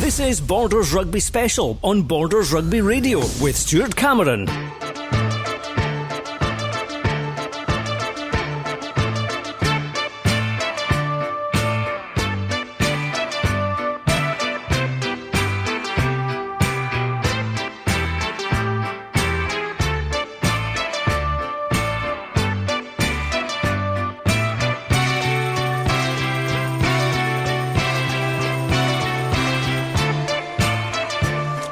This is Borders Rugby Special on Borders Rugby Radio with Stuart Cameron.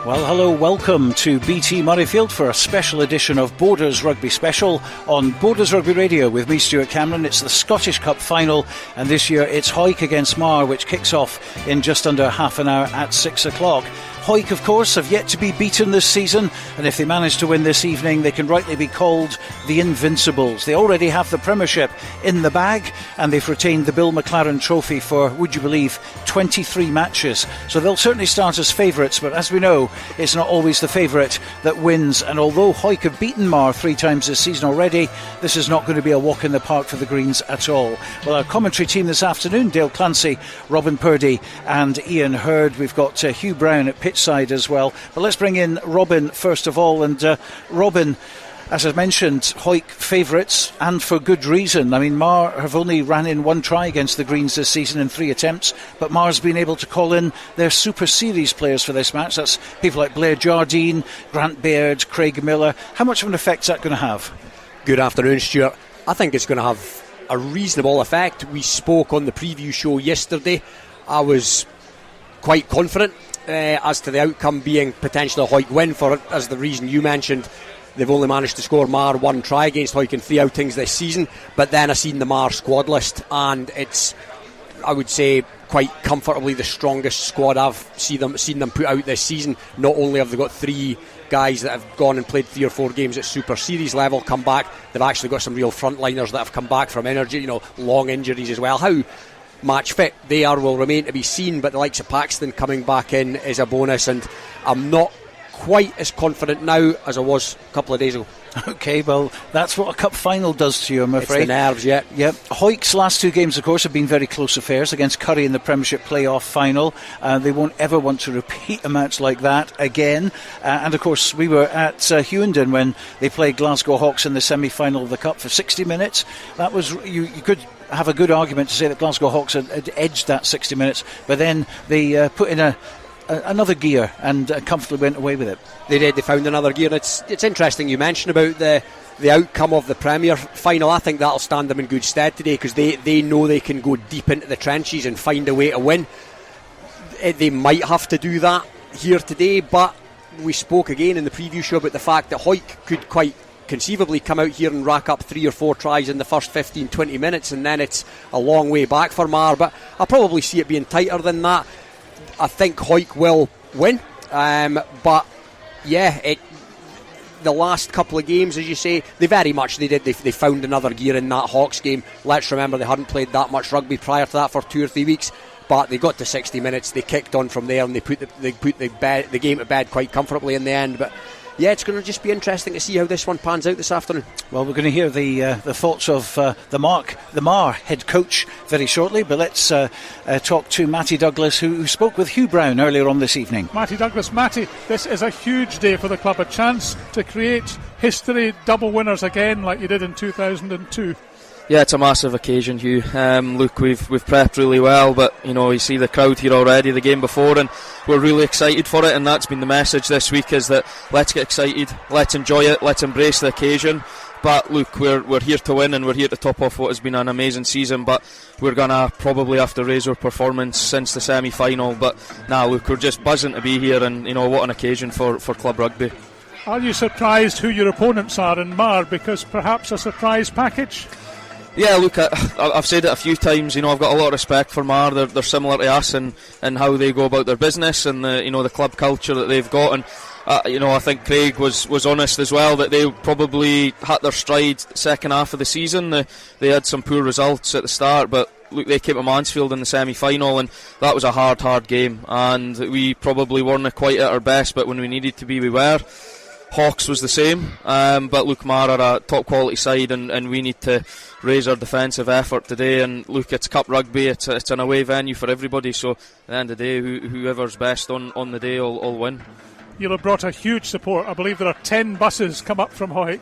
Well, hello, welcome to BT Murrayfield for a special edition of Borders Rugby Special on Borders Rugby Radio with me, Stuart Cameron. It's the Scottish Cup final, and this year it's Hawick against Marr, which kicks off in just under half an hour at 6 o'clock. Hawick, of course, have yet to be beaten this season, and if they manage to win this evening, they can rightly be called the Invincibles. They already have the Premiership in the bag, and they've retained the Bill McLaren Trophy for, would you believe, 23 matches. So they'll certainly start as favourites, but as we know, it's not always the favourite that wins. And although Hawick have beaten Marr 3 times this season already, this is not going to be a walk in the park for the Greens at all. Well, our commentary team this afternoon, Dale Clancy, Purdie and Iain Heard. We've got Hugh Brown at pitch side as well, but let's bring in Robin first of all. And Robin, as I mentioned, Hawick favourites, and for good reason. I mean, Marr have only ran in 1 try against the Greens this season in 3 attempts, but Marr's been able to call in their Super Series players for this match. That's people like Blair Jardine, Grant Baird, Craig Miller. How much of an effect is that going to have? Good afternoon, Stuart. I think it's going to have a reasonable effect. We spoke on the preview show yesterday. I was quite confident as to the outcome being potentially a Hawick win for it, as the reason you mentioned. They've only managed to score Marr 1 try against Hawick in 3 outings this season, but then I've seen the Marr squad list, and it's, I would say, quite comfortably the strongest squad I've seen them put out this season. Not only have they got 3 guys that have gone and played 3 or 4 games at Super Series level come back, they've actually got some real frontliners that have come back from long injuries as well. How match fit they are will remain to be seen, but the likes of Paxton coming back in is a bonus, and I'm not quite as confident now as I was a couple of days ago. Okay, well, that's what a cup final does to you, I'm afraid. It's the nerves, yeah. Yep. Hawick's last 2 games, of course, have been very close affairs against Curry in the Premiership playoff final. They won't ever want to repeat a match like that again. And, of course, we were at Hewenden when they played Glasgow Hawks in the semi-final of the Cup for 60 minutes. That was, you could have a good argument to say that Glasgow Hawks had edged that 60 minutes, but then they put in another gear and comfortably went away with it. They did. They found another gear. It's interesting you mentioned about the outcome of the Premier final. I think that'll stand them in good stead today, because they know they can go deep into the trenches and find a way to win. They might have to do that here today, but we spoke again in the preview show about the fact that Hawick could quite conceivably come out here and rack up 3 or 4 tries in the first 15-20 minutes, and then it's a long way back for Marr. But I probably see it being tighter than that. I think Hawick will win, but yeah, the last couple of games, as you say, they found another gear in that Hawks game. Let's remember they hadn't played that much rugby prior to that for 2 or 3 weeks, but they got to 60 minutes, they kicked on from there, and they put the game to bed quite comfortably in the end. But yeah, it's going to just be interesting to see how this one pans out this afternoon. Well, we're going to hear the thoughts of the Marr head coach very shortly, but let's talk to Matty Douglas, who spoke with Hugh Brown earlier on this evening. Matty Douglas, this is a huge day for the club, a chance to create history, double winners again like you did in 2002. Yeah, it's a massive occasion, Hugh. Look, we've prepped really well, but you see the crowd here already the game before, and we're really excited for it, and that's been the message this week, is that let's get excited, let's enjoy it, let's embrace the occasion. But look, we're here to win, and we're here to top off what has been an amazing season, but we're going to probably have to raise our performance since the semi-final. But look, we're just buzzing to be here, and what an occasion for club rugby. Are you surprised who your opponents are in Marr, because perhaps a surprise package? Yeah, look, I've said it a few times. I've got a lot of respect for Marr. They're similar to us and how they go about their business, and the club culture that they've got. And I think Craig was honest as well, that they probably had their stride second half of the season. They had some poor results at the start, but look, they came to Mansfield in the semi-final, and that was a hard game. And we probably weren't quite at our best, but when we needed to be, we were. Hawks was the same, but look, Marr are a top quality side, and we need to raise our defensive effort today. And look, it's cup rugby, it's an away venue for everybody, so at the end of the day, whoever's best on the day will win. You'll have brought a huge support. I believe there are 10 buses come up from Hawick.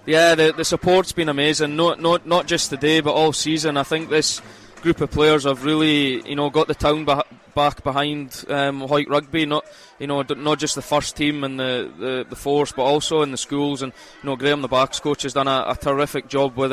Yeah, the support's been amazing, not just today but all season. I think this group of players have really got the town back behind Hawick Rugby, not just the first team and the force, but also in the schools. And Graham, the backs coach, has done a terrific job with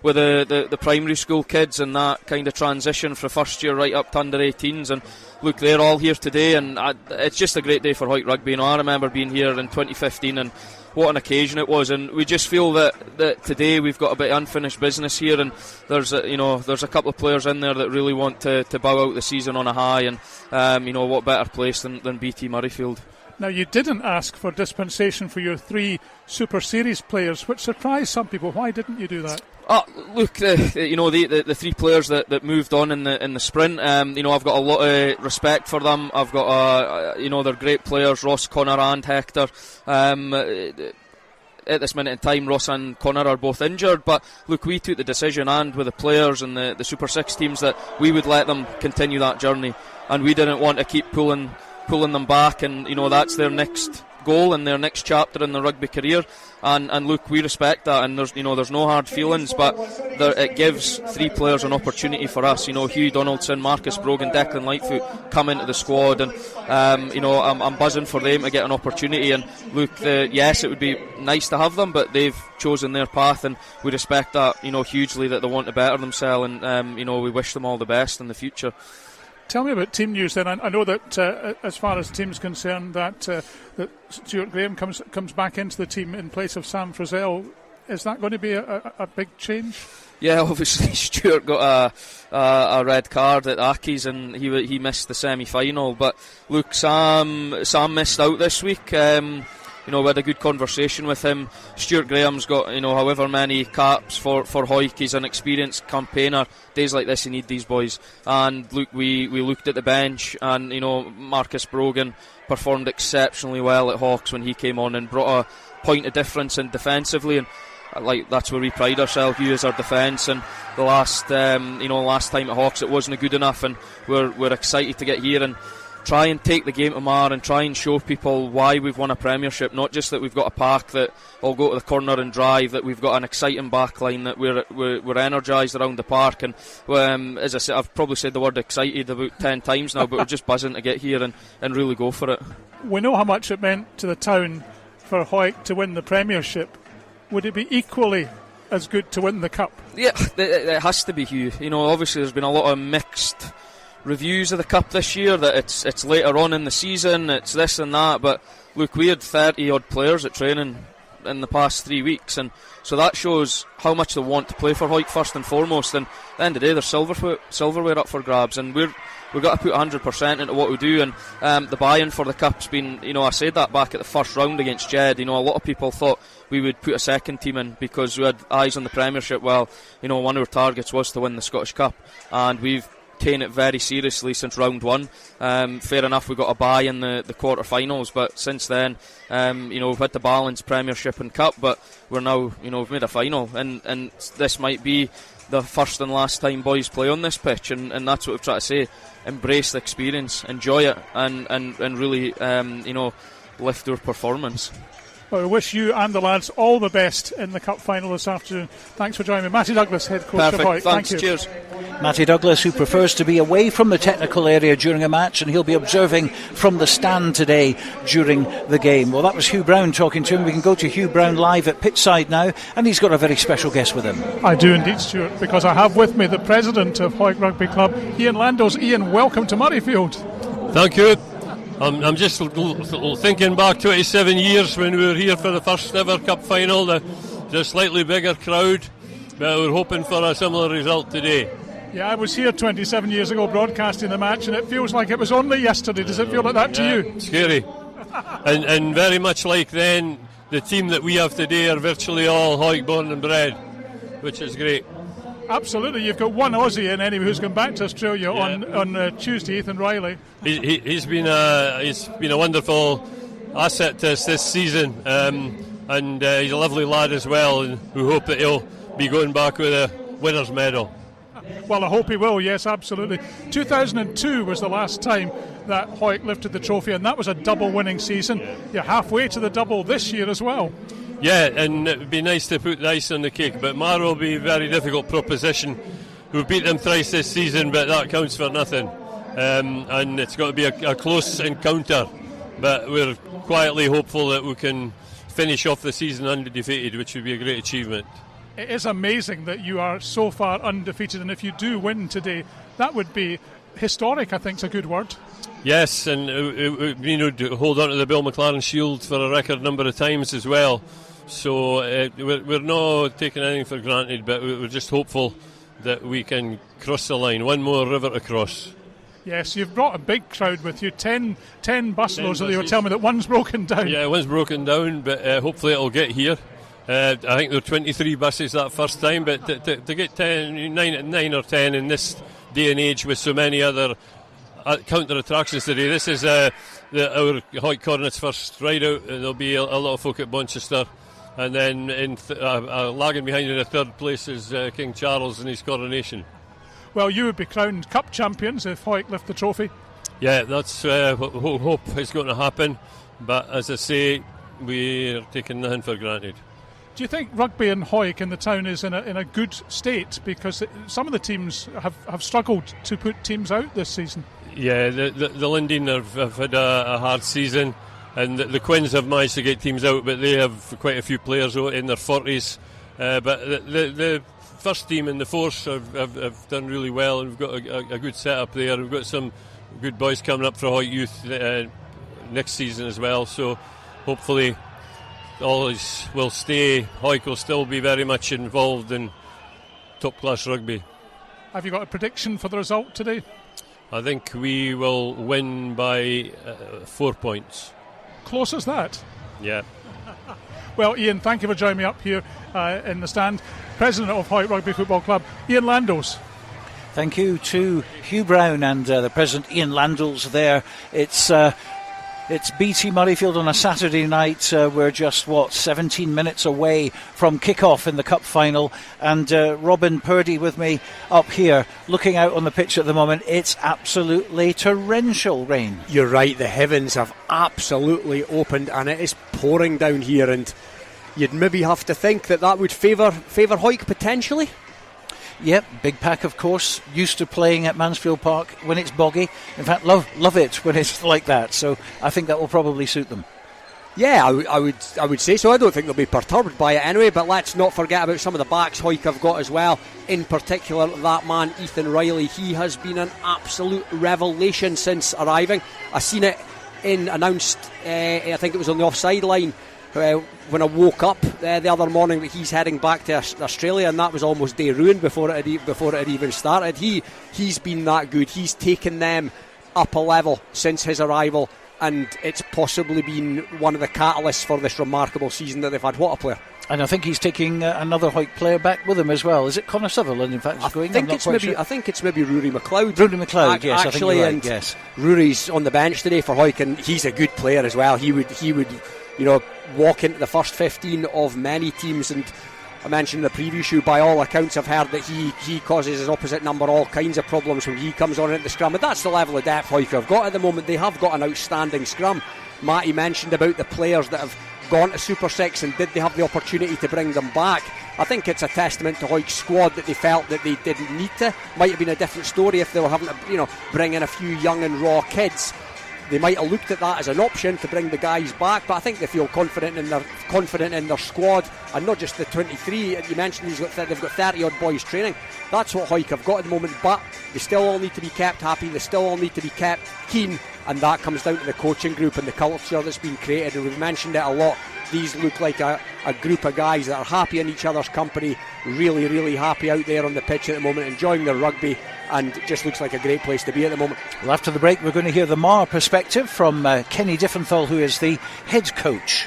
the primary school kids and that kind of transition from first year right up to under 18s. And look, they're all here today, and it's just a great day for Hawick Rugby. I remember being here in 2015, and what an occasion it was. And we just feel that today we've got a bit of unfinished business here, and there's a couple of players in there that really want to bow out the season on a high, and what better place than BT Murrayfield. Now, you didn't ask for dispensation for your 3 Super Series players, which surprised some people. Why didn't you do that? Look, the 3 players that moved on in the sprint. I've got a lot of respect for them. I've got they're great players, Ross, Connor, and Hector. At this minute in time, Ross and Connor are both injured, but look, we took the decision, and with the players and the Super 6 teams, that we would let them continue that journey, and we didn't want to keep pulling them back, and that's their next goal and their next chapter in their rugby career, and look, we respect that, and there's no hard feelings, but it gives 3 players an opportunity for us. Hugh Donaldson, Marcus Brogan, Declan Lightfoot come into the squad, and I'm buzzing for them to get an opportunity. And look, yes, it would be nice to have them, but they've chosen their path, and we respect that hugely, that they want to better themselves, and we wish them all the best in the future. Tell me about team news then. I know that as far as team's concerned, that Stuart Graham comes back into the team in place of Sam Frizzell. Is that going to be a big change? Yeah, obviously Stuart got a red card at Aki's, and he missed the semi-final. But look, Sam missed out this week. We had a good conversation with him. Stuart Graham's got, however many caps for Hawick. He's an experienced campaigner. Days like this, you need these boys. And look, we looked at the bench, and, Marcus Brogan performed exceptionally well at Hawks when he came on and brought a point of difference in defensively. And that's where we pride ourselves. Hugh is our defence, and the last time at Hawks it wasn't good enough, and we're excited to get here and try and take the game to Marr and try and show people why we've won a premiership. Not just that we've got a pack that all go to the corner and drive, that we've got an exciting back line, that we're energised around the park. And as I said, I've probably said the word excited about 10 times now, but we're just buzzing to get here and really go for it. We know how much it meant to the town for Hawick to win the premiership. Would it be equally as good to win the cup? Yeah, it has to be, Hugh. Obviously there's been a lot of mixed reviews of the cup this year, that it's later on in the season, it's this and that, but look, we had 30 odd players at training in the past 3 weeks, and so that shows how much they want to play for Hawick first and foremost. And at the end of the day, there's silverware up for grabs, and we've got to put 100% into what we do. And the buy-in for the cup's been, I said that back at the first round against Jed. A lot of people thought we would put a second team in because we had eyes on the premiership. Well, one of our targets was to win the Scottish Cup, and we've taken it very seriously since round 1. Fair enough, we got a bye in the quarter-finals, but since then, we've had to balance Premiership and Cup, but we're now, we've made a final, and this might be the first and last time boys play on this pitch, and that's what we've tried to say. Embrace the experience, enjoy it, and really, lift our performance. Well, we wish you and the lads all the best in the cup final this afternoon. Thanks for joining me. Matty Douglas, head coach of Hawick. Thanks. Thank you. Cheers. Matty Douglas, who prefers to be away from the technical area during a match, and he'll be observing from the stand today during the game. Well, that was Hugh Brown talking to him. We can go to Hugh Brown live at pitchside now, and he's got a very special guest with him. I do indeed, Stuart, because I have with me the president of Hawick Rugby Club, Iain Landles. Iain, welcome to Murrayfield. Thank you. I'm just thinking back 27 years when we were here for the first ever cup final, the slightly bigger crowd, but we're hoping for a similar result today. Yeah, I was here 27 years ago broadcasting the match, and it feels like it was only yesterday. Does it feel like that to you? Scary. and very much like then, the team that we have today are virtually all Hawick born and bred, which is great. Absolutely. You've got one Aussie in anyway who's gone back to Australia on Tuesday, Ethan Riley. He's been a wonderful asset to us this season, and he's a lovely lad as well, and we hope that he'll be going back with a winner's medal. Well, I hope he will, yes, absolutely. 2002 was the last time that Hawick lifted the trophy, and that was a double winning season. You're halfway to the double this year as well. Yeah, and it would be nice to put the ice on the cake, but Marr will be a very difficult proposition. We've beat them thrice this season, but that counts for nothing. And it's got to be a close encounter, but we're quietly hopeful that we can finish off the season undefeated, which would be a great achievement. It is amazing that you are so far undefeated, and if you do win today, that would be historic. I think is a good word. Yes, and to hold on to the Bill McLaren Shield for a record number of times as well. So we're not taking anything for granted, but we're just hopeful that we can cross the line. One more river to cross. Yes, you've brought a big crowd with you. 10 bus loads. You were telling me that one's broken down. Yeah, one's broken down, but hopefully it'll get here. I think there were 23 buses that first time, but to get 9 or 10 in this day and age with so many other counter attractions today. This is our Hawick Cornet's first ride out, and there'll be a lot of folk at Bonchester, and then lagging behind in the third place is King Charles and his coronation. Well, you would be crowned Cup champions if Hawick lift the trophy. Yeah, that's what we hope is going to happen, but as I say, we're taking nothing for granted. Do you think rugby in Hawick in the town is in a good state? Because some of the teams have struggled to put teams out this season. Yeah, the Linton have had a hard season, and the Quins have managed to get teams out, but they have quite a few players in their 40s. But the first team and the force have done really well, and we've got a good setup there. We've got some good boys coming up for Hawick Youth next season as well, so hopefully all will stay. Hawick will still be very much involved in top class rugby. Have you got a prediction for the result today? I think we will win by 4 points. Close as that? Yeah. Well, Iain, thank you for joining me up here in the stand. President of Hawick Rugby Football Club, Iain Landles. Thank you to Hugh Brown and the President Iain Landles there. It's BT Murrayfield on a Saturday night. We're just, 17 minutes away from kick-off in the Cup final. And Robin Purdie with me up here, looking out on the pitch at the moment. It's absolutely torrential rain. You're right, the heavens have absolutely opened and it is pouring down here. And you'd maybe have to think that would favour Hawick potentially. Yep, Big Pack, of course, used to playing at Mansfield Park when it's boggy. In fact, love it when it's like that. So I think that will probably suit them. Yeah, I would say so. I don't think they'll be perturbed by it anyway, but let's not forget about some of the backs Hawick have got as well. In particular, that man, Ethan Riley. He has been an absolute revelation since arriving. I seen it announced, I think it was on the offside line, when I woke up the other morning that he's heading back to Australia, and that was almost day ruined before it had even started. He's been that good. He's taken them up a level since his arrival, and it's possibly been one of the catalysts for this remarkable season that they've had. What a player. And I think he's taking another Hawick player back with him as well. Is it Connor Sutherland, in fact, is going? I think it's maybe Rory McLeod. Rory McLeod, yes, actually, I think you're right, yes. Rory's on the bench today for Hawick, and he's a good player as well. He would walk into the first 15 of many teams, and I mentioned in the preview show, by all accounts I've heard that he causes his opposite number all kinds of problems when he comes on into the scrum, but that's the level of depth Hawick have got at the moment. They have got an outstanding scrum. Matty mentioned about the players that have gone to Super 6, and did they have the opportunity to bring them back? I think it's a testament to Hawick's squad that they felt that they didn't need to. Might have been a different story if they were having to bring in a few young and raw kids. They might have looked at that as an option to bring the guys back, but I think they feel confident in their squad, and not just the 23. You mentioned they've got 30 odd boys training. That's what Hawick have got at the moment, but they still all need to be kept happy. They still all need to be kept keen, and that comes down to the coaching group and the culture that's been created. And we've mentioned it a lot. These look like a group of guys that are happy in each other's company, really, really happy out there on the pitch at the moment, enjoying their rugby, and it just looks like a great place to be at the moment. Well, after the break, we're going to hear the Marr perspective from Kenny Diffenthal, who is the head coach.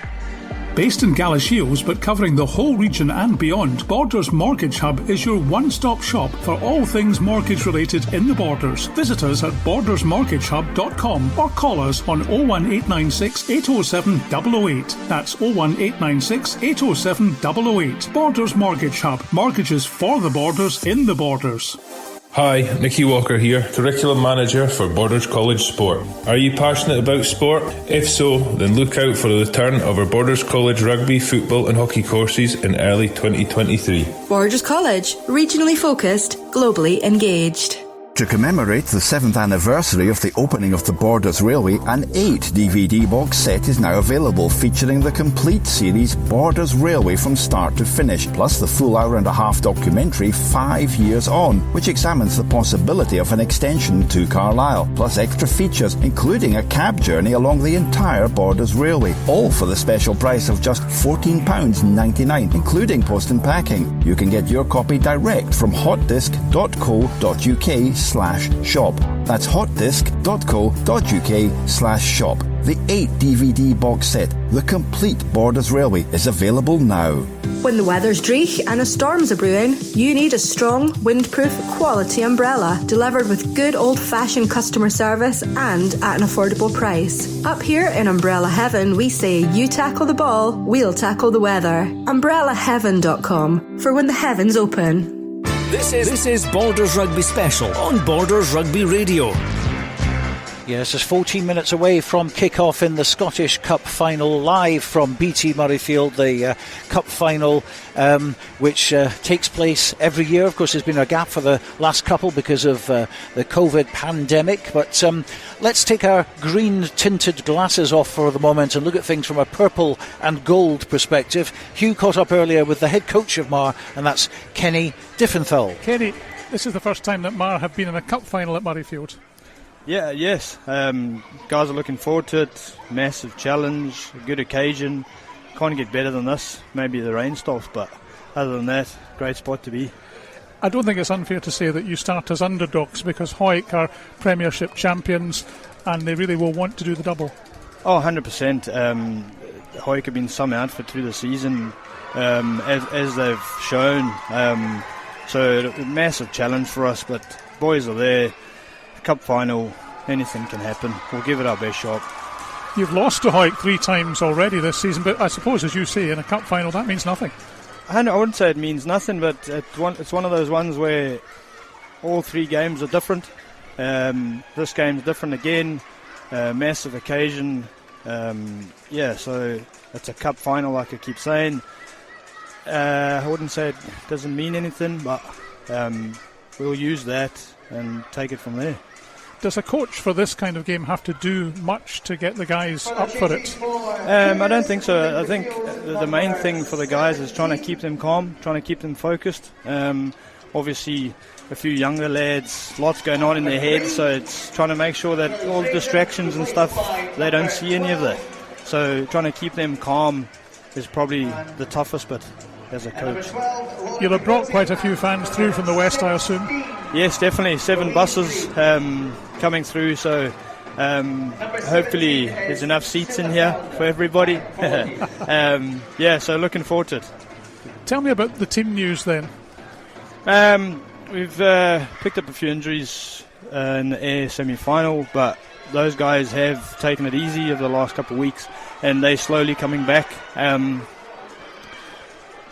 Based in Galashiels but covering the whole region and beyond, Borders Mortgage Hub is your one-stop shop for all things mortgage related in the Borders. Visit us at bordersmortgagehub.com or call us on 01896 807 008. That's 01896 807 008. Borders Mortgage Hub. Mortgages for the Borders in the Borders. Hi, Nicky Walker here, Curriculum Manager for Borders College Sport. Are you passionate about sport? If so, then look out for the return of our Borders College rugby, football and hockey courses in early 2023. Borders College, regionally focused, globally engaged. To commemorate the 7th anniversary of the opening of the Borders Railway, an 8 DVD box set is now available featuring the complete series Borders Railway from start to finish, plus the full hour-and-a-half documentary 5 Years On, which examines the possibility of an extension to Carlisle, plus extra features including a cab journey along the entire Borders Railway, all for the special price of just £14.99, including post and packing. You can get your copy direct from hotdisc.co.uk/shop. That's hotdisc.co.uk/shop. The 8 DVD box set, The Complete Borders Railway, is available now. When the weather's dreich and a storm's a-brewing, you need a strong, windproof, quality umbrella delivered with good old-fashioned customer service and at an affordable price. Up here in Umbrella Heaven, we say you tackle the ball, we'll tackle the weather. UmbrellaHeaven.com for when the heavens open. This is Borders Rugby Special on Borders Rugby Radio. Yes, it's 14 minutes away from kick-off in the Scottish Cup final, live from BT Murrayfield, the Cup final, which takes place every year. Of course, there's been a gap for the last couple because of the COVID pandemic, but let's take our green-tinted glasses off for the moment and look at things from a purple and gold perspective. Hugh caught up earlier with the head coach of Marr, and that's Kenny Diffenthal. Kenny, this is the first time that Marr have been in a cup final at Murrayfield. Yes. Guys are looking forward to it. Massive challenge, a good occasion. Can't get better than this. Maybe the rain stops, but other than that, great spot to be. I don't think it's unfair to say that you start as underdogs because Hawick are Premiership champions and they really will want to do the double. Oh, 100%. Hawick have been some outfit through the season, as they've shown. So a massive challenge for us, but boys are there. Cup final, anything can happen. We'll give it our best shot. You've lost to Hawick 3 times already this season, but I suppose, as you say, in a cup final that means nothing. I wouldn't say it means nothing, but it's one of those ones where all 3 games are different. This game's different again. Massive occasion. So it's a cup final, like I keep saying. I wouldn't say it doesn't mean anything, but we'll use that and take it from there. Does a coach for this kind of game have to do much to get the guys up for it? I don't think so. I think the main thing for the guys is trying to keep them calm, trying to keep them focused. Obviously, a few younger lads, lots going on in their heads, so it's trying to make sure that all the distractions and stuff, they don't see any of that. So trying to keep them calm is probably the toughest bit as a coach. You'll have brought quite a few fans through from the West, I assume? Yes, definitely. 7 buses coming through, so hopefully there's enough seats in here for everybody. So looking forward to it. Tell me about the team news then. We've picked up a few injuries in the air semi-final, but those guys have taken it easy over the last couple of weeks and they're slowly coming back.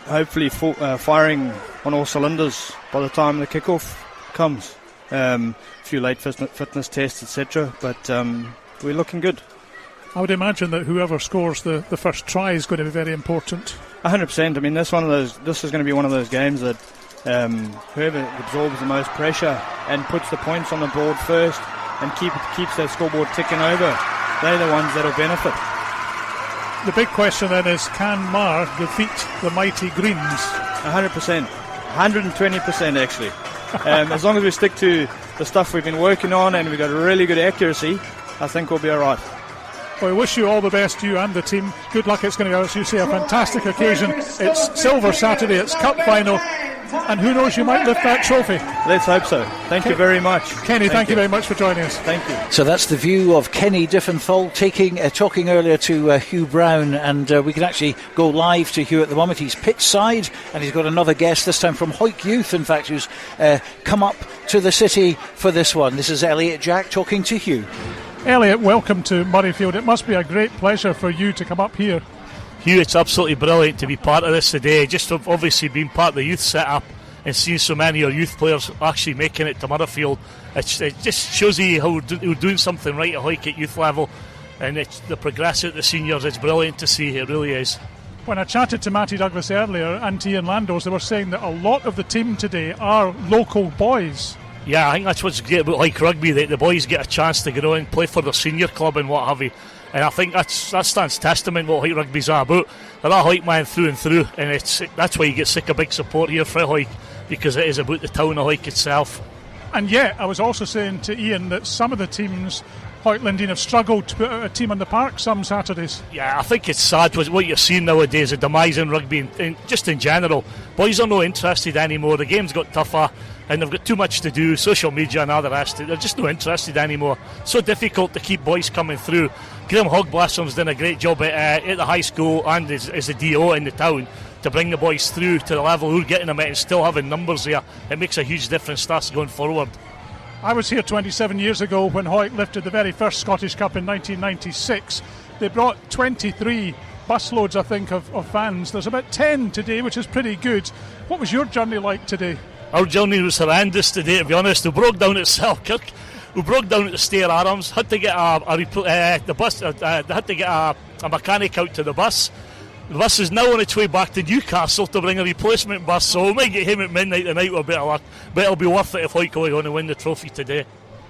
Hopefully firing on all cylinders by the time the kick-off comes. A few late fitness tests, etc., but we're looking good. I would imagine that whoever scores the first try is going to be very important. 100%. I mean, this is going to be one of those games that whoever absorbs the most pressure and puts the points on the board first and keeps that scoreboard ticking over, they're the ones that will benefit. The big question then is, can Marr defeat the mighty Greens? 100%. 120% actually. As long as we stick to the stuff we've been working on and we've got really good accuracy, I think we'll be alright. Well, I wish you all the best, you and the team. Good luck. It's going to be, as you say, a fantastic occasion. It's Silver Saturday, it's Cup final. and who knows, you might lift that trophy. Let's hope so. Thank you very much. Kenny, thank you very much for joining us. Thank you. So that's the view of Kenny Diffenthal talking earlier to Hugh Brown, and we can actually go live to Hugh at the moment. He's pitch side, and he's got another guest, this time from Hawick Youth, in fact, who's come up to the city for this one. This is Elliot Jack talking to Hugh. Elliot, welcome to Murrayfield. It must be a great pleasure for you to come up here. Hugh, it's absolutely brilliant to be part of this today. Just obviously being part of the youth setup and seeing so many of your youth players actually making it to Murrayfield, it just shows you how we're doing something right at Hawick at youth level, and it's the progressive at the seniors. It's brilliant to see, it really is. When I chatted to Matty Douglas earlier and to Iain Landles, they were saying that a lot of the team today are local boys. Yeah, I think that's what's great about like rugby, that the boys get a chance to go and play for their senior club and what have you. And I think that stands testament what Hawick rugby's are about. They're a Hawick man through and through, and that's why you get sick of big support here for Hawick, because it is about the town of Hawick itself. And yet, I was also saying to Iain that some of the teams, Hawick Linton, have struggled to put out a team on the park some Saturdays. Yeah, I think it's sad what you're seeing nowadays, the demise in rugby, and just in general. Boys are not interested anymore. The game's got tougher, and they've got too much to do, social media and all the rest. They're just not interested anymore. So difficult to keep boys coming through. Graham Hogblessom's done a great job at the high school and as a DO in the town to bring the boys through to the level we're getting them at and still having numbers there. It makes a huge difference, starts going forward. I was here 27 years ago when Hawick lifted the very first Scottish Cup in 1996. They brought 23 busloads, I think, of fans. There's about 10 today, which is pretty good. What was your journey like today? Our journey was horrendous today, to be honest. We broke down at Selkirk. We broke down at the Stair Arms. Had to get a mechanic out to the bus. The bus is now on its way back to Newcastle to bring a replacement bus, so we might get him at midnight tonight with a bit of luck. But it'll be worth it if Hawick are going to win the trophy today.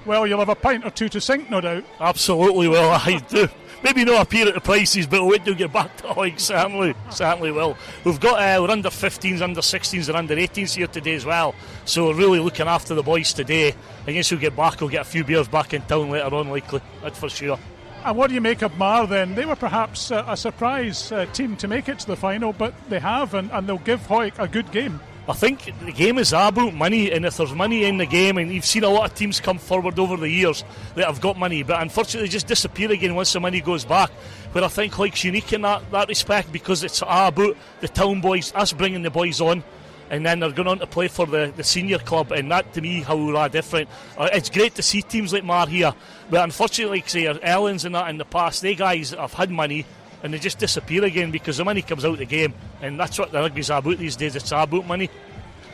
Well, you'll have a pint or two to sink, no doubt. Absolutely will, I do. Maybe not appear at the prices, but we'll wait till we get back to Hawick, certainly will. We've got we're under 15s, under 16s and under 18s here today as well, so we're really looking after the boys today. I guess we'll get back, we'll get a few beers back in town later on, likely, that's for sure. And what do you make of Marr then? They were perhaps a surprise team to make it to the final, but they have, and they'll give Hawick a good game. I think the game is about money, and if there's money in the game, and you've seen a lot of teams come forward over the years that have got money, but unfortunately just disappear again once the money goes back. But I think Hawick's unique in that respect, because it's about the town boys, us bringing the boys on, and then they're going on to play for the senior club, and that to me how we're different. It's great to see teams like Marr here, but unfortunately, like say Ellens and that in the past, they guys have had money and they just disappear again because the money comes out of the game, and that's what the rugby's about these days. It's about money.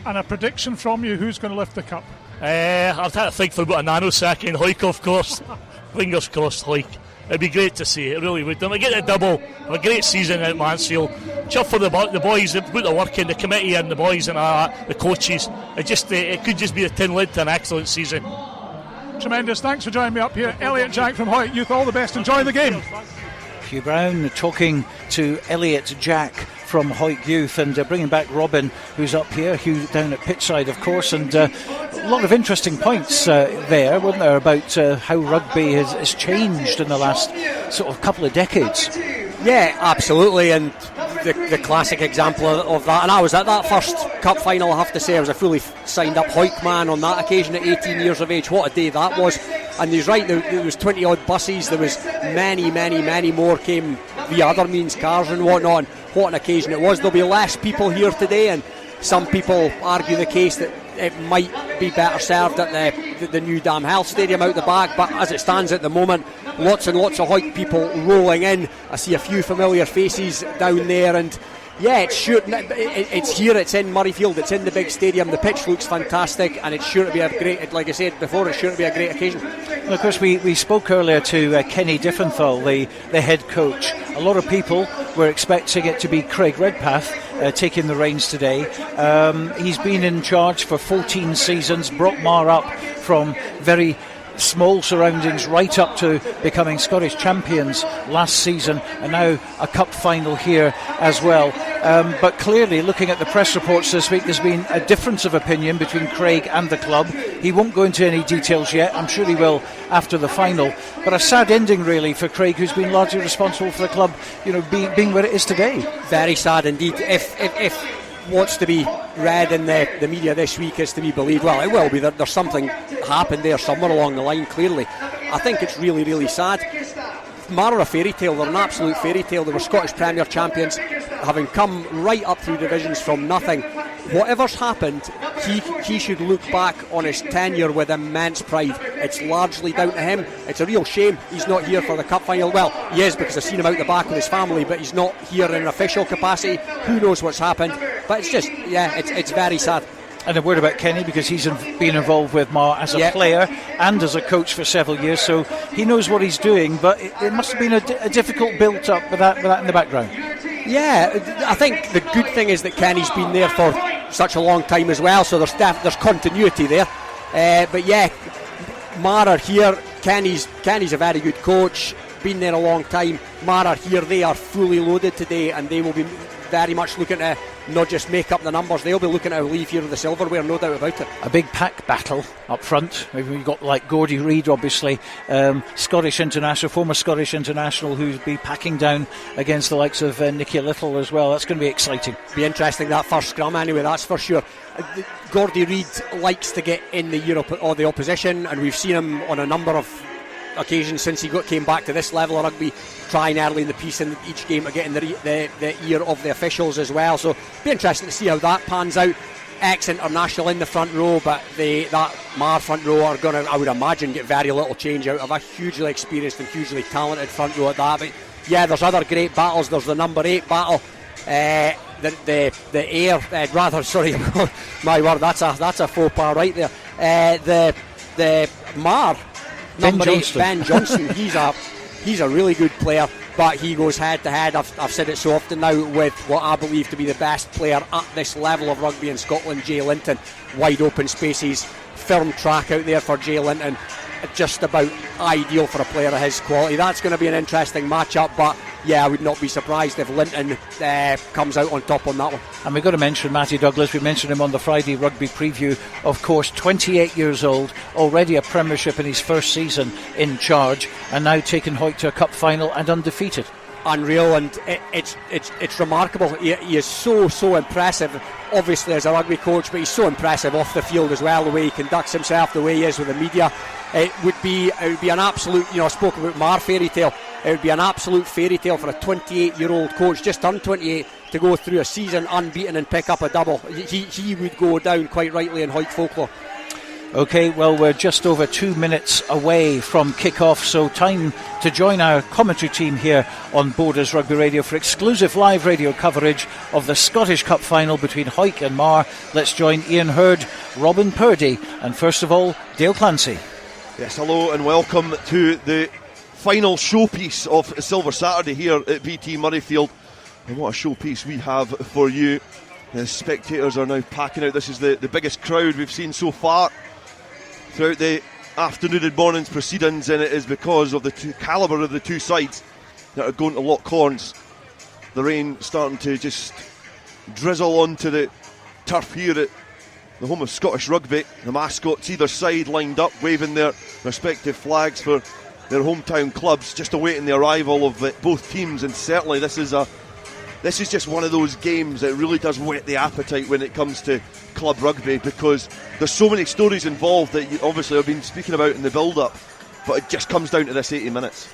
And a prediction from you, who's going to lift the cup? I'll have to think for about a nanosecond. Hawick, of course. Fingers crossed, Hawick. It'd be great to see, it really would. They get a double, have a great season at Mansfield. Chuff for the boys that put the work in, the committee and the boys and the coaches. It could just be a tin lid to an excellent season. Tremendous, thanks for joining me up here. Elliot Jack from Hawick Youth, all the best, enjoy the game. Hugh Brown talking to Elliot Jack from Hawick Youth, and bringing back Robin, who's up here, Hugh down at pitchside, of course, and a lot of interesting points there, wasn't there, about how rugby has changed in the last sort of couple of decades. Yeah, absolutely, and the classic example of that, and I was at that first cup final, I have to say. I was a fully signed up Hawick man on that occasion at 18 years of age. What a day that was. And he's right, there was 20 odd buses, there was many more came via other means, cars and whatnot. What an occasion it was. There'll be less people here today, and some people argue the case that it might be better served at the new Dam Health Stadium out the back, but as it stands at the moment, lots and lots of Hawick people rolling in. I see a few familiar faces down there, and yeah, it's here, it's in Murrayfield, it's in the big stadium, the pitch looks fantastic, and it's sure to be a great, like I said before, it's sure to be a great occasion. Well, of course, we spoke earlier to Kenny Diffenthal, the head coach. A lot of people were expecting it to be Craig Redpath taking the reins today. He's been in charge for 14 seasons, brought Marr up from very small surroundings right up to becoming Scottish champions last season, and now a cup final here as well. But clearly, looking at the press reports this week, there's been a difference of opinion between Craig and the club. He won't go into any details yet. I'm sure he will after the final. But a sad ending, really, for Craig, who's been largely responsible for the club, being where it is today. Very sad indeed. If what's to be read in the media this week is to be believed. Well, it will be. There's something happened there somewhere along the line, clearly. I think it's really, really sad. Marr are a fairy tale. They're an absolute fairy tale. They were Scottish Premier champions, having come right up through divisions from nothing. Whatever's happened, he should look back on his tenure with immense pride. It's largely down to him. It's a real shame he's not here for the cup final. Well, he is, because I've seen him out the back with his family, but he's not here in an official capacity. Who knows what's happened? But it's just, it's very sad. And a word about Kenny, because he's been involved with Marr as a player and as a coach for several years, so he knows what he's doing, but it must have been a difficult build-up with that in the background. Yeah, I think the good thing is that Kenny's been there for such a long time as well, so there's continuity there. But yeah, Marr are here. Kenny's a very good coach, been there a long time. Marr are here. They are fully loaded today, and they will be very much looking to not just make up the numbers, they'll be looking to leave here with the silverware, no doubt about it. A big pack battle up front. We've got like Gordie Reid, obviously, Scottish international, former Scottish international, who'll be packing down against the likes of Nicky Little as well. That's going to be exciting. Be interesting, that first scrum anyway, that's for sure. Gordie Reid likes to get in the ear of the opposition, and we've seen him on a number of occasions since he came back to this level of rugby, trying early in the piece in each game to get in the ear of the officials as well. So be interesting to see how that pans out. Ex-international in the front row, but that Marr front row are going to, I would imagine, get very little change out of a hugely experienced and hugely talented front row at that. But yeah, there's other great battles. There's the number 8 battle, the air, my word, that's a faux pas right there. The Marr number 8, Ben Johnson, he's a really good player, but he goes head to head, I've said it so often now, with what I believe to be the best player at this level of rugby in Scotland, Jay Linton. Wide open spaces, firm track out there for Jay Linton, just about ideal for a player of his quality. That's going to be an interesting match-up, but yeah, I would not be surprised if Linton comes out on top on that one. And we've got to mention Matty Douglas. We mentioned him on the Friday rugby preview. Of course, 28 years old, already a premiership in his first season in charge, and now taking Hawick to a cup final and undefeated. Unreal, and it's remarkable. He is so impressive, obviously as a rugby coach, but he's so impressive off the field as well, the way he conducts himself, the way he is with the media. It would be an absolute, I spoke about Marr fairy tale. It would be an absolute fairy tale for a 28-year-old coach, just turned 28, to go through a season unbeaten and pick up a double. He would go down quite rightly in Hawick folklore. OK, well, we're just over 2 minutes away from kick-off, so time to join our commentary team here on Borders Rugby Radio for exclusive live radio coverage of the Scottish Cup final between Hawick and Marr. Let's join Iain Heard, Robin Purdie, and first of all, Dale Clancy. Yes, hello and welcome to the final showpiece of Silver Saturday here at BT Murrayfield. And what a showpiece we have for you. The spectators are now packing out. This is the biggest crowd we've seen so far throughout the afternoon and morning's proceedings, and it is because of the calibre of the two sides that are going to lock horns. The rain starting to just drizzle onto the turf here at the home of Scottish Rugby. The mascots either side lined up, waving their respective flags for their hometown clubs, just awaiting the arrival of both teams. And certainly this is just one of those games that really does whet the appetite when it comes to club rugby, because there's so many stories involved that you obviously have been speaking about in the build-up, but it just comes down to this 80 minutes.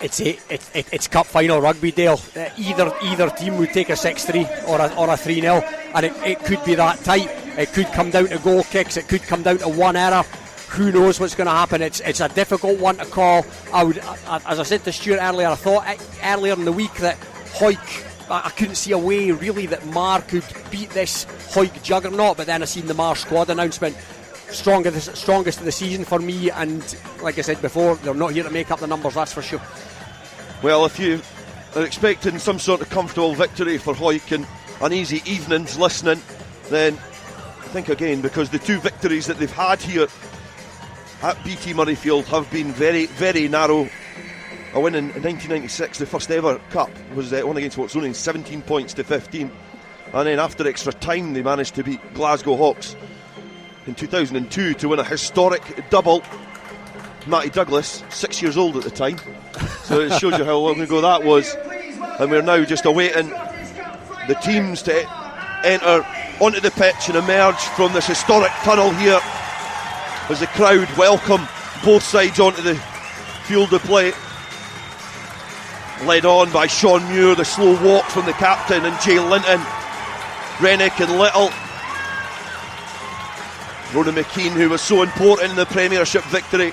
It's cup final rugby, Dale. Either team would take a 6-3 or a 3-0, and it could be that tight. It could come down to goal kicks. It could come down to one error. Who knows what's going to happen? It's a difficult one to call. As I said to Stuart earlier, I thought earlier in the week that Hawick, I couldn't see a way really that Marr could beat this Hawick juggernaut, but then I seen the Marr squad announcement. Strongest of the season for me, and like I said before, they're not here to make up the numbers, that's for sure. Well, if you are expecting some sort of comfortable victory for Hawick and an easy evenings listening, then think again, because the two victories that they've had here at BT Murrayfield have been very, very narrow. A win in 1996, the first ever cup, was won against what's only 17 points to 15, and then after extra time they managed to beat Glasgow Hawks in 2002 to win a historic double. Matty Douglas, 6 years old at the time, so it shows you how long ago that was. And we're now just awaiting the teams to enter onto the pitch and emerge from this historic tunnel here as the crowd welcome both sides onto the field of play. Led on by Shawn Muir, the slow walk from the captain, and Jay Linton, Rennick and Little. Ronan McKean, who was so important in the Premiership victory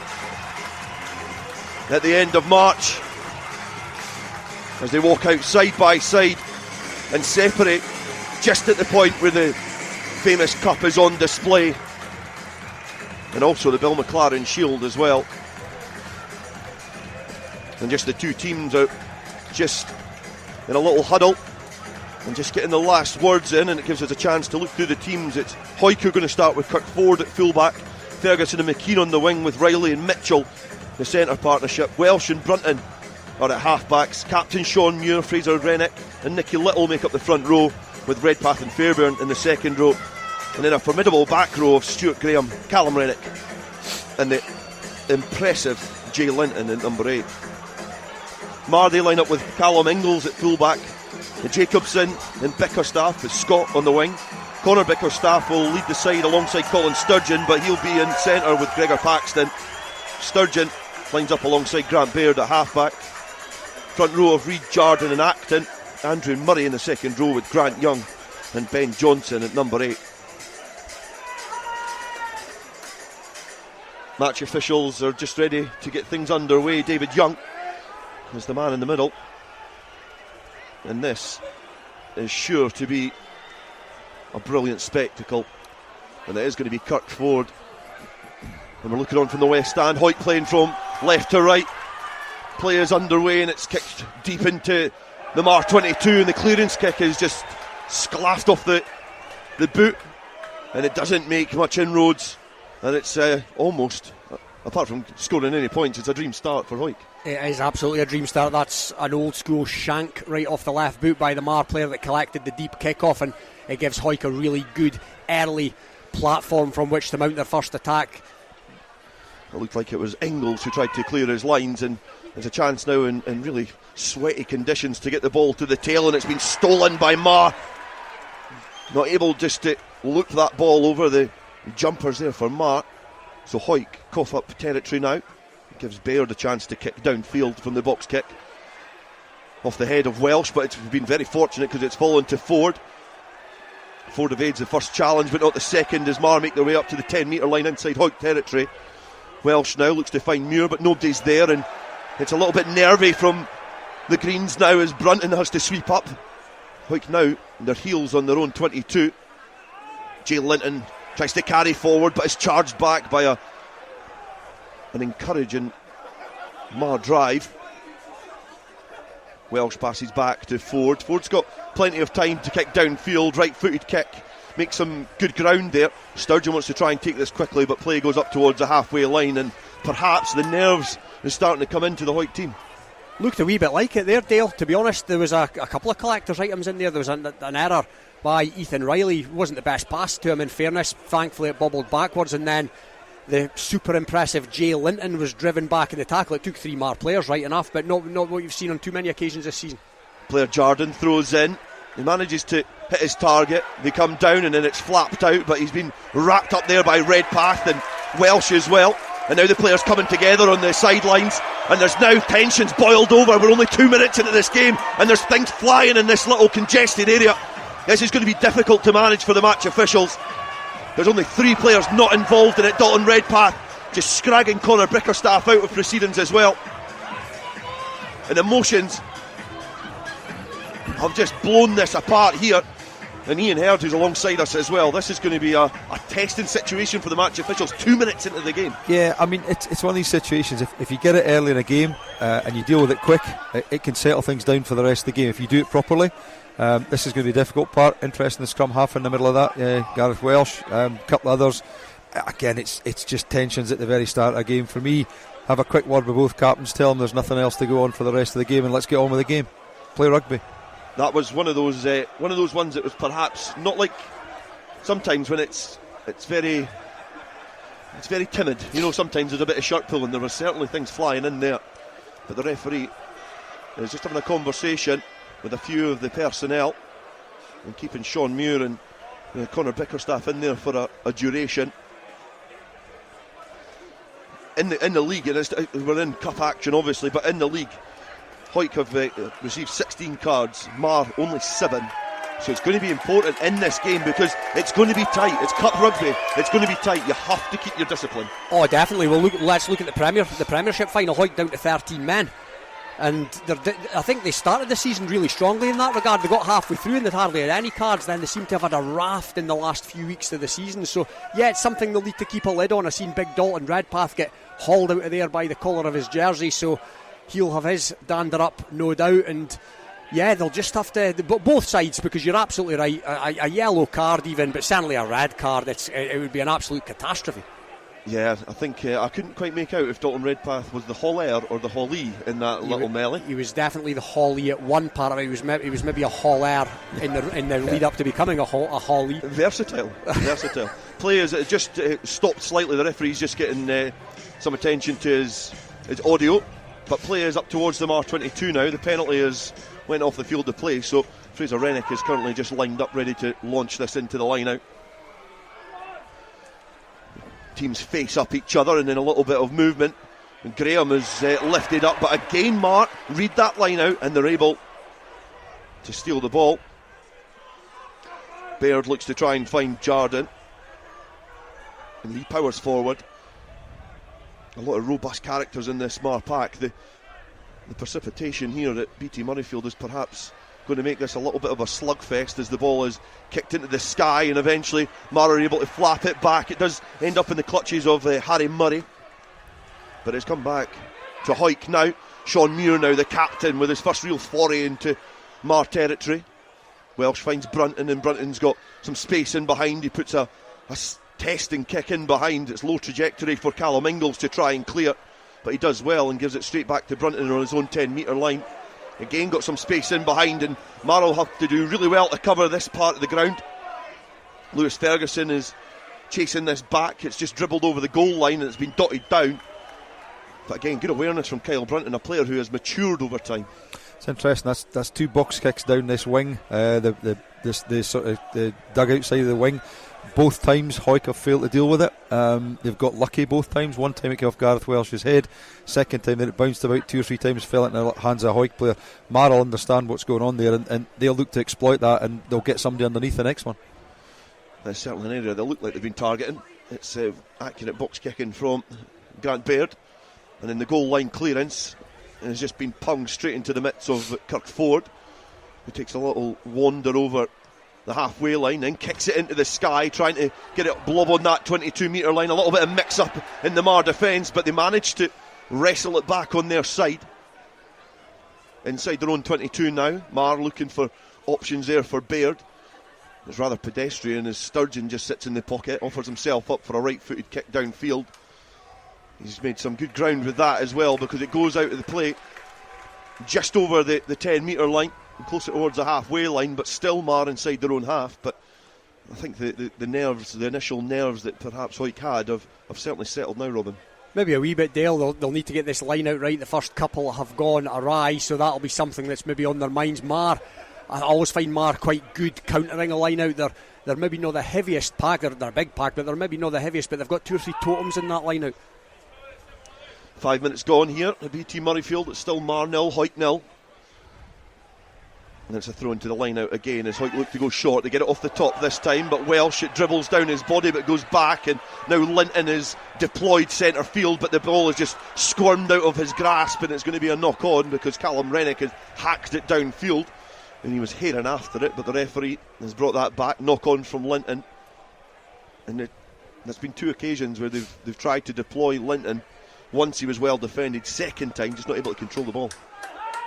at the end of March, as they walk out side by side and separate just at the point where the famous cup is on display, and also the Bill McLaren Shield as well. And just the two teams out just in a little huddle and just getting the last words in, and it gives us a chance to look through the teams. It's Hawick who are going to start with Kirk Ford at fullback, Ferguson and McKean on the wing with Riley and Mitchell, the centre partnership. Welsh and Brunton are at half-backs. Captain Shawn Muir, Fraser Rennick and Nicky Little make up the front row, with Redpath and Fairbairn in the second row. And then a formidable back row of Stuart Graham, Callum Rennick and the impressive Jay Linton at number 8. Marr, they line up with Callum Ingalls at fullback, Jacobson and Bickerstaff with Scott on the wing. Connor Bickerstaff will lead the side alongside Colin Sturgeon, but he'll be in centre with Gregor Paxton. Sturgeon lines up alongside Grant Baird at half-back. Front row of Reid, Jardine and Acton. Andrew Murray in the second row with Grant Young and Ben Johnson at number 8. Match officials are just ready to get things underway. David Young is the man in the middle, and this is sure to be a brilliant spectacle, and it is going to be Kirk Ford. And we're looking on from the west stand. Hawick playing from left to right. Play is underway and it's kicked deep into the Marr 22, and the clearance kick is just sclaffed off the boot, and it doesn't make much inroads, and it's almost, apart from scoring any points, it's a dream start for Hawick. It is absolutely a dream start. That's an old school shank right off the left boot by the Marr player that collected the deep kick-off, and it gives Hawick a really good early platform from which to mount their first attack. It looked like it was Ingalls who tried to clear his lines, and there's a chance now in really sweaty conditions to get the ball to the tail, and it's been stolen by Marr. Not able just to loop that ball over the jumpers there for Marr. So Hawick cough up territory now. It gives Baird a chance to kick downfield from the box kick off the head of Welsh, but it's been very fortunate because it's fallen to Ford. Ford evades the first challenge but not the second as Marr make their way up to the 10 metre line inside Hawick territory. Welsh now looks to find Muir, but nobody's there, and it's a little bit nervy from the Greens now as Brunton has to sweep up. Hawick now their heels on their own 22. Jay Linton tries to carry forward but is charged back by an encouraging Marr drive. Welsh passes back to Ford. Ford's got plenty of time to kick downfield, right-footed kick, makes some good ground there. Sturgeon wants to try and take this quickly, but play goes up towards the halfway line, and perhaps the nerves is starting to come into the Hawick team. Looked a wee bit like it there, Dale. To be honest, there was a couple of collector's items in there. There was an error by Ethan Riley. It wasn't the best pass to him, in fairness. Thankfully it bobbled backwards, and then the super impressive Jay Linton was driven back in the tackle. It took 3 Marr players, right enough, but not what you've seen on too many occasions this season. Player Jardine throws in. He manages to hit his target. They come down and then it's flapped out, but he's been wrapped up there by Redpath and Welsh as well. And now the players coming together on the sidelines, and there's now tensions boiled over. We're only 2 minutes into this game and there's things flying in this little congested area. This is going to be difficult to manage for the match officials. There's only 3 players not involved in it. Dalton Redpath just scragging Connor Bickerstaff out of proceedings as well. And emotions have just blown this apart here. And Iain Heard, who's alongside us as well. This is going to be a testing situation for the match officials 2 minutes into the game. Yeah, I mean, it's one of these situations. If you get it early in a game and you deal with it quick, it can settle things down for the rest of the game. If you do it properly, this is going to be the difficult part. Interesting, the scrum half in the middle of that, Gareth Welsh, a couple of others. Again, it's just tensions at the very start of a game. For me, have a quick word with both captains, tell them there's nothing else to go on for the rest of the game, and let's get on with the game. Play rugby. That was one of those ones that was perhaps not like sometimes when it's very timid. You know, sometimes there's a bit of shirt pulling. There were certainly things flying in there, but the referee is just having a conversation with a few of the personnel and keeping Shawn Muir and Connor Bickerstaff in there for a duration. In the league, and we're in cup action obviously, but in the league, Hawick have received 16 cards, Marr only 7. So it's going to be important in this game because it's going to be tight. It's cup rugby. It's going to be tight. You have to keep your discipline. Oh, definitely. Well, let's look at the Premiership final. Hawick down to 13 men. And I think they started the season really strongly in that regard. They got halfway through and they'd hardly had any cards. Then they seem to have had a raft in the last few weeks of the season. So, yeah, it's something they'll need to keep a lid on. I've seen Big Dalton Redpath get hauled out of there by the collar of his jersey. So he'll have his dander up, no doubt. And yeah, they'll just have to, both sides, because you're absolutely right, a yellow card even, but certainly a red card, it would be an absolute catastrophe. Yeah, I think I couldn't quite make out if Dalton Redpath was the hauler or the haulee in that little melee. He was definitely the haulee at one part of it. He was maybe a hauler in the lead up to becoming a haulee. Versatile. Players just stopped slightly. The referee's just getting some attention to his audio, but players up towards the R22 now. The penalty is went off the field of play, so Fraser Rennick is currently just lined up ready to launch this into the line out. Teams face up each other and then a little bit of movement, and Graham is lifted up, but again Marr read that line out and they're able to steal the ball. Baird looks to try and find Jardine and he powers forward. A lot of robust characters in this Marr pack. The precipitation here at BT Murrayfield is perhaps going to make this a little bit of a slugfest as the ball is kicked into the sky and eventually Marr are able to flap it back. It does end up in the clutches of Harry Murray, but it's come back to Hawick now. Shawn Muir now the captain with his first real foray into Marr territory. Welsh finds Brunton and Brunton's got some space in behind. He puts a testing kick in behind. It's low trajectory for Callum Ingalls to try and clear, but he does well and gives it straight back to Brunton on his own 10 metre line. Again got some space in behind, and Marr will have to do really well to cover this part of the ground. Lewis Ferguson is chasing this back. It's just dribbled over the goal line and it's been dotted down, but again good awareness from Kyle Brunton, a player who has matured over time. It's interesting, that's 2 box kicks down this wing, the sort of the dugout side of the wing. Both times Hawick have failed to deal with it. They've got lucky both times. One time it came off Gareth Welsh's head, second time then it bounced about 2 or 3 times, fell into the hands of a Hawick player. Marr will understand what's going on there, and they'll look to exploit that, and they'll get somebody underneath the next one. There's certainly an area they look like they've been targeting. It's accurate box kicking from Grant Baird, and then the goal line clearance has just been punged straight into the midst of Kirk Ford, who takes a little wander over the halfway line, then kicks it into the sky, trying to get it blob on that 22 metre line. A little bit of mix up in the Marr defence, but they managed to wrestle it back on their side. Inside their own 22 now. Marr looking for options there for Baird. It's rather pedestrian as Sturgeon just sits in the pocket, offers himself up for a right footed kick downfield. He's made some good ground with that as well, because it goes out of the play just over the 10 metre line, closer towards the halfway line, but still Marr inside their own half. But I think the nerves, the initial nerves that perhaps Hawick had have certainly settled now, Robin. Maybe a wee bit, Dale. They'll need to get this line out right. The first couple have gone awry, so that'll be something that's maybe on their minds. Marr, I always find Marr quite good countering a line out. They're maybe not the heaviest pack, they're a big pack, but they're maybe not the heaviest, but they've got 2 or 3 totems in that line out. 5 minutes gone here at BT Murrayfield. It's still Marr 0, Hawick 0. And it's a throw into the line out again as Hawick look to go short. They get it off the top this time, but Welsh, it dribbles down his body but goes back, and now Linton is deployed centre field, but the ball is just squirmed out of his grasp, and it's going to be a knock on because Callum Rennick has hacked it downfield and he was heading after it, but the referee has brought that back. Knock on from Linton, and there's been 2 occasions where they've tried to deploy Linton. Once he was well defended, second time just not able to control the ball.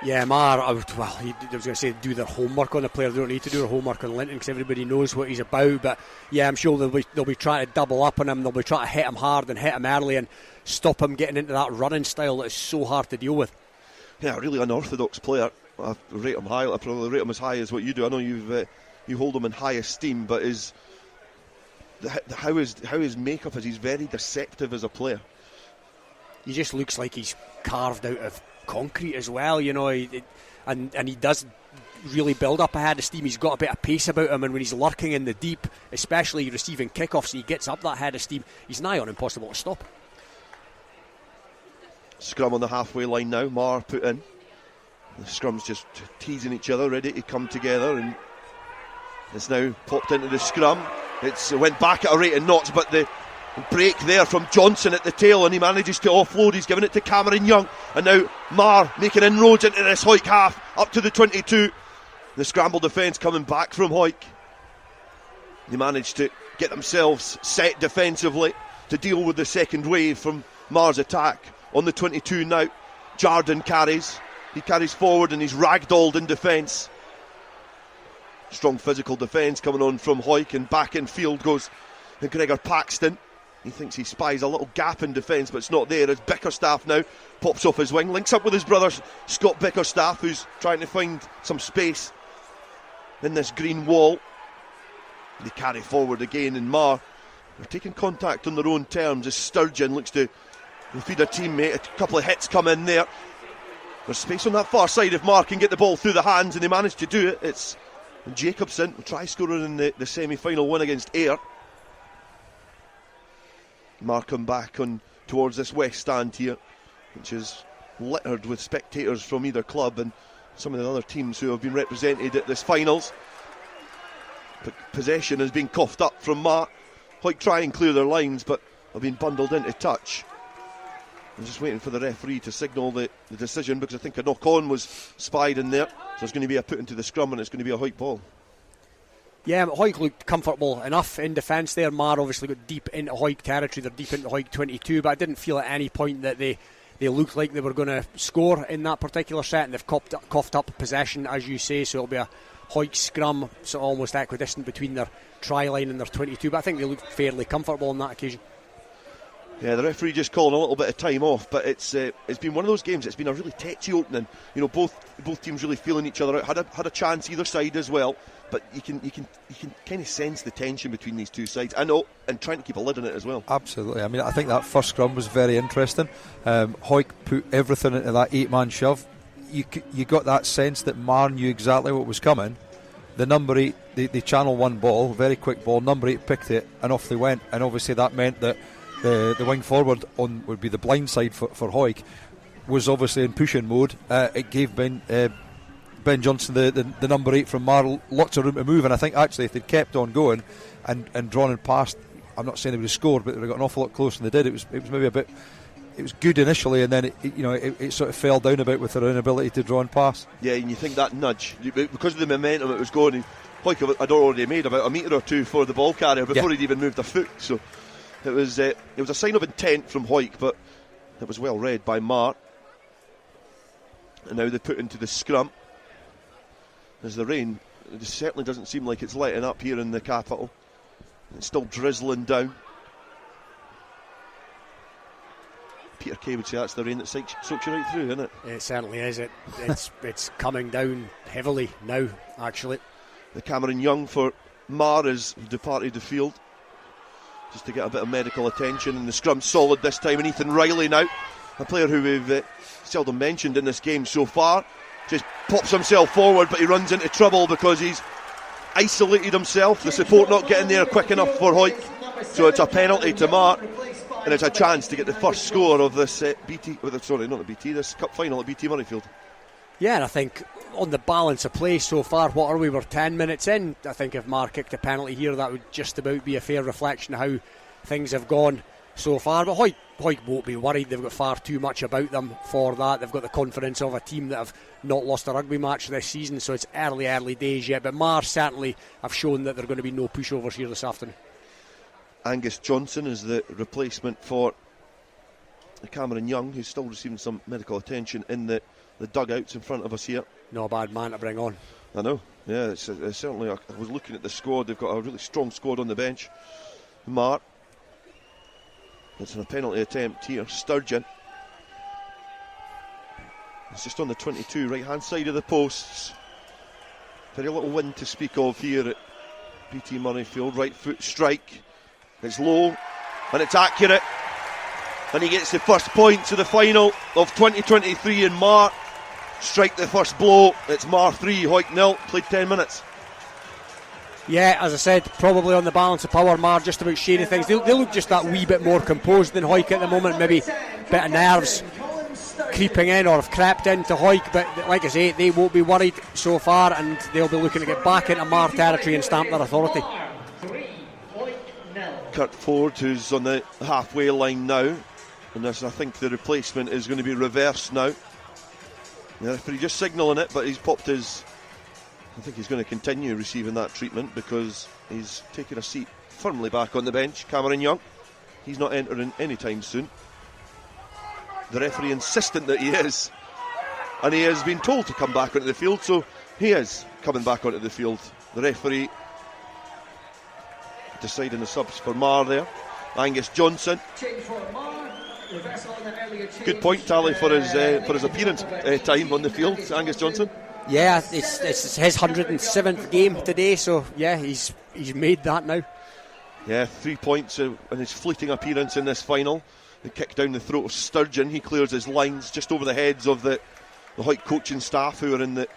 Yeah, Marr, I was going to say do their homework on the player. They don't need to do their homework on Linton because everybody knows what he's about. But yeah, I'm sure they'll be trying to double up on him. They'll be trying to hit him hard and hit him early and stop him getting into that running style that is so hard to deal with. Yeah, a really unorthodox player. I rate him high. I probably rate him as high as what you do. I know you hold him in high esteem, but how his makeup is, he's very deceptive as a player. He just looks like he's carved out of concrete as well, you know, and he does really build up ahead of steam. He's got a bit of pace about him, and when he's lurking in the deep, especially receiving kickoffs, and he gets up that head of steam, he's nigh on impossible to stop. Scrum on the halfway line now. Marr put in. The scrum's just teasing each other, ready to come together, and it's now popped into the scrum. It went back at a rate of knots, but the break there from Johnson at the tail, and he manages to offload. He's given it to Cameron Young, and now Marr making inroads into this Hawick half up to the 22. The scramble defence coming back from Hawick. They managed to get themselves set defensively to deal with the second wave from Marr's attack. On the 22 now, Jardine carries. He carries forward and he's ragdolled in defence. Strong physical defence coming on from Hawick, and back in field goes Gregor Paxton. He thinks he spies a little gap in defence, but it's not there, as Bickerstaff now pops off his wing, links up with his brother Scott Bickerstaff, who's trying to find some space in this green wall. They carry forward again, and Marr are taking contact on their own terms as Sturgeon looks to feed a teammate. A couple of hits come in there. There's space on that far side if Marr can get the ball through the hands, and they manage to do it. It's Jacobson, try scorer in the semi-final win against Ayr. Marr come back on towards this west stand here, which is littered with spectators from either club and some of the other teams who have been represented at this finals. But possession has been coughed up from Marr. Hawick try and clear their lines, but have been bundled into touch. I'm just waiting for the referee to signal the decision, because I think a knock-on was spied in there. So there's going to be a put into the scrum, and it's going to be a Hawick ball. Yeah, Hawick looked comfortable enough in defence there. Marr obviously got deep into Hawick territory. They're deep into Hawick 22, but I didn't feel at any point that they looked like they were going to score in that particular set, and they've coughed up possession, as you say, so it'll be a Hawick scrum, sort of almost equidistant between their try line and their 22, but I think they looked fairly comfortable on that occasion. Yeah, the referee just calling a little bit of time off, but it's been one of those games. It's been a really tetchy opening. You know, both teams really feeling each other out. Had a chance either side as well, but you can kind of sense the tension between these two sides. I know, and trying to keep a lid on it as well. Absolutely. I mean, I think that first scrum was very interesting. Hawick put everything into that 8-man shove. You got that sense that Marr knew exactly what was coming. The number 8, they channel one ball, very quick ball. Number 8 picked it, and off they went. And obviously that meant that the wing forward on would be the blind side for Hawick was obviously in pushing mode. It gave Ben Johnson, the number 8 from Marr, lots of room to move, and I think actually if they'd kept on going and drawn and passed, I'm not saying they would have scored, but they would have got an awful lot closer than they did. It was maybe a bit. It was good initially, and then it sort of fell down a bit with their inability to draw and pass. Yeah, and you think that nudge, because of the momentum it was going, Hawick had already made about a metre or two for the ball carrier before he'd even moved a foot. So it was a sign of intent from Hawick, but it was well read by Marr. And now they put into the scrum. As the rain, it certainly doesn't seem like it's letting up here in the capital. It's still drizzling down. Peter Kay would say that's the rain that soaks you right through, isn't it? It certainly is. It's coming down heavily now, actually. The Cameron Young for Marr has departed the field just to get a bit of medical attention, and the scrum's solid this time. And Ethan Riley now, a player who we've seldom mentioned in this game so far, just pops himself forward, but he runs into trouble because he's isolated himself. The support not getting there quick enough for Hawick, so it's a penalty to Marr, and it's a chance to get the first score of this this cup final at BT Murrayfield. Yeah, and I think on the balance of play so far, we're 10 minutes in. I think if Marr kicked a penalty here, that would just about be a fair reflection of how things have gone so far. But Hawick won't be worried. They've got far too much about them for that. They've got the confidence of a team that have not lost a rugby match this season, so it's early days yet. But Marr certainly have shown that there are going to be no pushovers here this afternoon. Angus Johnson is the replacement for Cameron Young, who's still receiving some medical attention in the dugouts in front of us here. No bad man to bring on. I know, yeah, it's certainly. I was looking at the squad, they've got a really strong squad on the bench. Marr, it's a penalty attempt here. Sturgeon, it's just on the 22, right hand side of the posts. Very little wind to speak of here at BT Murrayfield. Right foot strike, it's low and it's accurate, and he gets the first point to the final of 2023 in Marr. strike the first blow. It's Marr 3, Hawick 0, played 10 minutes. Yeah, as I said, probably on the balance of power, Marr just about sharing things. They look just that wee bit more composed than Hawick at the moment. Maybe a bit of nerves creeping in or have crept into Hawick, but like I say, they won't be worried so far, and they'll be looking to get back into Marr territory and stamp their authority. Kurt Ford, who's on the halfway line now, and I think the replacement is going to be reversed now. The referee just signalling it, but he's popped his... I think he's going to continue receiving that treatment because he's taking a seat firmly back on the bench. Cameron Young, he's not entering anytime soon. The referee insistent that he is, and he has been told to come back onto the field, so he is coming back onto the field. The referee deciding the subs for Marr there. Angus Johnson. Good point tally for his appearance time on the field, Angus Johnson. Yeah, it's his 107th game today, so yeah, he's made that now. Yeah, 3 points in his fleeting appearance in this final. The kick down the throat of Sturgeon. He clears his lines just over the heads of the Hawick coaching staff who are in the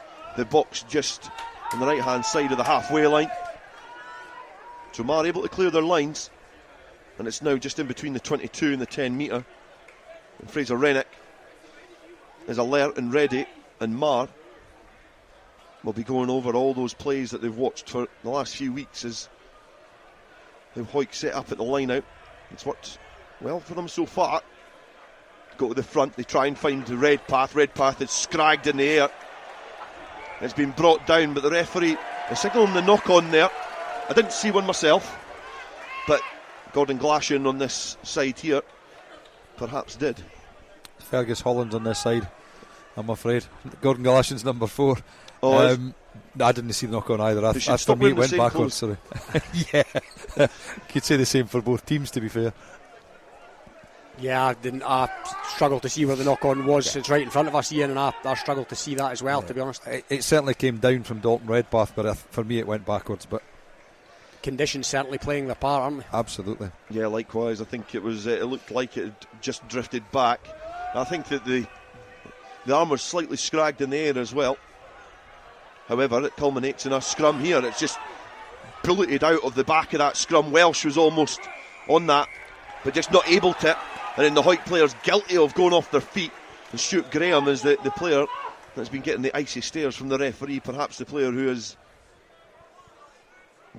box just on the right hand side of the halfway line. So Marr able to clear their lines, and it's now just in between the 22 and the 10 metre. And Fraser Rennick is alert and ready, and Marr will be going over all those plays that they've watched for the last few weeks as they've Hawick set up at the line out. It's worked well for them so far. Go to the front, they try and find the Redpath. Redpath is scragged in the air. It's been brought down, but the referee is signalling the knock on there. I didn't see one myself, but Gordon Glashan on this side here perhaps did. Fergus Holland's on this side, I'm afraid. Gordon Glashan's number 4. I didn't see the knock on either. For me it went backwards. Sorry. Yeah, could say the same for both teams, to be fair. Yeah, I struggled to see where the knock on was. It's right in front of us, Ian, and I struggled to see that as well, to be honest. It certainly came down from Dalton Redpath, but for me it went backwards. But conditions certainly playing their part, aren't they? Absolutely. Yeah, likewise. I think it was. It looked like it had just drifted back. I think that the arm was slightly scragged in the air as well. However, it culminates in a scrum here. It's just bulleted out of the back of that scrum. Welsh was almost on that, but just not able to. And then the Hawick players guilty of going off their feet. And Stuart Graham is the player that's been getting the icy stares from the referee. Perhaps the player who is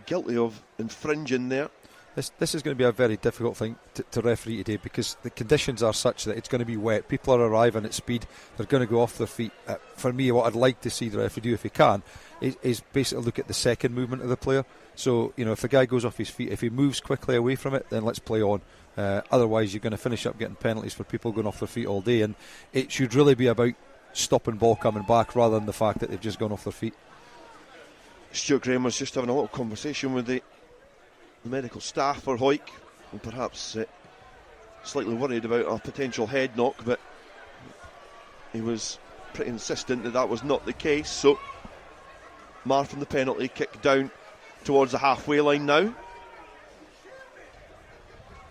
guilty of infringing there. This is going to be a very difficult thing to referee today, because the conditions are such that it's going to be wet. People are arriving at speed. They're going to go off their feet. For me, what I'd like to see the referee do, if he can, is basically look at the second movement of the player. So, if the guy goes off his feet, if he moves quickly away from it, then let's play on. Otherwise, you're going to finish up getting penalties for people going off their feet all day. And it should really be about stopping ball coming back rather than the fact that they've just gone off their feet. Stuart Graham was just having a little conversation with the medical staff for Hawick, and perhaps slightly worried about a potential head knock, but he was pretty insistent that was not the case. So Marr from the penalty kick down towards the halfway line now.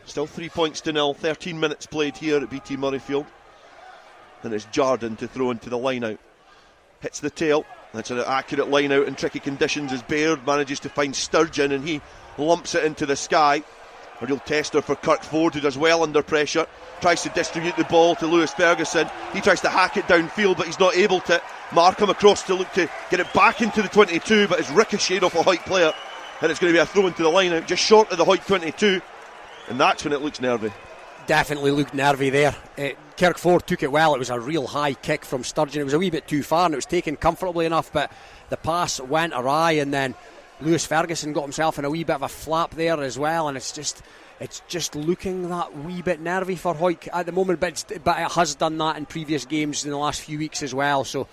Still 3 points to 0, 13 minutes played here at BT Murrayfield, and it's Jardine to throw into the line out. Hits the tail. That's an accurate line out in tricky conditions as Baird manages to find Sturgeon, and he lumps it into the sky. A real tester for Kirk Ford, who does well under pressure. Tries to distribute the ball to Lewis Ferguson. He tries to hack it downfield, but he's not able to. Marr come across to look to get it back into the 22, but it's ricocheted off a Hawick player, and it's going to be a throw into the line out just short of the Hawick 22, and that's when it looks nervy. Definitely looked nervy there. Kirk Ford took it well. It was a real high kick from Sturgeon. It was a wee bit too far, and it was taken comfortably enough, but the pass went awry, and then Lewis Ferguson got himself in a wee bit of a flap there as well, and it's just looking that wee bit nervy for Hawick at the moment, but it has done that in previous games in the last few weeks as well, so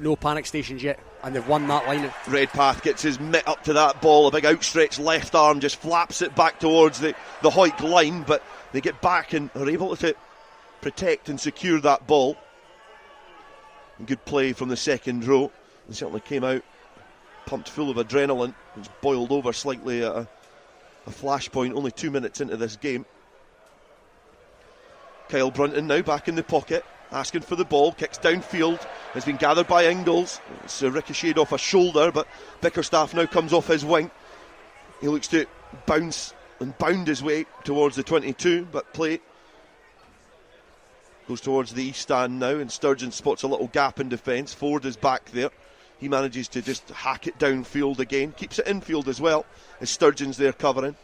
no panic stations yet, and they've won that line. Redpath gets his mitt up to that ball, a big outstretched left arm just flaps it back towards the Hawick line, but they get back and are able to protect and secure that ball. Good play from the second row, and certainly came out pumped full of adrenaline. It's boiled over slightly at a flashpoint only 2 minutes into this game. Kyle Brunton now back in the pocket. asking for the ball, kicks downfield, has been gathered by Ingalls. It's ricocheted off a shoulder, but Bickerstaff now comes off his wing. He looks to bounce and bound his way towards the 22, but play goes towards the east stand now, and Sturgeon spots a little gap in defence. Ford is back there. He manages to just hack it downfield again, keeps it infield as well, as Sturgeon's there covering.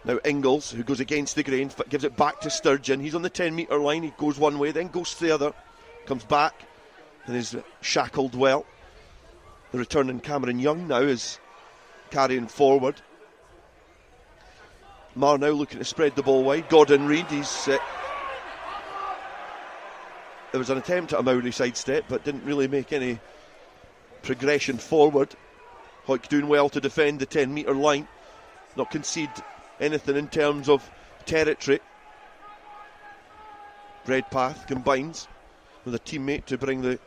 Now Ingalls, who goes against the grain, gives it back to Sturgeon. He's on the 10 metre line. He goes one way, then goes the other, comes back and is shackled well. The returning Cameron Young now is carrying forward. Marr now looking to spread the ball wide. Gordon Reid, there was an attempt at a Maori sidestep, but didn't really make any progression forward. Hawick doing well to defend the 10 metre line, not concede anything in terms of territory. Redpath combines with a teammate to bring the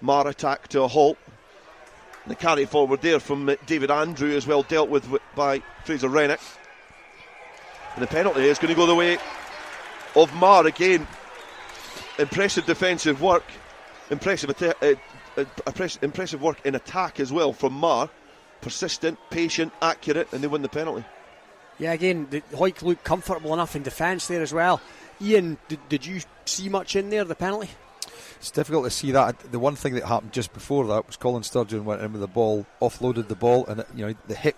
Marr attack to a halt. And the carry forward there from David Andrew, as well dealt with by Fraser Rennick. And the penalty is going to go the way of Marr again. Impressive defensive work, impressive work in attack as well from Marr. Persistent, patient, accurate, and they win the penalty. Yeah, again, the Hawick looked comfortable enough in defence there as well. Ian, did you see much in there, the penalty? It's difficult to see that. The one thing that happened just before that was Colin Sturgeon went in with the ball, offloaded the ball, and the hit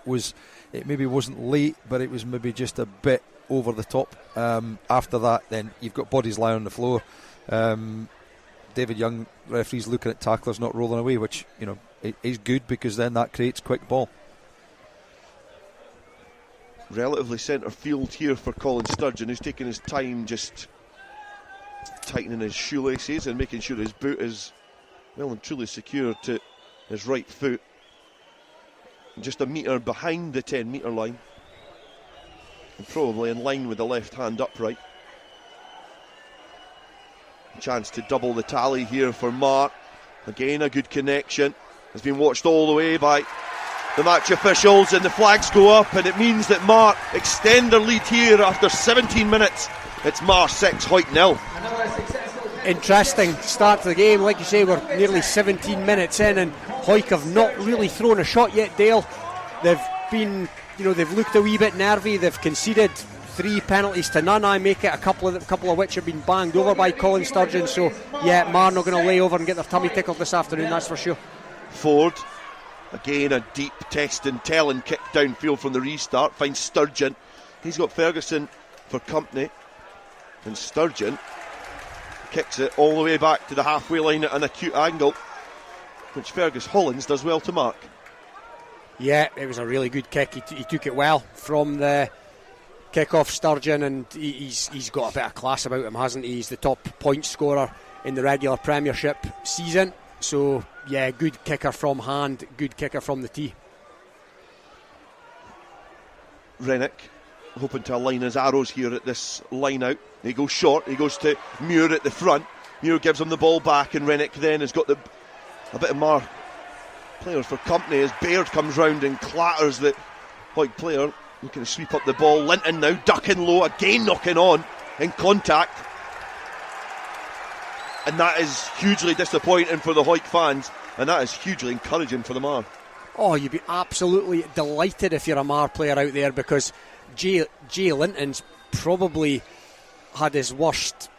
it maybe wasn't late, but it was maybe just a bit over the top. After that, then you've got bodies lying on the floor. David Young, referees looking at tacklers not rolling away, which is good, because then that creates quick ball. Relatively centre field here for Colin Sturgeon, who's taking his time just tightening his shoelaces and making sure his boot is well and truly secure to his right foot. Just a metre behind the 10 metre line, and probably in line with the left hand upright. A chance to double the tally here for Marr. Again, a good connection. Has been watched all the way by the match officials, and the flags go up, and it means that Marr extend their lead here after 17 minutes. It's Marr 6, Hawick 0. Interesting start to the game. Like you say, we're nearly 17 minutes in, and Hawick have not really thrown a shot yet, Dale. They've been, they've looked a wee bit nervy. They've conceded 3 penalties to none. I make it a couple of which have been banged over by Colin Sturgeon. So yeah, Marr not going to lay over and get their tummy tickled this afternoon, that's for sure. Ford, again a deep test and telling kick downfield from the restart, finds Sturgeon. He's got Ferguson for company, and Sturgeon kicks it all the way back to the halfway line at an acute angle, which Fergus Hollins does well to mark. Yeah, it was a really good kick. He took it well from the kick-off, Sturgeon, and he's got a bit of class about him, hasn't he? He's the top point scorer in the regular Premiership season. So, yeah, good kicker from hand, good kicker from the tee. Rennick hoping to align his arrows here at this line out. He goes short, he goes to Muir at the front. Muir gives him the ball back, and Rennick then has got a bit of Marr players for company as Baird comes round and clatters the Hawick player, looking to sweep up the ball. Linton now ducking low, again knocking on in contact, and that is hugely disappointing for the Hawick fans, and that is hugely encouraging for the Marr. Oh, you'd be absolutely delighted if you're a Marr player out there, because Jay Linton's probably had his worst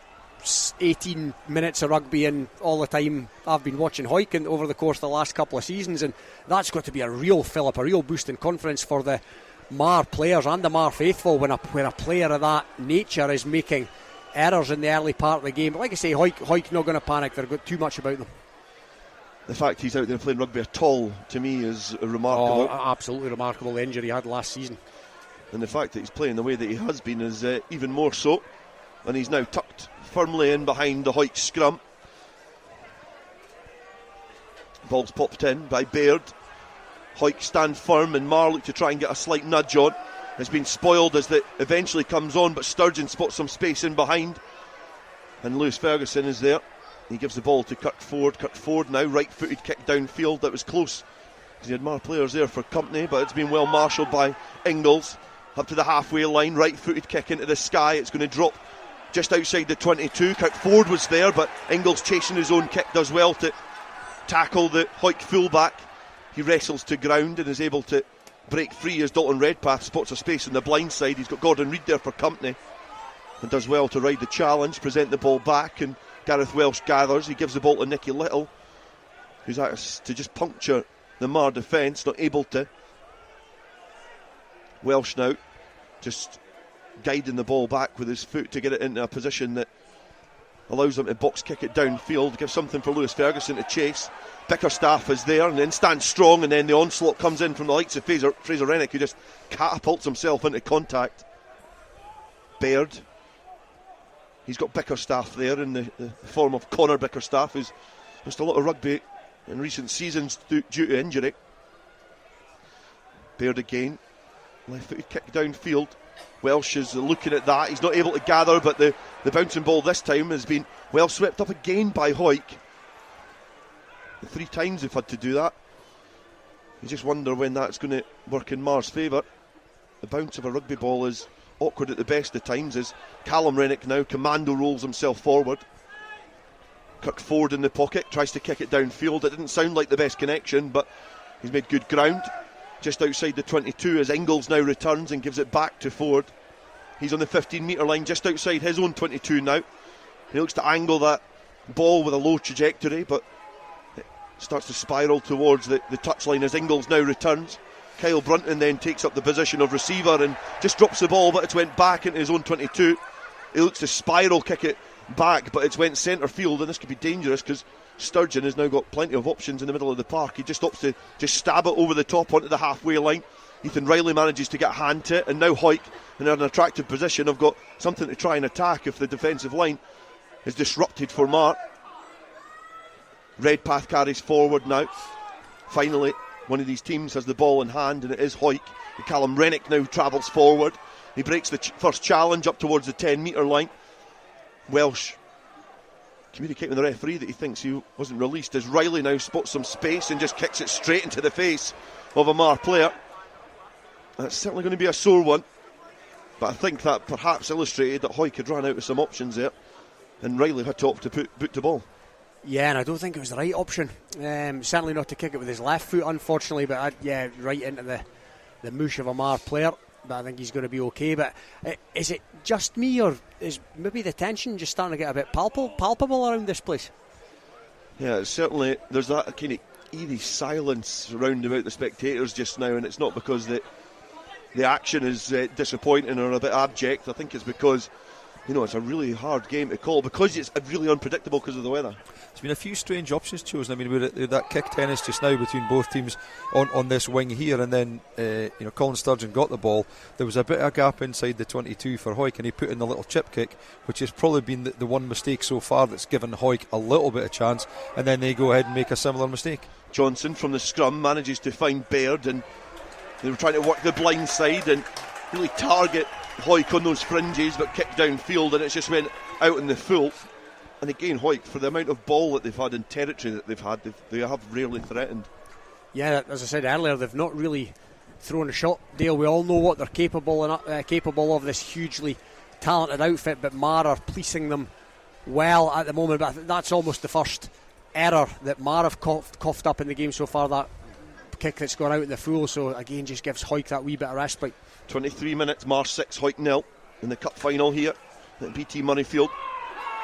18 minutes of rugby in all the time I've been watching Hawick and over the course of the last couple of seasons, and that's got to be a real fill-up, a real boost in confidence for the Marr players and the Marr faithful when a player of that nature is making errors in the early part of the game. But like I say, Hawick not going to panic. They've got too much about them. The fact he's out there playing rugby at all, to me, is remarkable. Oh, absolutely remarkable, the injury he had last season. And the fact that he's playing the way that he has been is even more so. And he's now tucked firmly in behind the Hawick scrum. Ball's popped in by Baird. Hawick stand firm, and Marr look to try and get a slight nudge on. It's been spoiled as it eventually comes on, but Sturgeon spots some space in behind, and Lewis Ferguson is there. He gives the ball to Kurt Ford. Kurt Ford now right-footed kick downfield. That was close because he had Marr players there for company, but it's been well marshalled by Ingalls. Up to the halfway line, right-footed kick into the sky. It's going to drop just outside the 22. Kirk Ford was there, but Ingles chasing his own kick does well to tackle the Hawick fullback. He wrestles to ground and is able to break free as Dalton Redpath spots a space in the blind side. He's got Gordon Reid there for company and does well to ride the challenge, present the ball back, and Gareth Welsh gathers. He gives the ball to Nicky Little, who's asked to just puncture the Marr defence, not able to. Welsh now just guiding the ball back with his foot to get it into a position that allows them to box kick it downfield, give something for Lewis Ferguson to chase. Bickerstaff is there and then stands strong, and then the onslaught comes in from the likes of Fraser Rennick, who just catapults himself into contact. Baird, he's got Bickerstaff there in the form of Connor Bickerstaff, who's missed a lot of rugby in recent seasons due to injury. Baird again, left-footed kick downfield. Welsh is looking at that. He's not able to gather, but the bouncing ball this time has been well swept up again by Hawick. 3 times they've had to do that. You just wonder when that's going to work in Marr's favour. The bounce of a rugby ball is awkward at the best of times, as Callum Rennick now commando rolls himself forward. Kirk Ford in the pocket, tries to kick it downfield. It didn't sound like the best connection, but he's made good ground. Just outside the 22 as Ingles now returns and gives it back to Ford. He's on the 15-metre line just outside his own 22 now. He looks to angle that ball with a low trajectory, but it starts to spiral towards the touchline as Ingles now returns. Kyle Brunton then takes up the position of receiver and just drops the ball, but it's went back into his own 22. He looks to spiral kick it back, but it's went centre field, and this could be dangerous because Sturgeon has now got plenty of options in the middle of the park. He just opts to just stab it over the top onto the halfway line. Ethan Riley manages to get a hand to it, and now Hawick in an attractive position have got something to try and attack if the defensive line is disrupted for Marr. Redpath carries forward now. Finally, one of these teams has the ball in hand, and it is Hawick. Callum Rennick now travels forward. He breaks the first challenge up towards the 10-metre line. Welsh communicating with the referee that he thinks he wasn't released as Riley now spots some space and just kicks it straight into the face of a Marr player. That's certainly going to be a sore one, but I think that perhaps illustrated that Hawick had run out of some options there, and Riley had to opt to boot the ball. Yeah, and I don't think it was the right option. Certainly not to kick it with his left foot, unfortunately, but right into the moosh of a Marr player. But I think he's going to be okay. But is it just me, or is maybe the tension just starting to get a bit palpable around this place? Yeah, certainly there's that kind of eerie silence around about the spectators just now, and it's not because the action is disappointing or a bit abject. I think it's because it's a really hard game to call because it's really unpredictable because of the weather. There's been a few strange options chosen. I mean, we're at that kick tennis just now between both teams on this wing here, and then Colin Sturgeon got the ball. There was a bit of a gap inside the 22 for Hawick, and he put in the little chip kick, which has probably been the one mistake so far that's given Hawick a little bit of chance, and then they go ahead and make a similar mistake. Johnson from the scrum manages to find Baird, and they were trying to work the blind side and really target Hawick on those fringes, but kicked downfield, and it's just went out in the full. And again, Hawick, for the amount of ball that they've had in territory that they've had, they have rarely threatened. Yeah, as I said earlier, they've not really thrown a shot. Dale, we all know what they're capable of, this hugely talented outfit, but Marr are policing them well at the moment. But I think that's almost the first error that Marr have coughed up in the game so far, that kick that's gone out in the full. So again, just gives Hawick that wee bit of respite. 23 minutes, Marr 6, Hawick 0 in the cup final here at BT Murrayfield.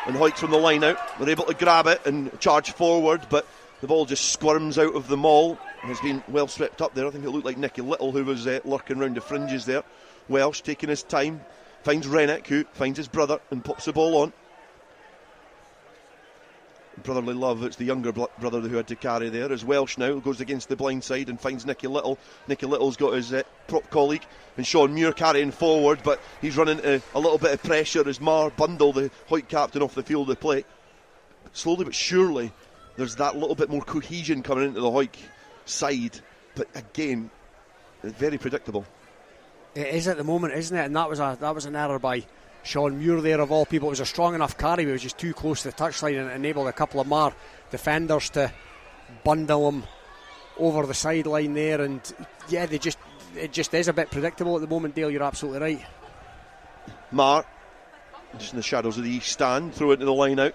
And Hawick from the line out, they're able to grab it and charge forward, but the ball just squirms out of the maul and has been well swept up there. I think it looked like Nicky Little who was lurking round the fringes there. Welsh taking his time, finds Rennick, who finds his brother and pops the ball on. Brotherly love, it's the younger brother who had to carry there, as Welsh now goes against the blind side and finds Nicky Little. Nicky Little's got his prop colleague and Shawn Muir carrying forward, but he's running into a little bit of pressure as Marr bundle the Hawick captain off the field of play. Slowly but surely there's that little bit more cohesion coming into the Hawick side, but again, very predictable. It is at the moment, isn't it? And that was an error by Shawn Muir there, of all people. It was a strong enough carry, but it was just too close to the touchline, and it enabled a couple of Marr defenders to bundle him over the sideline there. And yeah, it just is a bit predictable at the moment, Dale. You're absolutely right. Marr Just in the shadows of the east stand, throw it into the line out.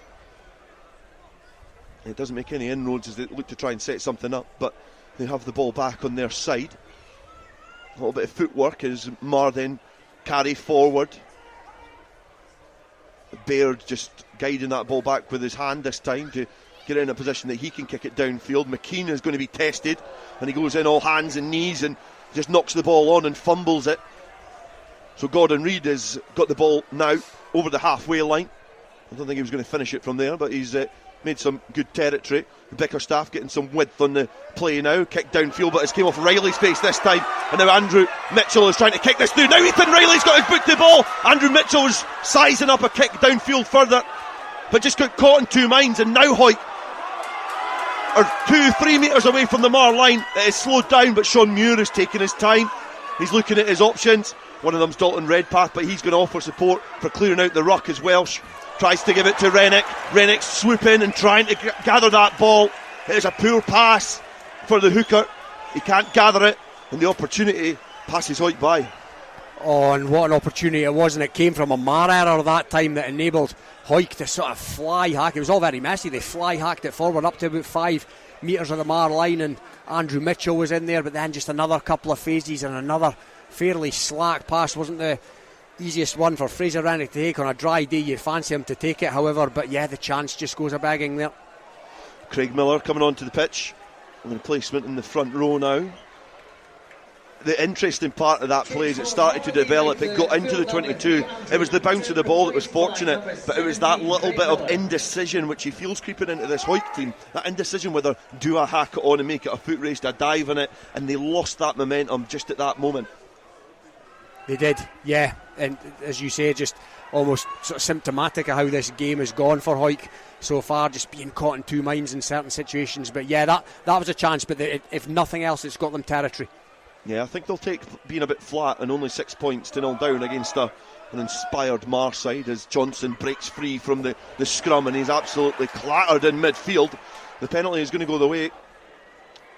It doesn't make any inroads as they look to try and set something up, but they have the ball back on their side. A little bit of footwork as Marr then carry forward. Baird just guiding that ball back with his hand this time to get in a position that he can kick it downfield. McKean is going to be tested, and he goes in all hands and knees and just knocks the ball on and fumbles it. So Gordon Reid has got the ball now over the halfway line. I don't think he was going to finish it from there, but he's made some good territory. The Bickerstaff getting some width on the play now. Kick downfield, but it's came off Riley's face this time. And now Andrew Mitchell is trying to kick this through. Now Ethan Riley's got his boot to the ball. Andrew Mitchell was sizing up a kick downfield further, but just got caught in two minds. And now Hawick are 2-3 metres away from the Marr line. It is slowed down, but Shawn Muir is taking his time. He's looking at his options. One of them's Dalton Redpath, but he's going to offer support for clearing out the ruck as Welsh tries to give it to Rennick. Rennick swooping and trying to gather that ball. It is a poor pass for the hooker. He can't gather it, and the opportunity passes Hawick by. Oh, and what an opportunity it was, and it came from a Marr error that time that enabled Hawick to sort of fly hack. It was all very messy. They fly hacked it forward up to about 5 metres of the Marr line, and Andrew Mitchell was in there, but then just another couple of phases and another fairly slack pass. Wasn't the easiest one for Fraser Rennick to take on a dry day. You'd fancy him to take it, however, but yeah, the chance just goes a begging there. Craig Miller coming onto the pitch, and the placement in the front row now. The interesting part of that play is it started to develop, it got into the 22. It was the bounce of the ball that was fortunate, but it was that little bit of indecision which he feels creeping into this Hawick team. That indecision whether do I hack it on and make it a foot race, do I dive in it, and they lost that momentum just at that moment. They did, yeah, and as you say, just almost sort of symptomatic of how this game has gone for Hawick so far, just being caught in two minds in certain situations. But yeah, that was a chance, but if nothing else, it's got them territory. Yeah, I think they'll take being a bit flat and only 6 points to 0 down against an inspired Marr side as Johnson breaks free from the scrum and he's absolutely clattered in midfield. The penalty is going to go the way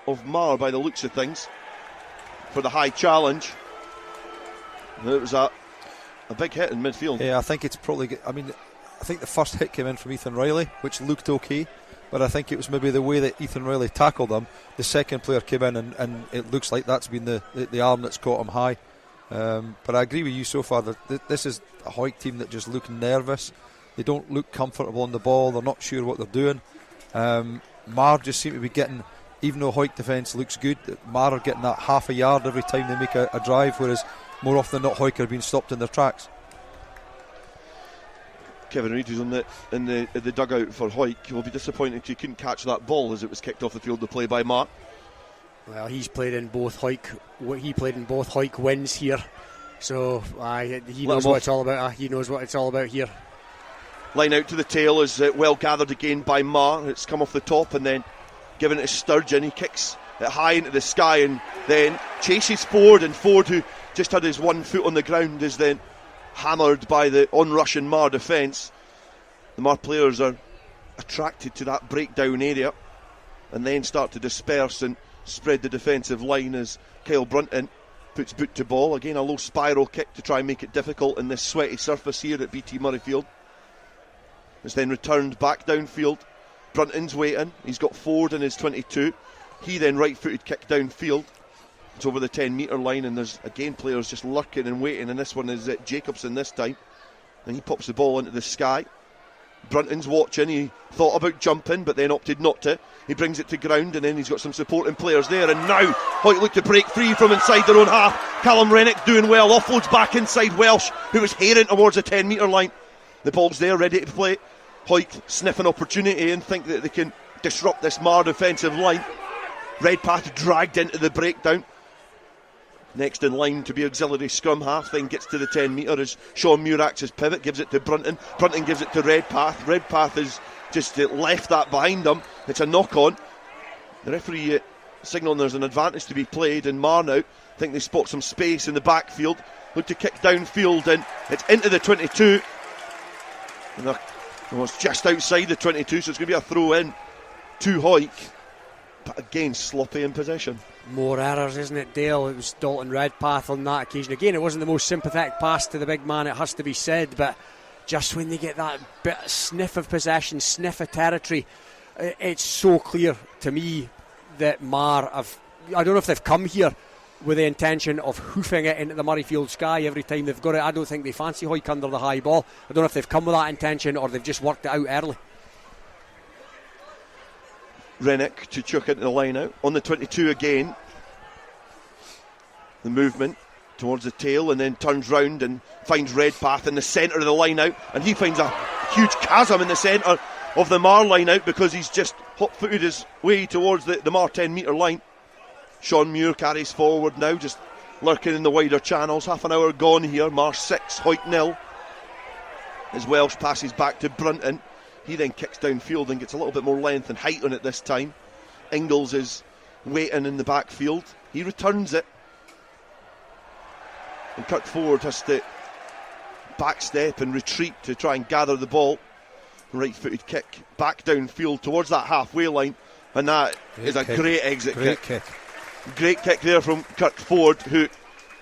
of Marr by the looks of things for the high challenge. It was a big hit in midfield. Yeah, I think it's probably... I mean, I think the first hit came in from Ethan Riley, which looked okay, but I think it was maybe the way that Ethan Riley tackled him. The second player came in and it looks like that's been the arm that's caught him high. But I agree with you so far that this is a Hawick team that just look nervous. They don't look comfortable on the ball. They're not sure what they're doing. Marr just seem to be getting, even though Hawick defence looks good, Marr are getting that half a yard every time they make a drive, whereas more often than not Hawick are being stopped in their tracks. Kevin Reid, who's in the dugout for Hawick, will be disappointed he couldn't catch that ball as it was kicked off the field of play by Marr. Well, he's played in both Hawick. He played in both Hawick wins here, so he knows what it's all about. He knows what it's all about here. Line out to the tail is well gathered again by Marr. It's come off the top and then given it to Sturgeon. He kicks it high into the sky and then chases Ford, and Ford, who just had his 1 foot on the ground, is then hammered by the on-rushing Marr defence. The Marr players are attracted to that breakdown area and then start to disperse and spread the defensive line as Kyle Brunton puts boot to ball. Again, a low spiral kick to try and make it difficult in this sweaty surface here at BT Murrayfield. It's then returned back downfield. Brunton's waiting. He's got Ford in his 22. He then right-footed kick downfield. It's over the 10-metre line, and there's again players just lurking and waiting, and this one is Jacobson this time, and he pops the ball into the sky. Brunton's watching. He thought about jumping but then opted not to. He brings it to ground and then he's got some supporting players there, and now Hawick look to break free from inside their own half. Callum Rennick doing well, offloads back inside Welsh, who was herring towards the 10-metre line. The ball's there ready to play. Hawick sniff an opportunity and think that they can disrupt this Marr defensive line. Redpath dragged into the breakdown. Next in line to be auxiliary scrum half, then gets to the 10-metre as Shawn Muir acts as pivot, gives it to Brunton. Brunton gives it to Redpath. Redpath has just left that behind him. It's a knock-on. The referee signalling there's an advantage to be played, and Marr now think they spot some space in the backfield. Look to kick downfield, and it's into the 22. And it's just outside the 22, so it's going to be a throw-in to Hawick. But again, sloppy in possession. More errors, isn't it, Dale? It was Dalton Redpath on that occasion. Again, it wasn't the most sympathetic pass to the big man, it has to be said, but just when they get that bit sniff of possession, sniff of territory, it's so clear to me that Marr I don't know if they've come here with the intention of hoofing it into the Murrayfield sky every time they've got it. I don't think they fancy Hawick under the high ball. I don't know if they've come with that intention or they've just worked it out early. Rennick to chuck into the line out. On the 22 again. The movement towards the tail and then turns round and finds Redpath in the centre of the line out, and he finds a huge chasm in the centre of the Marr line out because he's just hot-footed his way towards the Marr 10 metre line. Shawn Muir carries forward now, just lurking in the wider channels. Half an hour gone here. Marr 6, Hawick 0. As Welsh passes back to Brunton, he then kicks downfield and gets a little bit more length and height on it this time. Ingalls is waiting in the backfield. He returns it. And Kirk Ford has to backstep and retreat to try and gather the ball. Right-footed kick back downfield towards that halfway line, and that is a great exit kick. Great kick there from Kirk Ford, who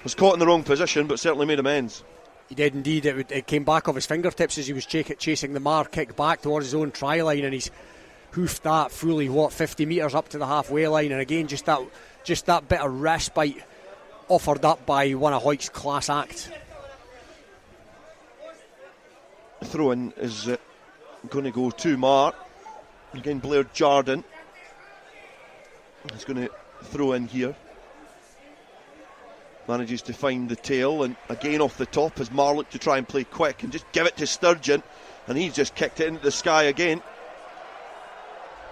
was caught in the wrong position but certainly made amends. He did indeed. It came back off his fingertips as he was chasing the Marr kick back towards his own try line, and he's hoofed that fully 50 metres up to the halfway line. And again, just that bit of respite offered up by one of Hawick's class acts. Throw-in is going to go to Marr. Again, Blair Jardine is going to throw in here. Manages to find the tail, and again off the top as Marr looked to try and play quick and just give it to Sturgeon, and he's just kicked it into the sky again.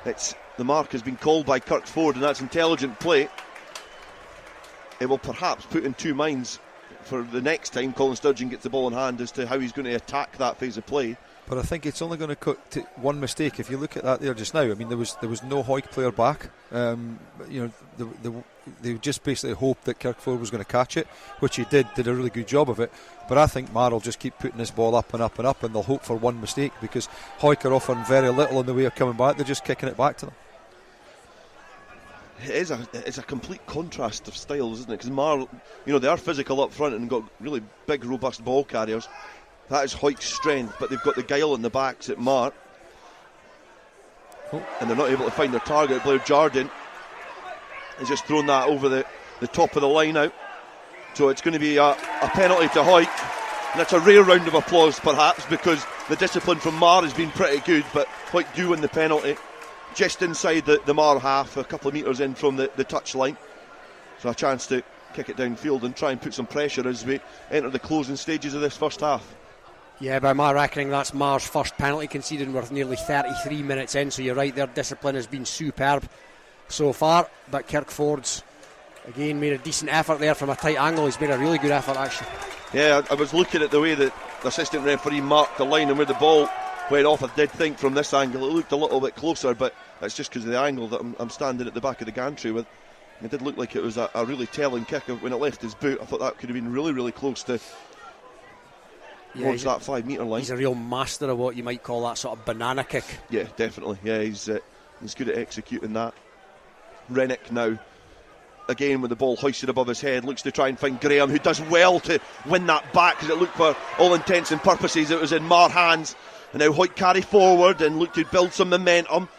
The mark has been called by Kirk Ford, and that's intelligent play. It will perhaps put in two minds for the next time Colin Sturgeon gets the ball in hand as to how he's going to attack that phase of play. But I think it's only going to cut to one mistake. If you look at that there just now, I mean, there was no Hawick player back. They just basically hoped that Kirkford was going to catch it, which he did a really good job of it. But I think Marr will just keep putting this ball up and up and up, and they'll hope for one mistake because Hawick are offering very little in the way of coming back. They're just kicking it back to them. It's a complete contrast of styles, isn't it? Because Marr, they are physical up front and got really big, robust ball carriers. That is Hawick's strength, but they've got the guile in the backs at Marr. And they're not able to find their target. Blair Jardine has just thrown that over the top of the line out. So it's going to be a penalty to Hawick. And that's a rare round of applause, perhaps, because the discipline from Marr has been pretty good, but Hawick do win the penalty. Just inside the Marr half, a couple of metres in from the touch line. So a chance to kick it downfield and try and put some pressure as we enter the closing stages of this first half. Yeah, by my reckoning, that's Marr's first penalty conceded, and we're nearly 33 minutes in, so you're right, their discipline has been superb so far. But Kirkford's, again, made a decent effort there from a tight angle. He's made a really good effort, actually. Yeah, I was looking at the way that the assistant referee marked the line and where the ball went off. I did think from this angle it looked a little bit closer, but that's just because of the angle that I'm standing at the back of the gantry with. It did look like it was a really telling kick when it left his boot. I thought that could have been really, really close to towards that 5 metre line. He's a real master of what you might call that sort of banana kick. Yeah, definitely. Yeah, he's good at executing that. Rennick now, again with the ball hoisted above his head, looks to try and find Graham, who does well to win that back, because it looked for all intents and purposes it was in Marr hands. And now Hawick carry forward and look to build some momentum.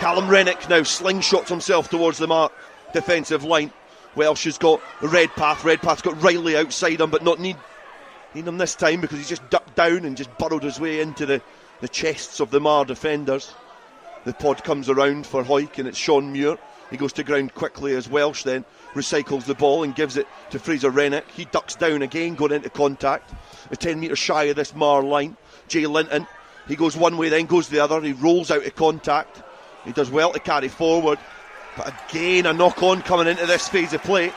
Callum Rennick now slingshots himself towards the Marr defensive line. Welsh has got Redpath. Redpath's got Riley outside him, but not need him this time because he's just ducked down and just burrowed his way into the chests of the Marr defenders. The pod comes around for Hawick and it's Shawn Muir. He goes to ground quickly as Welsh then recycles the ball and gives it to Fraser Rennick. He ducks down again, going into contact. A 10 metres shy of this Marr line. Jay Linton, he goes one way then goes the other. He rolls out of contact. He does well to carry forward. But again a knock on coming into this phase of play.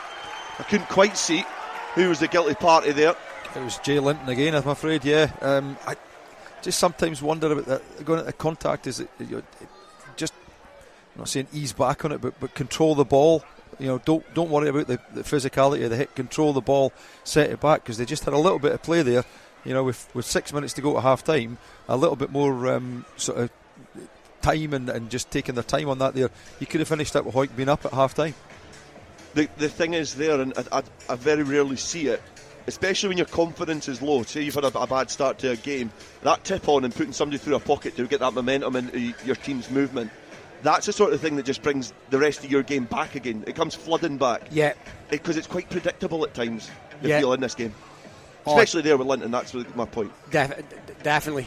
I couldn't quite see who was the guilty party there. It was Jay Linton again, I'm afraid, yeah. I just sometimes wonder about that. Going into contact, is it just, I'm not saying ease back on it, but control the ball. Don't worry about the physicality of the hit. Control the ball, set it back, because they just had a little bit of play there. With 6 minutes to go to half time, a little bit more sort of time and just taking their time on that there. You could have finished up with Hawick being up at half time. The thing is there, and I very rarely see it, especially when your confidence is low. Say you've had a bad start to a game, that tip on and putting somebody through a pocket to get that momentum into your team's movement, that's the sort of thing that just brings the rest of your game back again. It comes flooding back. Yeah. Because it's quite predictable at times, you Yeah. feel, in this game. Especially there with Linton, that's my point. Definitely.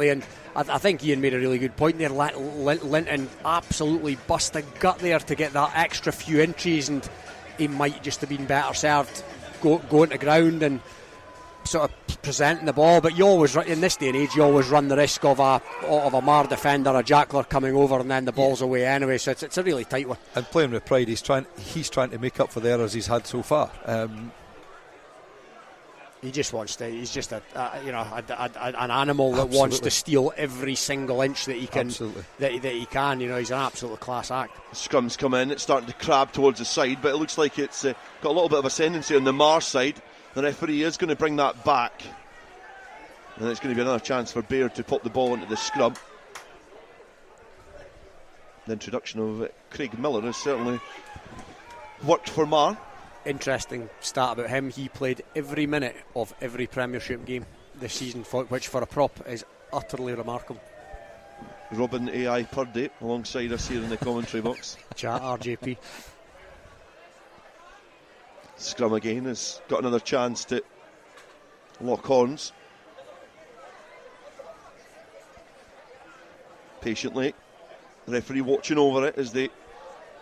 And I think Iain made a really good point there. Linton absolutely bust a gut there to get that extra few inches, and he might just have been better served going to ground and sort of presenting the ball. But you always, in this day and age, you always run the risk of a Marr defender, a jackler coming over, and then the ball's away anyway. So it's a really tight one. And playing with pride, he's trying to make up for the errors he's had so far. He just wants to. He's just an animal that Absolutely. wants to steal every single inch that he can. Absolutely. That he can. He's an absolute class act. Scrum's come in, it's starting to crab towards the side, but it looks like it's got a little bit of ascendancy on the Marr side. The referee is going to bring that back, and it's going to be another chance for Baird to pop the ball into the scrum. The introduction of Craig Miller has certainly worked for Marr. Interesting stat about him. He played every minute of every Premiership game this season, which for a prop is utterly remarkable. Robin AI Purdie alongside us here in the commentary box. Chat RJP. Scrum again has got another chance to lock horns. Patiently, the referee watching over it as they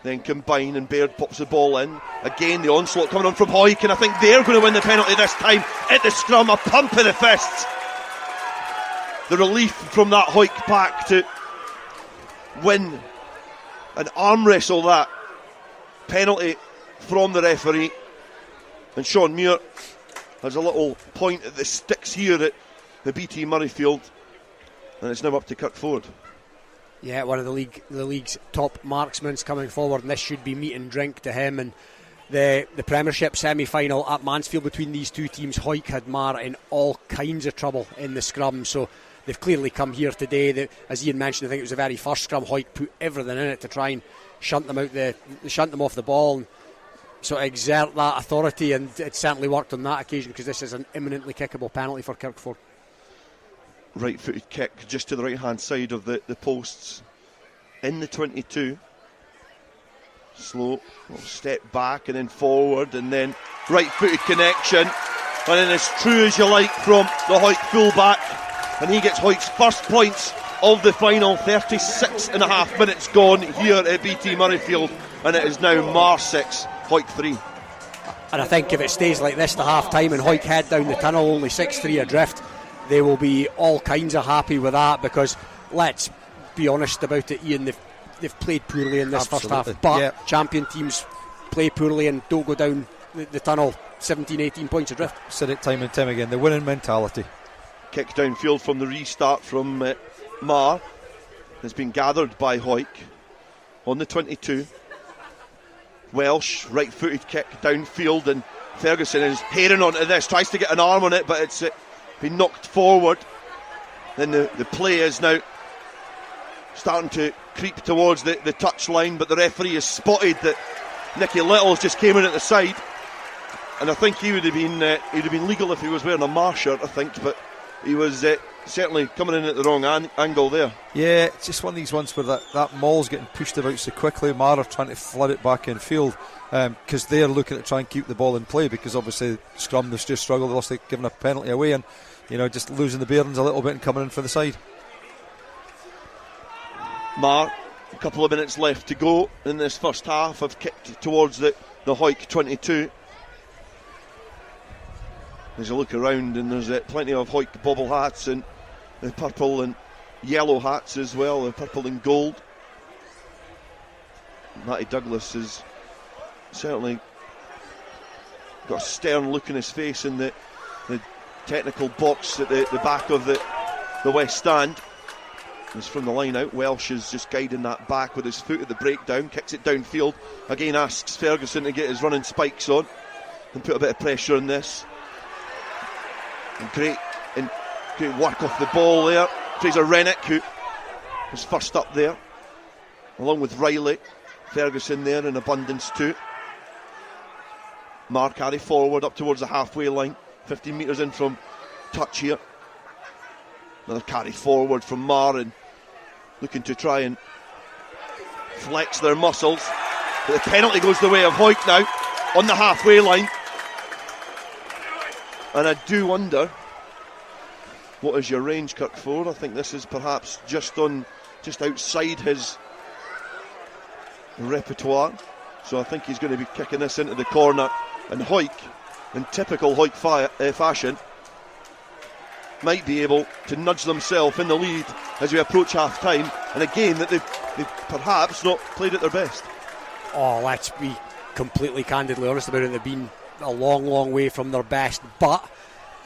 then combine, and Baird pops the ball in. Again, the onslaught coming on from Hawick, and I think they're going to win the penalty this time at the scrum. A pump of the fists. The relief from that Hawick pack to win and arm wrestle that penalty from the referee. And Shawn Muir has a little point at the sticks here at the BT Murrayfield, and it's now up to Kirk Ford. Yeah, one of the league's top marksmen's coming forward, and this should be meat and drink to him. And the Premiership semi-final at Mansfield between these two teams, Hawick had Marr in all kinds of trouble in the scrum, so they've clearly come here today. As Iain mentioned, I think it was the very first scrum, Hawick put everything in it to try and shunt them off the ball and sort of exert that authority, and it certainly worked on that occasion, because this is an imminently kickable penalty for Kirkford. Right footed kick just to the right hand side of the posts in the 22. Slow little step back and then forward, and then right footed connection, and then as true as you like from the Hawick fullback, and he gets Hawick's first points of the final. 36.5 minutes gone here at BT Murrayfield, and it is now Marr 6, Hawick 3. And I think if it stays like this to half time and Hawick head down the tunnel only 6-3 adrift, they will be all kinds of happy with that, because let's be honest about it, Iain, they've played poorly in this first half, but champion teams play poorly and don't go down the tunnel 17-18 points adrift. Said it time and time again, the winning mentality. Kick downfield from the restart from Marr has been gathered by Hawick on the 22. Welsh, right footed kick downfield, and Ferguson is heading onto this, tries to get an arm on it, but it's been knocked forward. Then the play is now starting to creep towards the touch line, but the referee has spotted that Nicky Littles just came in at the side, and I think he would have been legal if he was wearing a Marr shirt, I think, but he was certainly coming in at the wrong angle there. Yeah, it's just one of these ones where that maul's getting pushed about so quickly. Marr are trying to flood it back in field, because they're looking to try and keep the ball in play, because obviously Scrum has just struggled, lost giving a penalty away, and just losing the bearings a little bit and coming in for the side. Marr, a couple of minutes left to go in this first half, have kicked towards the Hawick 22. There's a look around, and there's plenty of Hawick bobble hats and the purple and yellow hats as well, the purple and gold. Matty Douglas has certainly got a stern look in his face in the technical box at the back of the West Stand. He's from the line out. Welsh is just guiding that back with his foot at the breakdown, kicks it downfield, again asks Ferguson to get his running spikes on and put a bit of pressure on this. And great work off the ball there. Fraser Rennick, who was first up there, along with Riley. Ferguson there in abundance too. Marr carry forward up towards the halfway line. 15 metres in from touch here. Another carry forward from Marr, and looking to try and flex their muscles. But the penalty goes the way of Hawick now, on the halfway line. And I do wonder, what is your range, Kirk Ford? I think this is perhaps just outside his repertoire. So I think he's going to be kicking this into the corner. And Hawick, in typical Hawick fashion, might be able to nudge themselves in the lead as we approach half time. And again, that they've perhaps not played at their best. Oh, let's be completely candidly honest about it. They've been a long, long way from their best, but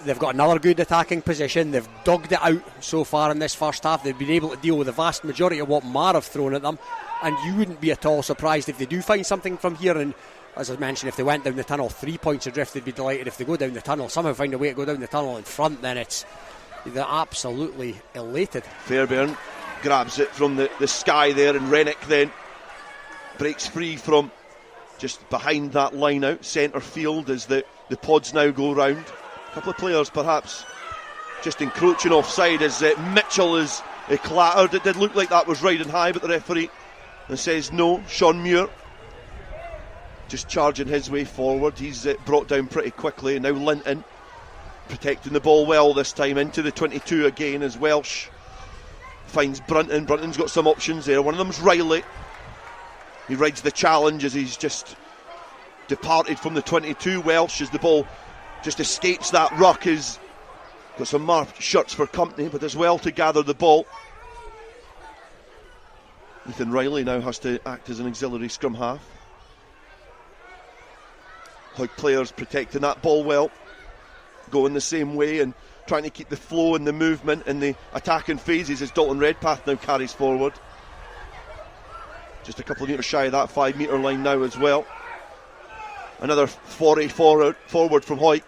they've got another good attacking position. They've dogged it out so far in this first half. They've been able to deal with the vast majority of what Marr have thrown at them, and you wouldn't be at all surprised if they do find something from here. And as I mentioned, if they went down the tunnel 3 points adrift, they'd be delighted. If they go down the tunnel, somehow find a way to go down the tunnel in front, then they're absolutely elated. Fairbairn grabs it from the sky there, and Rennick then breaks free from just behind that line out, centre field, as the pods now go round. A couple of players perhaps just encroaching offside as Mitchell is clattered. It did look like that was riding high, but the referee says no. Shawn Muir just charging his way forward. He's brought down pretty quickly. Now Linton protecting the ball well this time, into the 22 again as Welsh finds Brunton. Brunton's got some options there. One of them's Riley. He rides the challenge as he's just departed from the 22. Welsh, as the ball just escapes that ruck, has got some marked shirts for company, but as well to gather the ball. Ethan Riley now has to act as an auxiliary scrum half. Hawick players protecting that ball well, going the same way and trying to keep the flow and the movement and the attacking phases as Dalton Redpath now carries forward. Just a couple of metres shy of that 5 metre line now as well. Another foray forward from Hawick.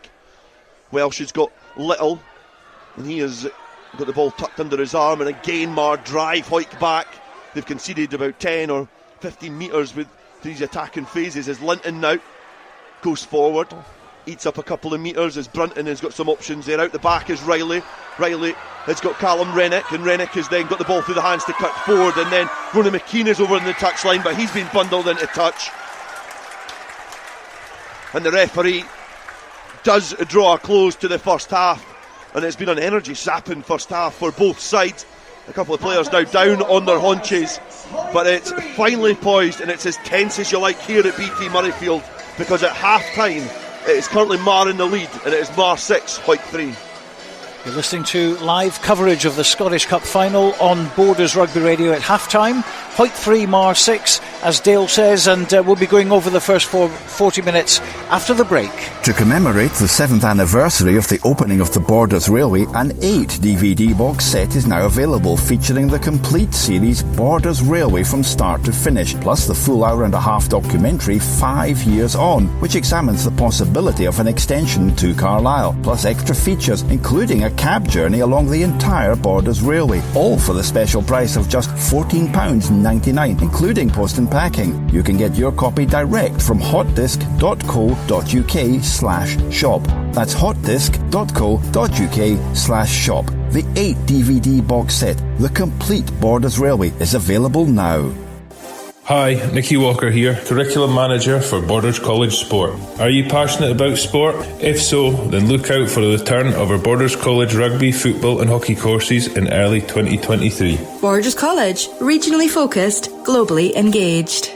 Welsh has got Little, and he has got the ball tucked under his arm, and again Marr drive Hawick back. They've conceded about 10 or 15 metres with these attacking phases as Linton now goes forward, eats up a couple of metres as Brunton has got some options there. Out the back is Riley. Riley has got Callum Rennick, and Rennick has then got the ball through the hands to Kirk Ford, and then Ronan McKean is over on the touchline, but he's been bundled into touch. And the referee does draw a close to the first half, and it's been an energy sapping first half for both sides. A couple of players now down on their haunches, but it's finally poised, and it's as tense as you like here at BT Murrayfield, because at half time it is currently Marr in the lead, and it is Marr 6, Hawick 3. You're listening to live coverage of the Scottish Cup final on Borders Rugby Radio at half-time. Hawick 3, Marr 6, as Dale says, and we'll be going over the first 40 minutes after the break. To commemorate the 7th anniversary of the opening of the Borders Railway, an 8 DVD box set is now available, featuring the complete series Borders Railway from start to finish, plus the full hour-and-a-half documentary 5 Years On, which examines the possibility of an extension to Carlisle, plus extra features, including a cab journey along the entire Borders Railway, all for the special price of just £14.99, including post and packing. You can get your copy direct from hotdisc.co.uk/shop. That's hotdisc.co.uk/shop. The 8 DVD box set, the complete Borders Railway, is available now. Hi, Nicky Walker here, Curriculum Manager for Borders College Sport. Are you passionate about sport? If so, then look out for the return of our Borders College Rugby, Football and Hockey courses in early 2023. Borders College, regionally focused, globally engaged.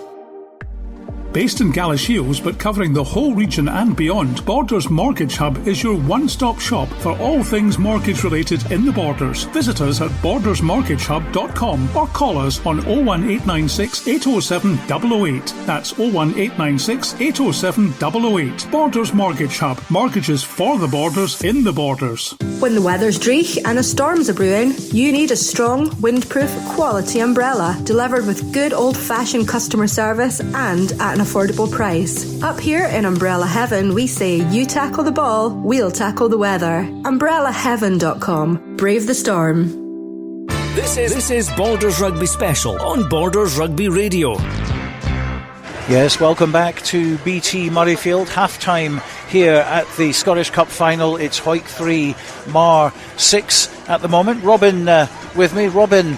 Based in Galashiels but covering the whole region and beyond, Borders Mortgage Hub is your one-stop shop for all things mortgage related in the Borders. Visit us at bordersmortgagehub.com or call us on 01896 807 008. That's 01896 807 008. Borders Mortgage Hub. Mortgages for the Borders in the Borders. When the weather's dreich and a storm's a-brewing, you need a strong, windproof, quality umbrella delivered with good old-fashioned customer service and at an affordable price. Up here in Umbrella Heaven, we say you tackle the ball, we'll tackle the weather. UmbrellaHeaven.com. Brave the storm. This is Borders Rugby Special on Borders Rugby Radio. Yes, welcome back to BT Murrayfield. Half-time here at the Scottish Cup final. It's Hawick 3, Marr 6 at the moment. Robin with me. Robin,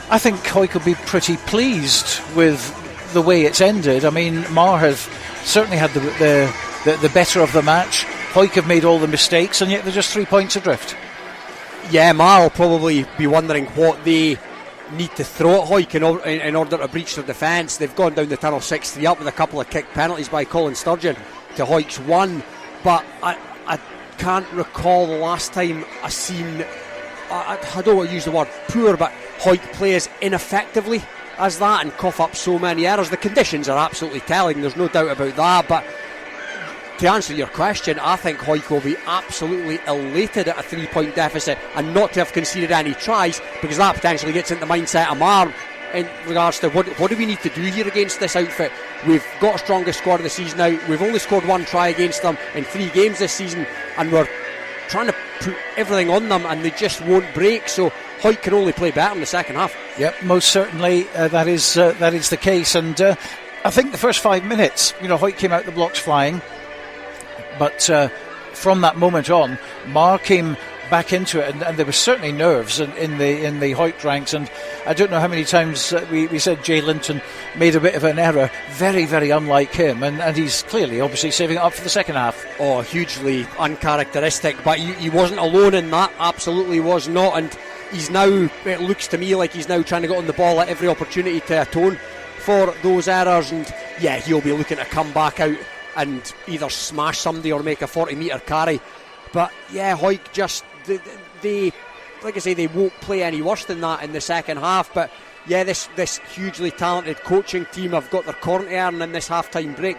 I think Hawick will be pretty pleased with the way it's ended. I mean, Marr have certainly had the better of the match. Hawick have made all the mistakes, and yet they're just 3 points adrift. Yeah, Marr will probably be wondering what they need to throw at Hawick in order to breach their defence. They've gone down the tunnel 6-3 up with a couple of kick penalties by Colin Sturgeon to Hawick's 1, but I can't recall the last time I seen, I don't want to use the word poor, but Hawick play as ineffectively as that and cough up so many errors. The conditions are absolutely telling, there's no doubt about that, but to answer your question, I think Hawick will be absolutely elated at a 3-point deficit and not to have conceded any tries, because that potentially gets into the mindset of Marr in regards to what do we need to do here against this outfit. We've got a strongest squad of the season now. We've only scored 1 try against them in 3 games this season, and we're trying to put everything on them and they just won't break. So Hawick can only play better in the second half. Yep, most certainly that is the case. And I think the first 5 minutes, Hawick came out the blocks flying. But from that moment on, Marr came back into it, and there were certainly nerves in the Hawick ranks. And I don't know how many times we said Jay Linton made a bit of an error, very, very unlike him, and he's clearly, obviously, saving it up for the second half. Oh, hugely uncharacteristic, but he wasn't alone in that, absolutely was not, and he's now, it looks to me like he's now trying to get on the ball at every opportunity to atone for those errors, and yeah, he'll be looking to come back out and either smash somebody or make a 40-metre carry. But yeah, Hawick just, they like I say, they won't play any worse than that in the second half. But yeah, this hugely talented coaching team have got their corn to earn in this half-time break.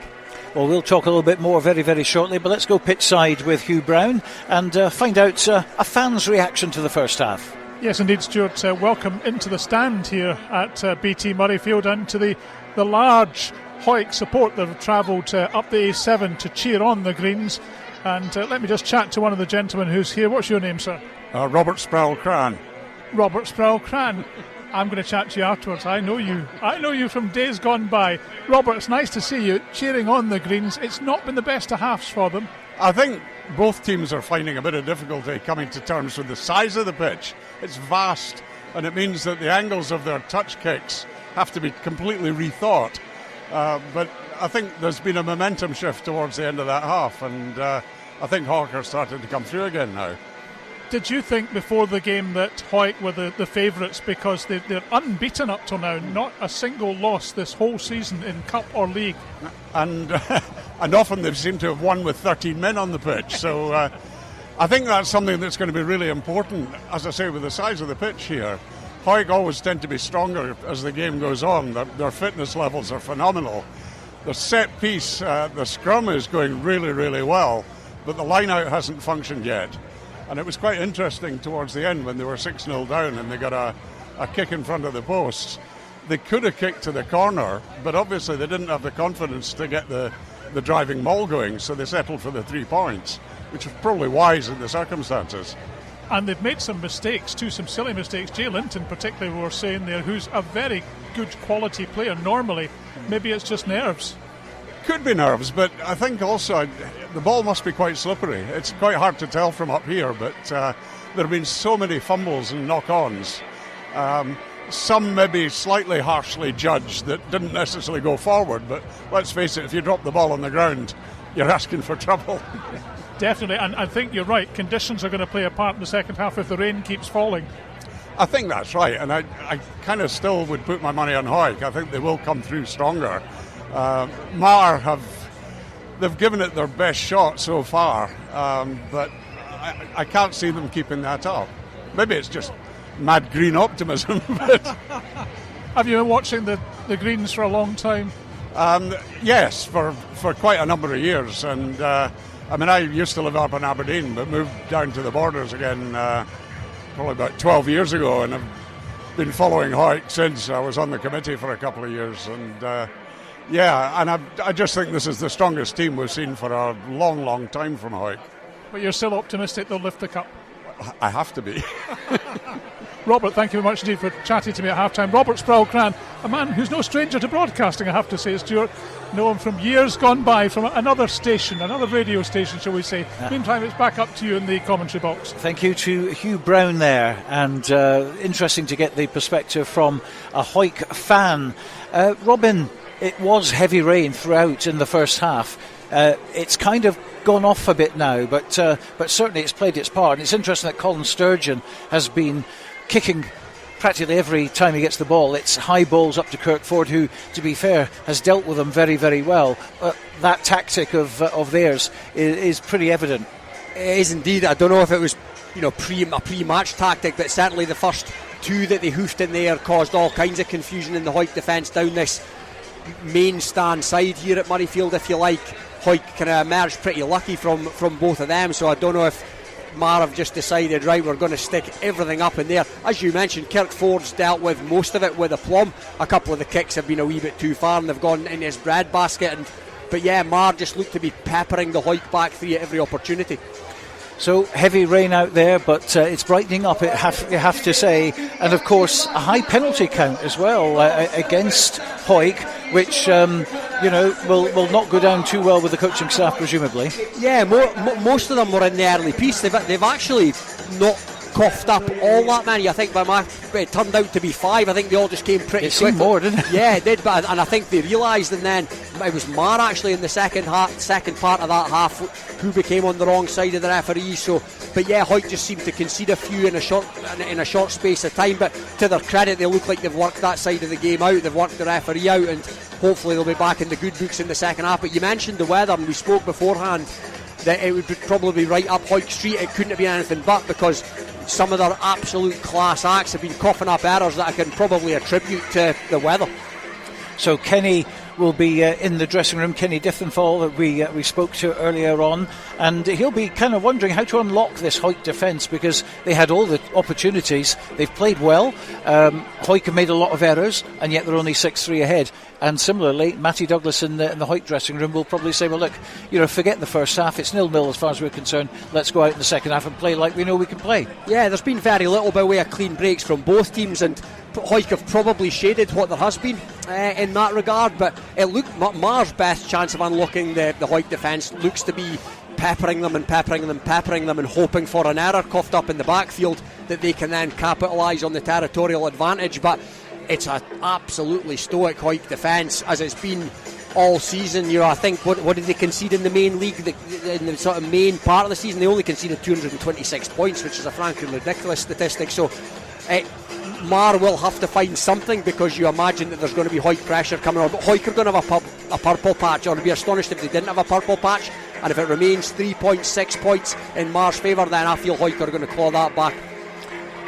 Well, we'll talk a little bit more very, very shortly, but let's go pitch side with Hugh Brown and find out a fan's reaction to the first half. Yes, indeed, Stuart. Welcome into the stand here at BT Murrayfield and to the large Hawick support that have travelled up the A7 to cheer on the Greens. And let me just chat to one of the gentlemen who's here. What's your name, sir? Robert Sproul-Cran. Robert Sproul-Cran. I'm going to chat to you afterwards. I know you from days gone by. Robert, it's nice to see you cheering on the Greens. It's not been the best of halves for them. I think both teams are finding a bit of difficulty coming to terms with the size of the pitch. It's vast, and it means that the angles of their touch kicks have to be completely rethought. But I think there's been a momentum shift towards the end of that half, and I think Hawick are starting to come through again now. Did you think before the game that Hawick were the favourites, because they're unbeaten up till now, not a single loss this whole season in Cup or League? And often they've seemed to have won with 13 men on the pitch, so I think that's something that's going to be really important, as I say, with the size of the pitch here. Hawick always tend to be stronger as the game goes on. Their fitness levels are phenomenal. The set piece, the scrum is going really, really well, but the line-out hasn't functioned yet. And it was quite interesting towards the end when they were 6-0 down and they got a kick in front of the posts. They could have kicked to the corner, but obviously they didn't have the confidence to get the driving maul going, so they settled for the 3 points, which was probably wise in the circumstances. And they've made some mistakes too, some silly mistakes. Jay Linton particularly, we were saying there, who's a very good quality player normally. Maybe it's just nerves. Could be nerves, but I think also the ball must be quite slippery. It's quite hard to tell from up here, but there have been so many fumbles and knock-ons. Some maybe slightly harshly judged that didn't necessarily go forward, but let's face it, if you drop the ball on the ground, you're asking for trouble. Definitely, and I think you're right. Conditions are going to play a part in the second half if the rain keeps falling. I think that's right, and I kind of still would put my money on Hawick. I think they will come through stronger. Marr they've given it their best shot so far, but I can't see them keeping that up. Maybe it's just mad green optimism. But have you been watching the Greens for a long time? Yes, for quite a number of years, and I used to live up in Aberdeen, but moved down to the Borders again probably about 12 years ago, and I've been following Hawick since. I was on the committee for a couple of years, and I just think this is the strongest team we've seen for a long, long time from Hawick. But you're still optimistic they'll lift the cup? I have to be. Robert, thank you very much indeed for chatting to me at half-time. Robert Sproul-Cran, a man who's no stranger to broadcasting, I have to say, Stuart. Know him from years gone by, from another station, another radio station, shall we say. Meantime, it's back up to you in the commentary box. Thank you to Hugh Brown there, and interesting to get the perspective from a Hawick fan. Robin, it was heavy rain throughout in the first half. It's kind of gone off a bit now, but certainly it's played its part. And it's interesting that Colin Sturgeon has been kicking practically every time he gets the ball. It's high balls up to Kirkford, who, to be fair, has dealt with them very, very well. But that tactic of theirs is pretty evident. It is indeed. I don't know if it was a pre-match tactic, but certainly the first two that they hoofed in there caused all kinds of confusion in the Hawick defence down this main stand side here at Murrayfield, if you like. Hawick kind of emerged pretty lucky from both of them, so I don't know if Marr have just decided, right, we're going to stick everything up in there. As you mentioned, Kirkford's dealt with most of it with aplomb. A couple of the kicks have been a wee bit too far and they've gone in his breadbasket, but yeah, Marr just looked to be peppering the Hawick back three at every opportunity. So heavy rain out there, but it's brightening up, you have to say. And of course, a high penalty count as well against Hawick, which will not go down too well with the coaching staff, presumably. Yeah, most of them were in the early piece. They've actually not coughed up all that many. I think it turned out to be 5. I think they all just came pretty quick. It seemed more, didn't it? Yeah, it did. And I think they realised, and then it was Marr actually in the second part of that half who became on the wrong side of the referee. But yeah, Hawick just seemed to concede a few in a short space of time. But to their credit, they look like they've worked that side of the game out. They've worked the referee out, and hopefully they'll be back in the good books in the second half. But you mentioned the weather, and we spoke beforehand that it would probably be right up Hawick Street. It couldn't have been anything but, because some of their absolute class acts have been coughing up errors that I can probably attribute to the weather. So Kenny will be in the dressing room, Kenny Dithenfall, that we spoke to earlier on, and he'll be kind of wondering how to unlock this Hawick defence, because they had all the opportunities. They've played well. Hawick have made a lot of errors, and yet they're only 6-3 ahead. And similarly, Matty Douglas in the Hawick dressing room will probably say, well, look, forget the first half. It's 0-0 as far as we're concerned. Let's go out in the second half and play like we know we can play. Yeah, there's been very little by way of clean breaks from both teams, and Hawick have probably shaded what there has been in that regard. But it looked Marr's best chance of unlocking the Hawick defence looks to be peppering them and hoping for an error coughed up in the backfield that they can then capitalise on the territorial advantage. But it's an absolutely stoic Hawick defence, as it's been all season. I think what did they concede in the main league? In the sort of main part of the season, they only conceded 226 points, which is a frankly ridiculous statistic. So Marr will have to find something, because you imagine that there's going to be Hawick pressure coming on. But Hawick are going to have a purple patch. I would be astonished if they didn't have a purple patch. And if it remains 3 points, 6 points in Marr's favour, then I feel Hawick are going to claw that back.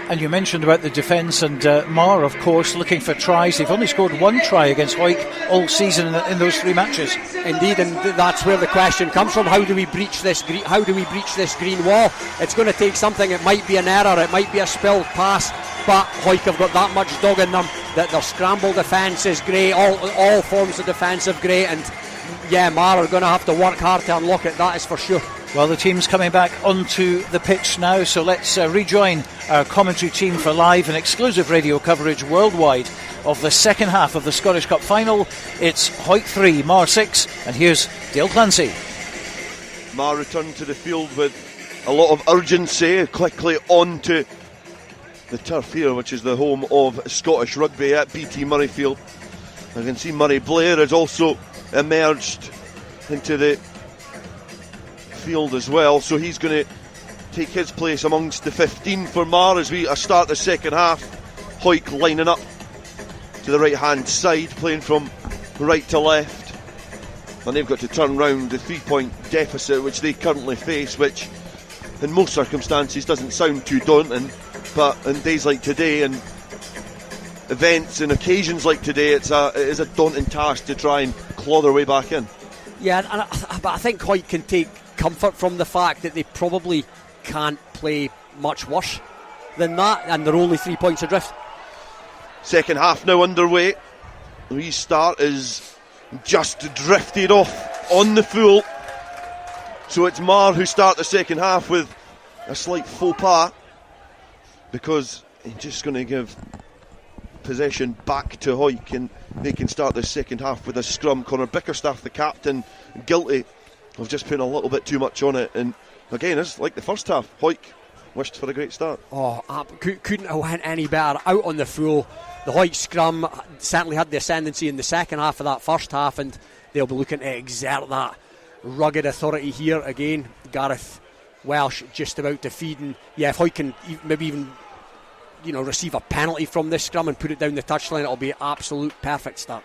And you mentioned about the defence, and Marr, of course, looking for tries. They've only scored 1 try against Hawick all season in those 3 matches. Indeed, and that's where the question comes from. How do we breach this green wall? It's going to take something. It might be an error, it might be a spilled pass, but Hawick have got that much dog in them that their scramble defence is great. All forms of defence are great, and yeah, Marr are going to have to work hard to unlock it, that is for sure. Well, the team's coming back onto the pitch now, so let's rejoin our commentary team for live and exclusive radio coverage worldwide of the second half of the Scottish Cup final. It's Hawick 3, Marr 6, and here's Dale Clancy. Marr returned to the field with a lot of urgency, quickly onto the turf here, which is the home of Scottish Rugby at BT Murrayfield. I can see Murray Blair has also emerged into the field as well, so he's going to take his place amongst the 15 for Marr as we start the second half. Hawick lining up to the right hand side, playing from right to left, and they've got to turn round the 3-point deficit which they currently face, which in most circumstances doesn't sound too daunting, but in days like today and events and occasions like today, it is a daunting task to try and claw their way back in. Yeah, but I think Hawick can take comfort from the fact that they probably can't play much worse than that, and they're only 3 points adrift. Second half now underway. The restart is just drifted off on the full, so it's Marr who start the second half with a slight faux pas, because he's just going to give possession back to Hawick, and they can start the second half with a scrum. Conor Bickerstaff, the captain, guilty of just putting a little bit too much on it. And again, it's like the first half. Hawick wished for a great start. Couldn't have went any better. Out on the full. The Hawick scrum certainly had the ascendancy in the second half of that first half, and they'll be looking to exert that rugged authority here again. Gareth Welsh just about to feed, and if Hawick can maybe even receive a penalty from this scrum and put it down the touchline, it'll be an absolute perfect start.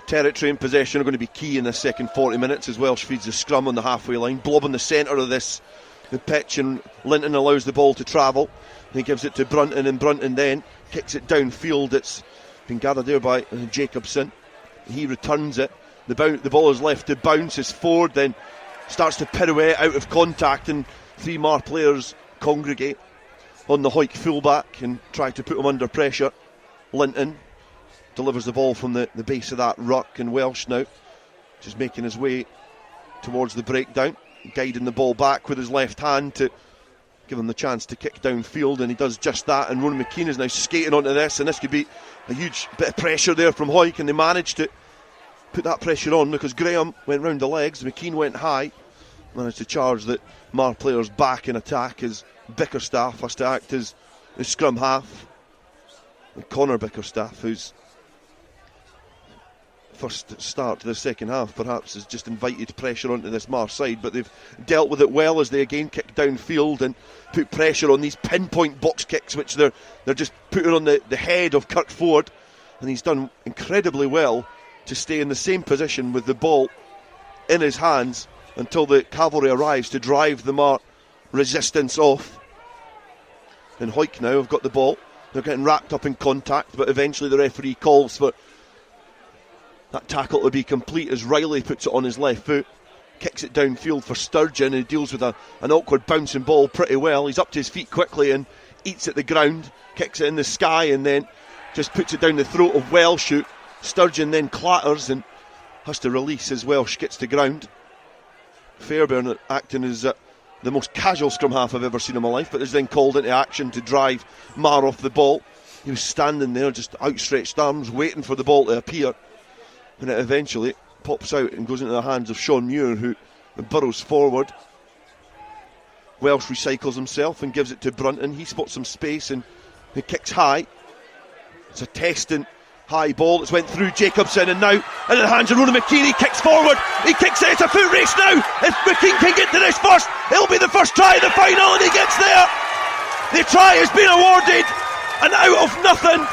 Territory and possession are going to be key in the second 40 minutes as Welsh feeds the scrum on the halfway line. Blob in the centre of the pitch, and Linton allows the ball to travel. He gives it to Brunton, and Brunton then kicks it downfield. It's been gathered there by Jacobson. He returns it. The ball is left to bounce as Ford then starts to pirouette out of contact, and 3 Marr players congregate on the Hawick fullback and try to put him under pressure. Linton delivers the ball from the base of that ruck, and Welsh now just making his way towards the breakdown, guiding the ball back with his left hand to give him the chance to kick downfield, and he does just that. And Ronan McKean is now skating onto this, and this could be a huge bit of pressure there from Hawick, and they managed to put that pressure on because Graham went round the legs, McKean went high, managed to charge the Marr players back in attack as Bickerstaff has to act as the scrum half. And Conor Bickerstaff, whose first start to the second half perhaps has just invited pressure onto this Marr side, but they've dealt with it well as they again kick downfield and put pressure on these pinpoint box kicks, which they're just putting on the head of Kirk Ford, and he's done incredibly well to stay in the same position with the ball in his hands until the cavalry arrives to drive the Marr resistance off. And Hawick now have got the ball. They're getting wrapped up in contact, but eventually the referee calls for that tackle to be complete as Riley puts it on his left foot, kicks it downfield for Sturgeon, and he deals with an awkward bouncing ball pretty well. He's up to his feet quickly and eats at the ground, kicks it in the sky, and then just puts it down the throat of Welsh. Sturgeon then clatters and has to release as Welsh gets to ground. Fairbairn acting as the most casual scrum half I've ever seen in my life, but is then called into action to drive Marr off the ball. He was standing there, just outstretched arms, waiting for the ball to appear, and it eventually pops out and goes into the hands of Shawn Muir, who burrows forward. Welsh recycles himself and gives it to Brunton. He spots some space and he kicks high. It's a testing high ball. It's went through Jacobson and now in the hands of Ronan McKean. He kicks forward. He kicks it. It's a foot race now. If McKean can get to this first, it'll be the first try of the final, and he gets there. The try has been awarded, and out of nothing,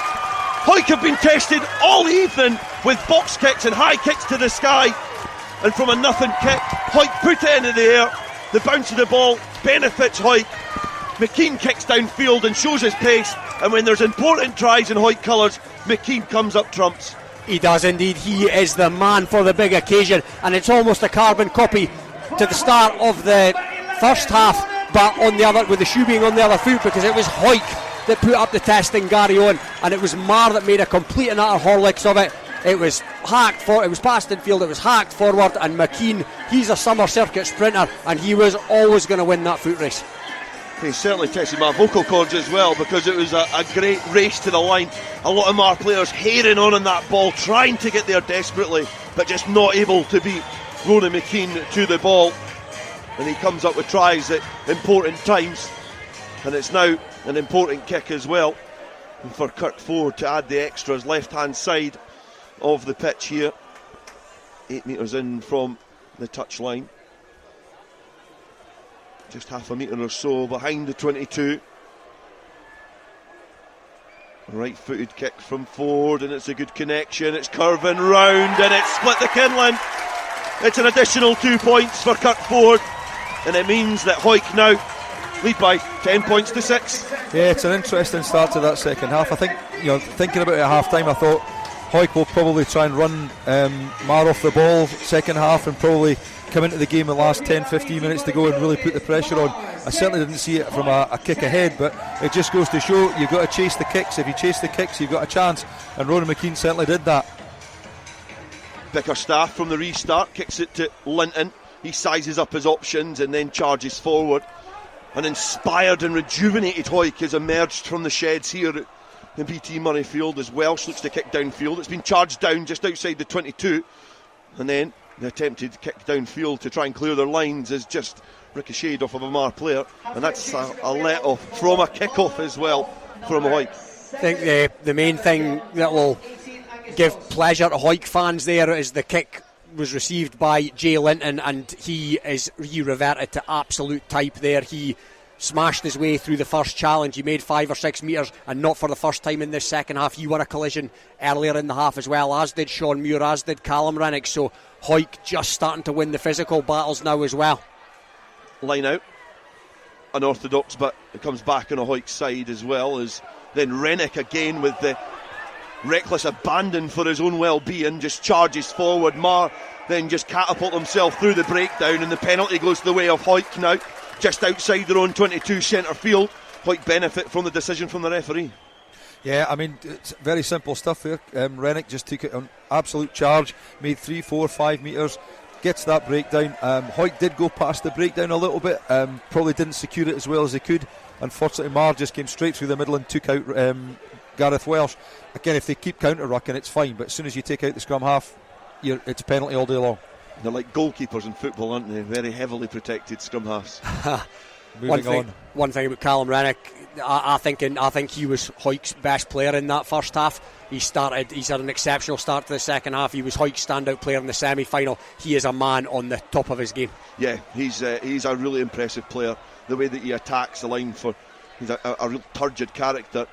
Hawick have been tested all evening with box kicks and high kicks to the sky, and from a nothing kick, Hawick put it into the air. The bounce of the ball benefits Hawick. McKean kicks downfield and shows his pace, and when there's important tries in Hawick colours, McKean comes up trumps. He does indeed. He is the man for the big occasion, and it's almost a carbon copy to the start of the first half, but on the other, with the shoe being on the other foot, because it was Hawick that put up the testing Gary on, and it was Marr that made a complete and utter Horlicks of it. It was hacked for, it was passed in field, it was hacked forward, and McKean, he's a summer circuit sprinter, and he was always going to win that foot race. He certainly tested my vocal cords as well, because it was a great race to the line. A lot of Marr players hating on that ball, trying to get there desperately, but just not able to beat Ronan McKean to the ball. And he comes up with tries at important times, and it's now an important kick as well. And for Kirk Ford to add the extras, left hand side of the pitch here, 8 metres in from the touchline, just half a metre or so behind the 22. Right footed kick from Ford, and it's a good connection. It's curving round and it's split the Kinlan. It's an additional 2 points for Kirk Ford, and it means that Hawick now lead by 10 points to 6. Yeah, it's an interesting start to that second half. I think, thinking about it at half time, I thought Hawick will probably try and run Marr off the ball second half and probably come into the game in the last 10-15 minutes to go and really put the pressure on. I certainly didn't see it from a kick ahead, but it just goes to show you've got to chase the kicks. If you chase the kicks, you've got a chance, and Ronan McKean certainly did that. Bickerstaff from the restart kicks it to Linton. He sizes up his options and then charges forward. An inspired and rejuvenated Hawick has emerged from the sheds here at in BT Murrayfield as Welsh looks to kick downfield. It's been charged down just outside the 22, and then the attempted kick downfield to try and clear their lines is just ricocheted off of a Marr player, and that's a let off from a kick-off as well from Hawick. I think the main thing that will give pleasure to Hawick fans there is the kick was received by Jay Linton, and he reverted to absolute type there. He smashed his way through the first challenge. He made 5 or 6 metres, and not for the first time in this second half. He won a collision earlier in the half as well, as did Shawn Muir, as did Callum Rennick. So Hawick just starting to win the physical battles now as well. Line out, unorthodox, but it comes back on a Hawick side as well, as then Rennick again with the reckless abandon for his own well-being just charges forward. Marr then just catapult himself through the breakdown, and the penalty goes the way of Hawick now, just outside their own 22 centre field. Hawick benefit from the decision from the referee. Yeah, I mean, it's very simple stuff there. Rennick just took it on absolute charge, made 3, 4, 5 metres, gets that breakdown. Hawick did go past the breakdown a little bit, probably didn't secure it as well as they could. Unfortunately, Marr just came straight through the middle and took out Gareth Welsh. Again, if they keep counter-rucking, it's fine, but as soon as you take out the scrum half, it's penalty all day long. They're like goalkeepers in football, aren't they? Very heavily protected scrum halves. One thing about Callum Rennick, I think he was Hawick's best player in that first half. He's had an exceptional start to the second half. He was Hawick's standout player in the semi-final. He is a man on the top of his game. Yeah, he's a really impressive player. The way that he attacks the line, he's a real turgid character.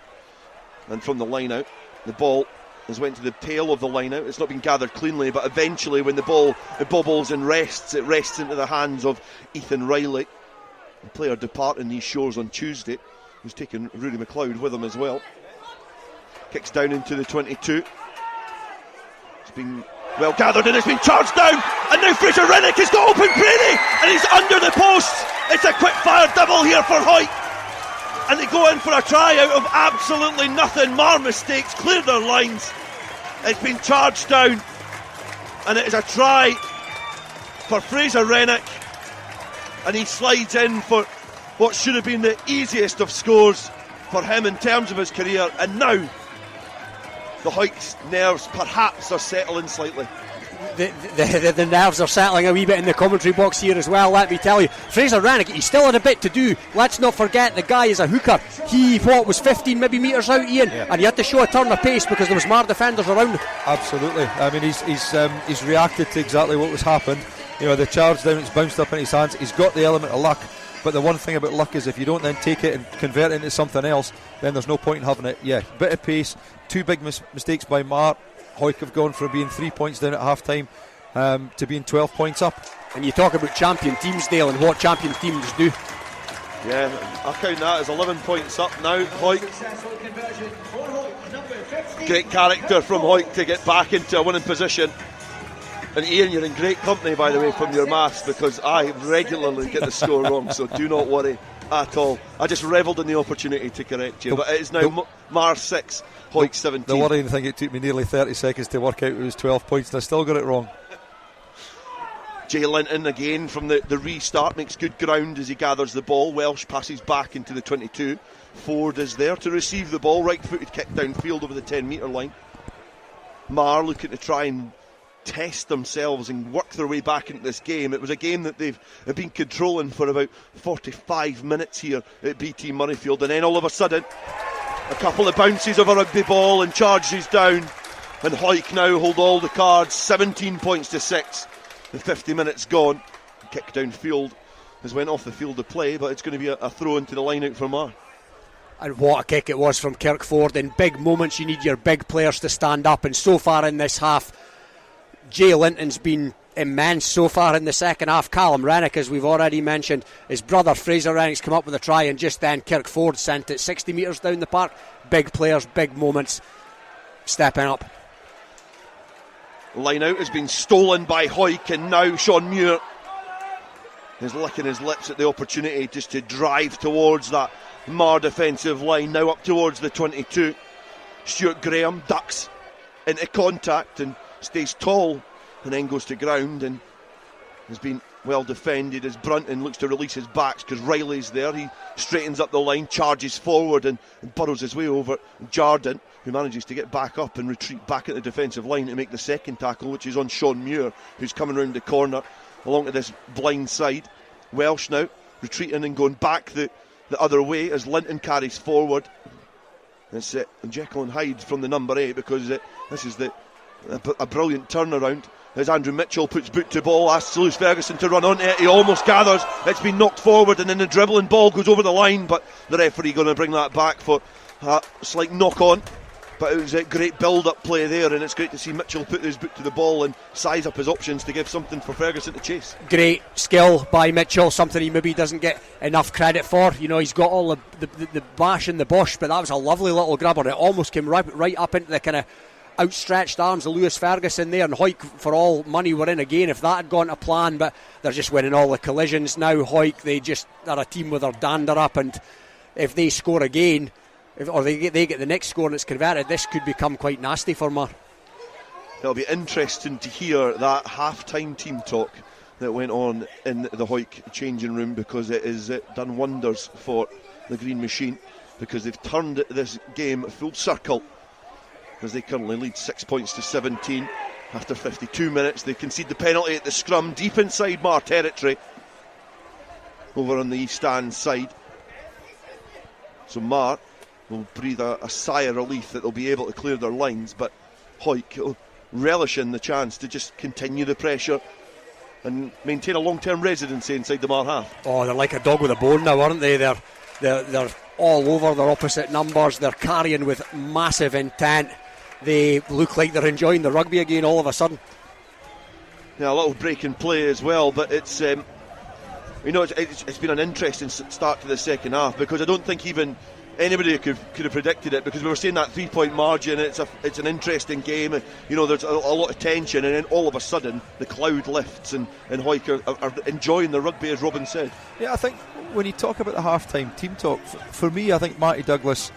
And from the line out, the ball has went to the tail of the line out. It's not been gathered cleanly, but eventually when the ball bobbles and rests, it rests into the hands of Ethan Riley, a player departing these shores on Tuesday, who's taken Rudy McLeod with him as well. Kicks down into the 22. It's been well gathered and it's been charged down, and now Fraser Rennick has got open Brady, and he's under the post. It's a quick fire double here for Hawick, and they go in for a try out of absolutely nothing. Marr mistakes, cleared their lines. It's been charged down, and it is a try for Fraser Rennick, and he slides in for what should have been the easiest of scores for him in terms of his career. And now the Hawick's nerves perhaps are settling slightly. The nerves are settling a wee bit in the commentary box here as well, let me tell you. Fraser Rennick, he's still had a bit to do. Let's not forget the guy is a hooker. He was 15 maybe metres out, Ian, and he had to show a turn of pace because there was Marr defenders around him. Absolutely. I mean, he's reacted to exactly what was happened. You know, the charge down, it's bounced up in his hands. He's got the element of luck, but the one thing about luck is if you don't then take it and convert it into something else, then there's no point in having it. Yeah, bit of pace, 2 big mistakes by Marr. Hawick have gone from being 3 points down at half time to being 12 points up. And you talk about champion teams, Dale, and what champion teams do. Yeah, I count that as 11 points up now. Hawick, great character from Hawick to get back into a winning position. And Ian, you're in great company, by the way, from your maths, because I regularly get the score wrong, so do not worry at all. I just revelled in the opportunity to correct you, but it is now Marr 6, Hawick 17. The worrying thing, it took me nearly 30 seconds to work out it was 12 points and I still got it wrong. Jay Linton again from the restart makes good ground as he gathers the ball. Welsh passes back into the 22. Ford is there to receive the ball, right-footed kick downfield over the 10-metre line. Marr looking to try and test themselves and work their way back into this game. It was a game that they've been controlling for about 45 minutes here at BT Murrayfield, and then all of a sudden a couple of bounces of a rugby ball and charges down, and Hawick now hold all the cards. 17 points to 6. The 50 minutes gone. Kick downfield has went off the field of play, but it's going to be a throw into the line out for Marr. And what a kick it was from Kirkford. In big moments you need your big players to stand up, and so far in this half Jay Linton's been immense so far in the second half. Callum Rennick, as we've already mentioned, his brother Fraser Rennick's come up with a try, and just then Kirkford sent it 60 metres down the park. Big players, big moments, stepping up. Line out has been stolen by Hawick, and now Shawn Muir is licking his lips at the opportunity just to drive towards that Marr defensive line, now up towards the 22. Stuart Graham ducks into contact and stays tall, and then goes to ground, and has been well defended as Brunton looks to release his backs because Riley's there. He straightens up the line, charges forward and burrows his way over Jardine, who manages to get back up and retreat back at the defensive line to make the second tackle, which is on Shawn Muir, who's coming round the corner along to this blind side. Welsh now retreating and going back the other way as Linton carries forward. It's Jekyll and Hyde from the number 8 because this is a brilliant turnaround as Andrew Mitchell puts boot to ball, asks Lewis Ferguson to run on it. He almost gathers, it's been knocked forward, and then the dribbling ball goes over the line, but the referee going to bring that back for a slight knock on. But it was a great build-up play there, and it's great to see Mitchell put his boot to the ball and size up his options to give something for Ferguson to chase. Great skill by Mitchell, something he maybe doesn't get enough credit for. You know, he's got all the bash and the bosh, but that was a lovely little grabber. It almost came right up into the kind of outstretched arms of Lewis Ferguson there, and Hawick for all money were in again if that had gone to plan, but they're just winning all the collisions now. Hawick, they're a team with their dander up, and if they score again, or they get the next score and it's converted, this could become quite nasty for Marr. It'll be interesting to hear that half-time team talk that went on in the Hawick changing room, because it has done wonders for the Green Machine, because they've turned this game full circle as they currently lead 6 points to 17 after 52 minutes. They concede the penalty at the scrum deep inside Marr territory over on the East Stand side, so Marr will breathe a sigh of relief that they'll be able to clear their lines, but Hawick relishing the chance to just continue the pressure and maintain a long-term residency inside the Marr half. Oh, they're like a dog with a bone now, aren't they? They're all over their opposite numbers. They're carrying with massive intent. They look like they're enjoying the rugby again all of a sudden. Yeah, a little break in play as well, but it's been an interesting start to the second half, because I don't think even anybody could have predicted it, because we were saying that 3-point margin, it's an interesting game, you know, there's a lot of tension, and then all of a sudden the cloud lifts and Hawick are enjoying the rugby, as Robin said. Yeah, I think when you talk about the half-time team talk, for me, I think Matty Douglas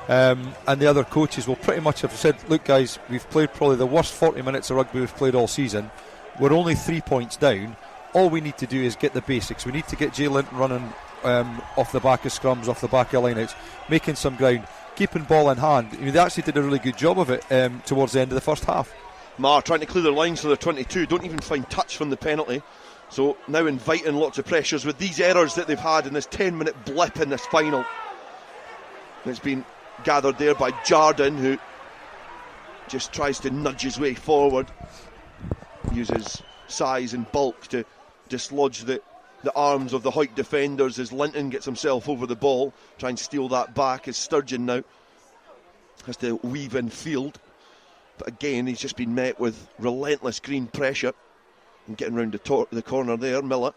and the other coaches will pretty much have said, look guys, we've played probably the worst 40 minutes of rugby we've played all season, we're only 3 points down, all we need to do is get the basics. We need to get Jay Linton running off the back of scrums, off the back of lineouts, making some ground, keeping ball in hand. I mean, they actually did a really good job of it towards the end of the first half. Marr trying to clear their lines for their 22, don't even find touch from the penalty, so now inviting lots of pressures with these errors that they've had in this 10-minute blip in this final. It's been gathered there by Jardine, who just tries to nudge his way forward, uses size and bulk to dislodge the arms of the Hawick defenders as Linton gets himself over the ball, try and steal that back as Sturgeon now has to weave in field, but again he's just been met with relentless green pressure, and getting round the corner there, Miller.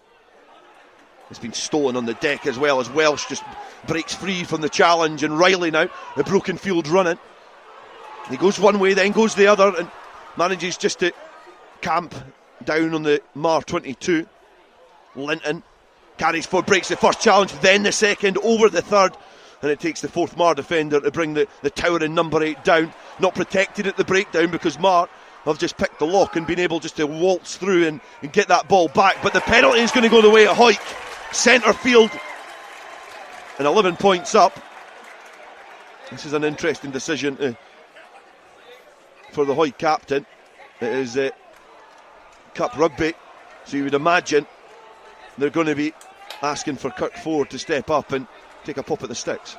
It's been stolen on the deck as well, as Welsh just breaks free from the challenge, and Riley now, the broken field running. He goes one way, then goes the other, and manages just to camp down on the Marr 22. Linton carries forward, breaks the first challenge, then the second, over the third, and it takes the fourth Marr defender to bring the towering number 8 down. Not protected at the breakdown, because Marr have just picked the lock and been able just to waltz through and get that ball back, but the penalty is going to go the way of Hawick. Centre field, and 11 points up. This is an interesting decision for the Hawick captain. It is Cup rugby, so you would imagine they're going to be asking for Kirk Ford to step up and take a pop at the sticks.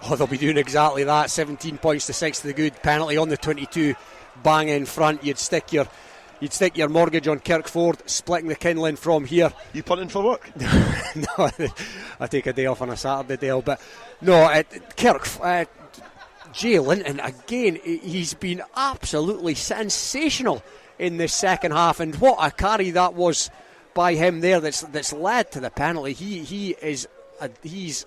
Oh, they'll be doing exactly that. 17 points to 6 to the good. Penalty on the 22, bang in front. You'd stick your mortgage on Kirk Ford, splitting the kindling from here. You punting for work? No, I take a day off on a Saturday, Dale. But no, Jay Linton again. He's been absolutely sensational in this second half, and what a carry that was by him there. That's led to the penalty. He's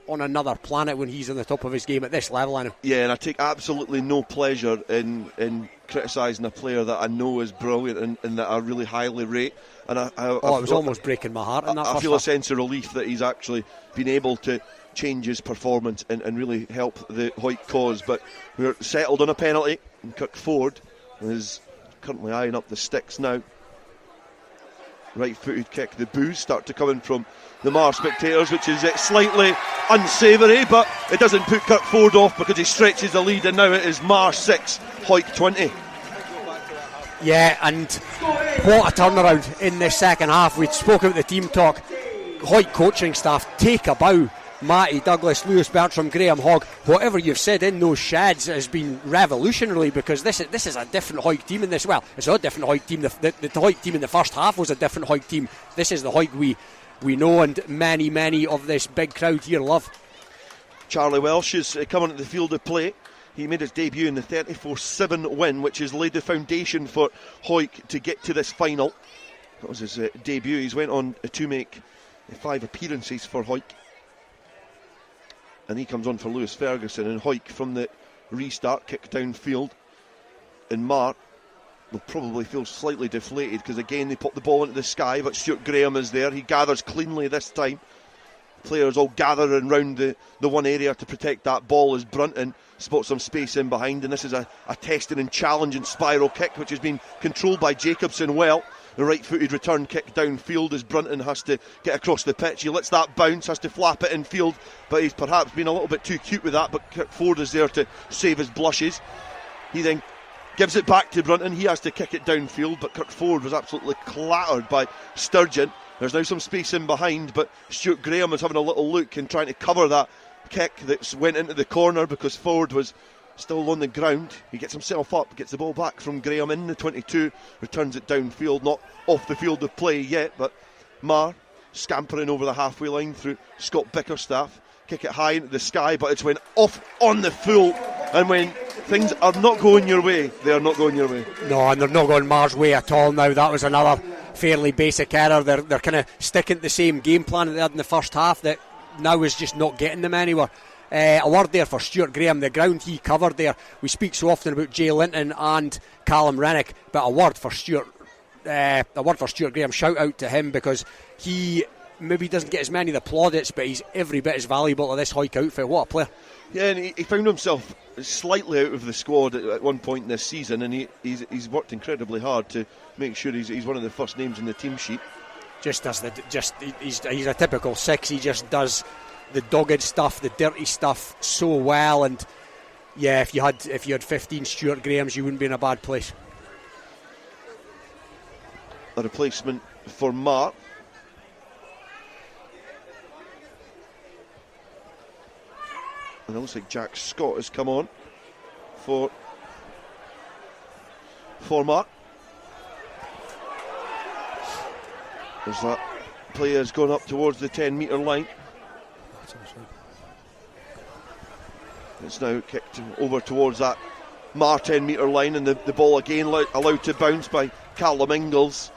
on another planet when he's on the top of his game at this level. Yeah, and I take absolutely no pleasure in criticising a player that I know is brilliant and that I really highly rate. And it was almost breaking my heart. I feel a sense of relief that he's actually been able to change his performance and really help the Hawick cause. But we're settled on a penalty, and Kirk Ford is currently eyeing up the sticks now. right-footed kick. The boos start to come in from the Marr spectators, which is slightly unsavoury, but it doesn't put Kirkford off because he stretches the lead, and now it is Marr 6, Hawick 20. Yeah, and what a turnaround in this second half. We'd spoken about the team talk. Hawick coaching staff take a bow. Matty Douglas, Lewis Bertram, Graham Hogg, whatever you've said in those sheds has been revolutionary, because this is a different Hawick team in this. Well, it's not a different Hawick team. The Hawick team in the first half was a different Hawick team. This is the Hawick we know, and many of this big crowd here love. Charlie Welsh is coming at the field of play. He made his debut in the 34-7 win, which has laid the foundation for Hawick to get to this final. That was his debut. He's went on to make 5 appearances for Hawick. And he comes on for Lewis Ferguson, and Hawick from the restart, kick downfield. And Marr will probably feel slightly deflated because again they pop the ball into the sky, but Stuart Graham is there. He gathers cleanly this time. Players all gathering round the one area to protect that ball as Brunton spots some space in behind, and this is a testing and challenging spiral kick which has been controlled by Jacobson well. The right-footed return kick downfield as Brunton has to get across the pitch. He lets that bounce, has to flap it infield, but he's perhaps been a little bit too cute with that, but Kirkford is there to save his blushes. He then gives it back to Brunton. He has to kick it downfield, but Kirkford was absolutely clattered by Sturgeon. There's now some space in behind, but Stuart Graham is having a little look and trying to cover that kick that went into the corner because Ford was still on the ground. He gets himself up, gets the ball back from Graham in the 22, returns it downfield, not off the field of play yet, but Marr scampering over the halfway line through Scott Bickerstaff, kick it high into the sky, but it's went off on the full, and when things are not going your way, they are not going your way. No, and they're not going Marr's way at all now. That was another fairly basic error. They're kind of sticking to the same game plan that they had in the first half that now is just not getting them anywhere. A word there for Stuart Graham, the ground he covered there. We speak so often about Jay Linton and Callum Rennick, but a word for Stuart Graham. Shout out to him, because he maybe doesn't get as many of the plaudits, but he's every bit as valuable to this Hawick outfit. What a player. Yeah, and he found himself slightly out of the squad at one point this season, and he's worked incredibly hard to make sure he's one of the first names in the team sheet. He's a typical 6. He just does the dogged stuff, the dirty stuff so well, and yeah, if you had 15 Stuart Grahams, you wouldn't be in a bad place. A replacement for Marr. And it looks like Jack Scott has come on for Marr. As that player's gone up towards the 10-metre line. It's now kicked over towards that Marr 10-metre line, and the ball again allowed to bounce by Callum Ingalls.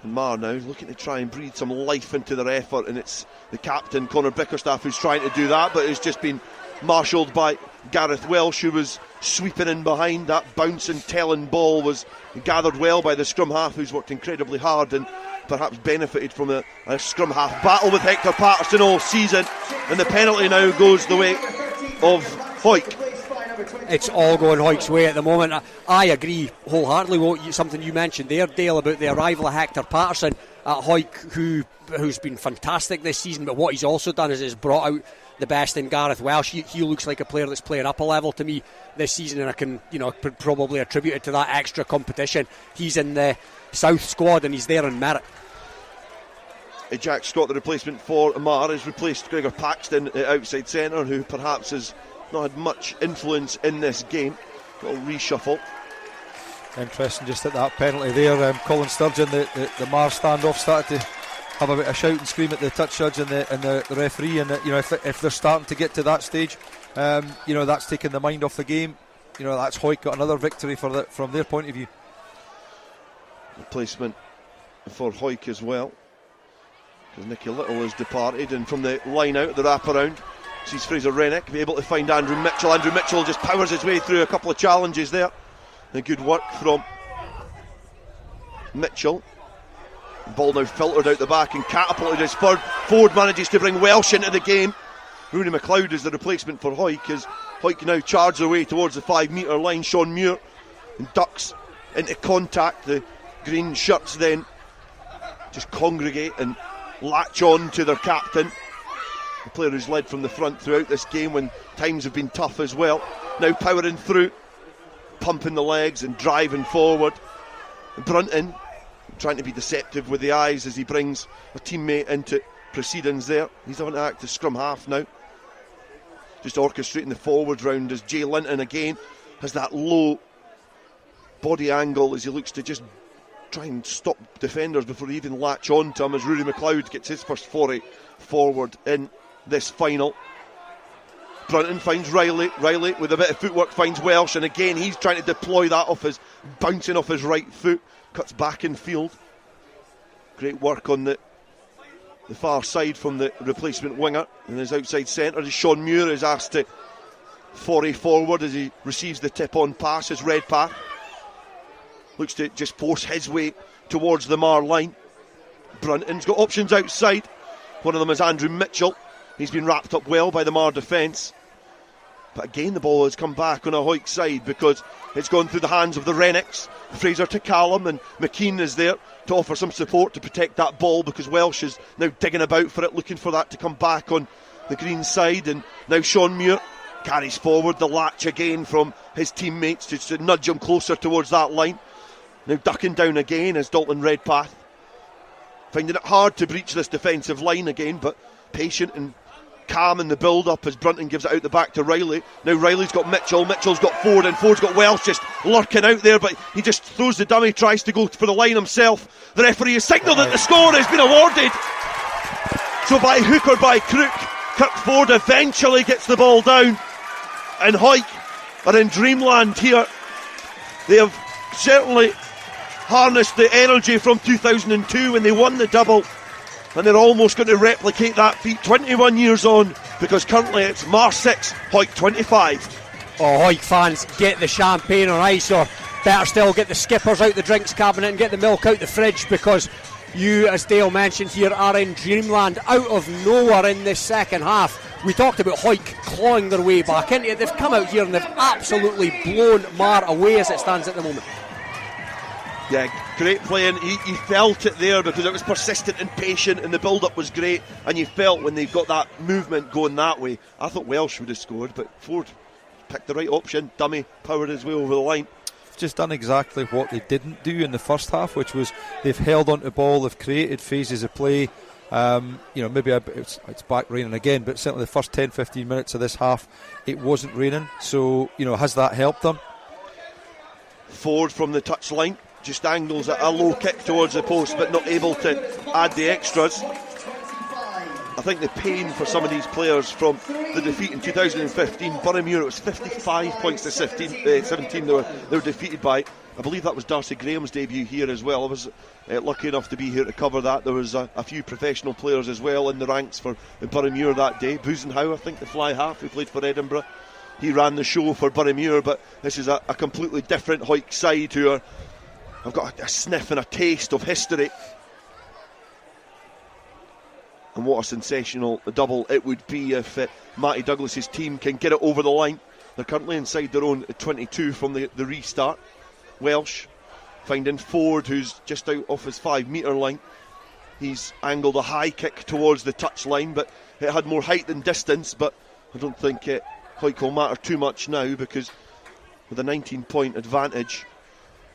And Marr now looking to try and breathe some life into their effort, and it's the captain Conor Bickerstaff who's trying to do that, but it's just been marshalled by Gareth Welsh, who was sweeping in behind. That bouncing telling ball was gathered well by the scrum half, who's worked incredibly hard and perhaps benefited from a scrum half battle with Hector Patterson all season, and the penalty now goes the way of Hawick. It's all going Hawick's way at the moment. I agree wholeheartedly with something you mentioned there, Dale, about the arrival of Hector Patterson at Hawick, who's been fantastic this season, but what he's also done is brought out the best in Gareth Welsh. He looks like a player that's playing up a level to me this season, and I can probably attribute it to that extra competition. He's in the South squad and he's there in merit. Jack Scott, the replacement for Marr, has replaced Gregor Paxton at outside centre, who perhaps has not had much influence in this game. Little reshuffle. Interesting just at that penalty there. Colin Sturgeon, the Marr standoff, started to have a bit of shout and scream at the touch judge and the referee, and if they're starting to get to that stage, that's taking the mind off the game. That's Hawick got another victory from their point of view. Replacement for Hawick as well, because Nicky Little has departed, and from the line out, the wraparound, sees Fraser Rennick be able to find Andrew Mitchell. Andrew Mitchell just powers his way through a couple of challenges there, and good work from Mitchell. The ball now filtered out the back and catapulted as Ford manages to bring Welsh into the game. Rooney McLeod is the replacement for Hawick, as Hawick now charge their way towards the 5-metre line. Shawn Muir and ducks into contact. The green shirts then just congregate and latch on to their captain, the player who's led from the front throughout this game when times have been tough as well. Now powering through, pumping the legs and driving forward. Brunton trying to be deceptive with the eyes as he brings a teammate into proceedings there. He's having to act as scrum half now, just orchestrating the forward round as Jay Linton again has that low body angle as he looks to just try and stop defenders before they even latch on to him, as Rory McLeod gets his first foray forward in this final. Brunton finds Riley with a bit of footwork finds Welsh, and again he's trying to deploy that bouncing off his right foot, cuts back in field. Great work on the far side from the replacement winger, and his outside centre as Shawn Muir is asked to foray forward as he receives the tip on pass. His Redpath looks to just force his way towards the Marr line. Brunton's got options outside. One of them is Andrew Mitchell. He's been wrapped up well by the Marr defence. But again, the ball has come back on a Hawick side because it's gone through the hands of the Rennicks. Fraser to Callum, and McKean is there to offer some support to protect that ball because Welsh is now digging about for it, looking for that to come back on the green side. And now Shawn Muir carries forward the latch again from his teammates to nudge him closer towards that line. Now ducking down again is Dalton Redpath, finding it hard to breach this defensive line again, but patient and calm in the build-up as Brunton gives it out the back to Riley. Now Riley's got Mitchell's got Ford, and Ford's got Welsh just lurking out there, but he just throws the dummy, tries to go for the line himself. The referee has signalled that the score has been awarded. So by hook or by crook, Kirk Ford eventually gets the ball down, and Hawick are in dreamland here. They have certainly harnessed the energy from 2002 when they won the double, and they're almost going to replicate that feat 21 years on, because currently it's Marr 6, Hawick 25. Oh, Hawick fans, get the champagne on ice, or better still, get the skippers out the drinks cabinet and get the milk out the fridge, because you, as Dale mentioned here, are in dreamland. Out of nowhere in this second half, we talked about Hawick clawing their way back into it. They've come out here and they've absolutely blown Marr away as it stands at the moment. Yeah, great playing. He felt it there because it was persistent and patient, and the build-up was great, and you felt when they got that movement going that way. I thought Welsh would have scored, but Ford picked the right option. Dummy powered his way over the line. Just done exactly what they didn't do in the first half, which was they've held onto the ball, they've created phases of play. Maybe it's back raining again, but certainly the first 10-15 minutes of this half it wasn't raining, so has that helped them? Ford from the touchline just angles a low kick towards the post, but not able to add the extras. I think the pain for some of these players from the defeat in 2015, Muir, it was 55 points to 17 they were defeated by. I believe that was Darcy Graham's debut here as well. I was lucky enough to be here to cover that. There was a few professional players as well in the ranks for Muir that day. Busenhow, I think, the fly half, who played for Edinburgh. He ran the show for Muir, but this is a completely different Hawick side who are, I've got a sniff and a taste of history. And what a sensational double it would be if Matty Douglas's team can get it over the line. They're currently inside their own 22 from the restart. Welsh finding Ford, who's just out off his 5 metre line. He's angled a high kick towards the touchline, but it had more height than distance. But I don't think Hawick will matter too much now, because with a 19-point advantage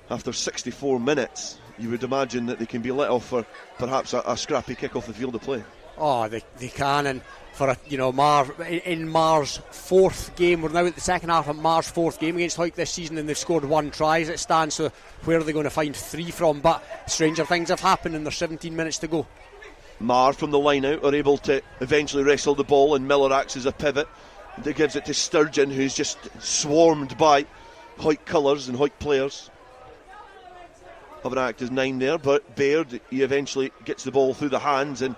after 64 minutes, you would imagine that they can be let off for perhaps a scrappy kick off the field of play. Oh, they can, and for Marr in Marr's fourth game, we're now at the second half of Marr's fourth game against Hawick this season, and they've scored 1 try as it stands. So where are they going to find 3 from? But stranger things have happened, and there's 17 minutes to go. Marr from the line out are able to eventually wrestle the ball, and Miller acts as a pivot. That gives it to Sturgeon, who's just swarmed by Hawick colours and Hawick players. Having act as 9 there, but Baird, he eventually gets the ball through the hands, and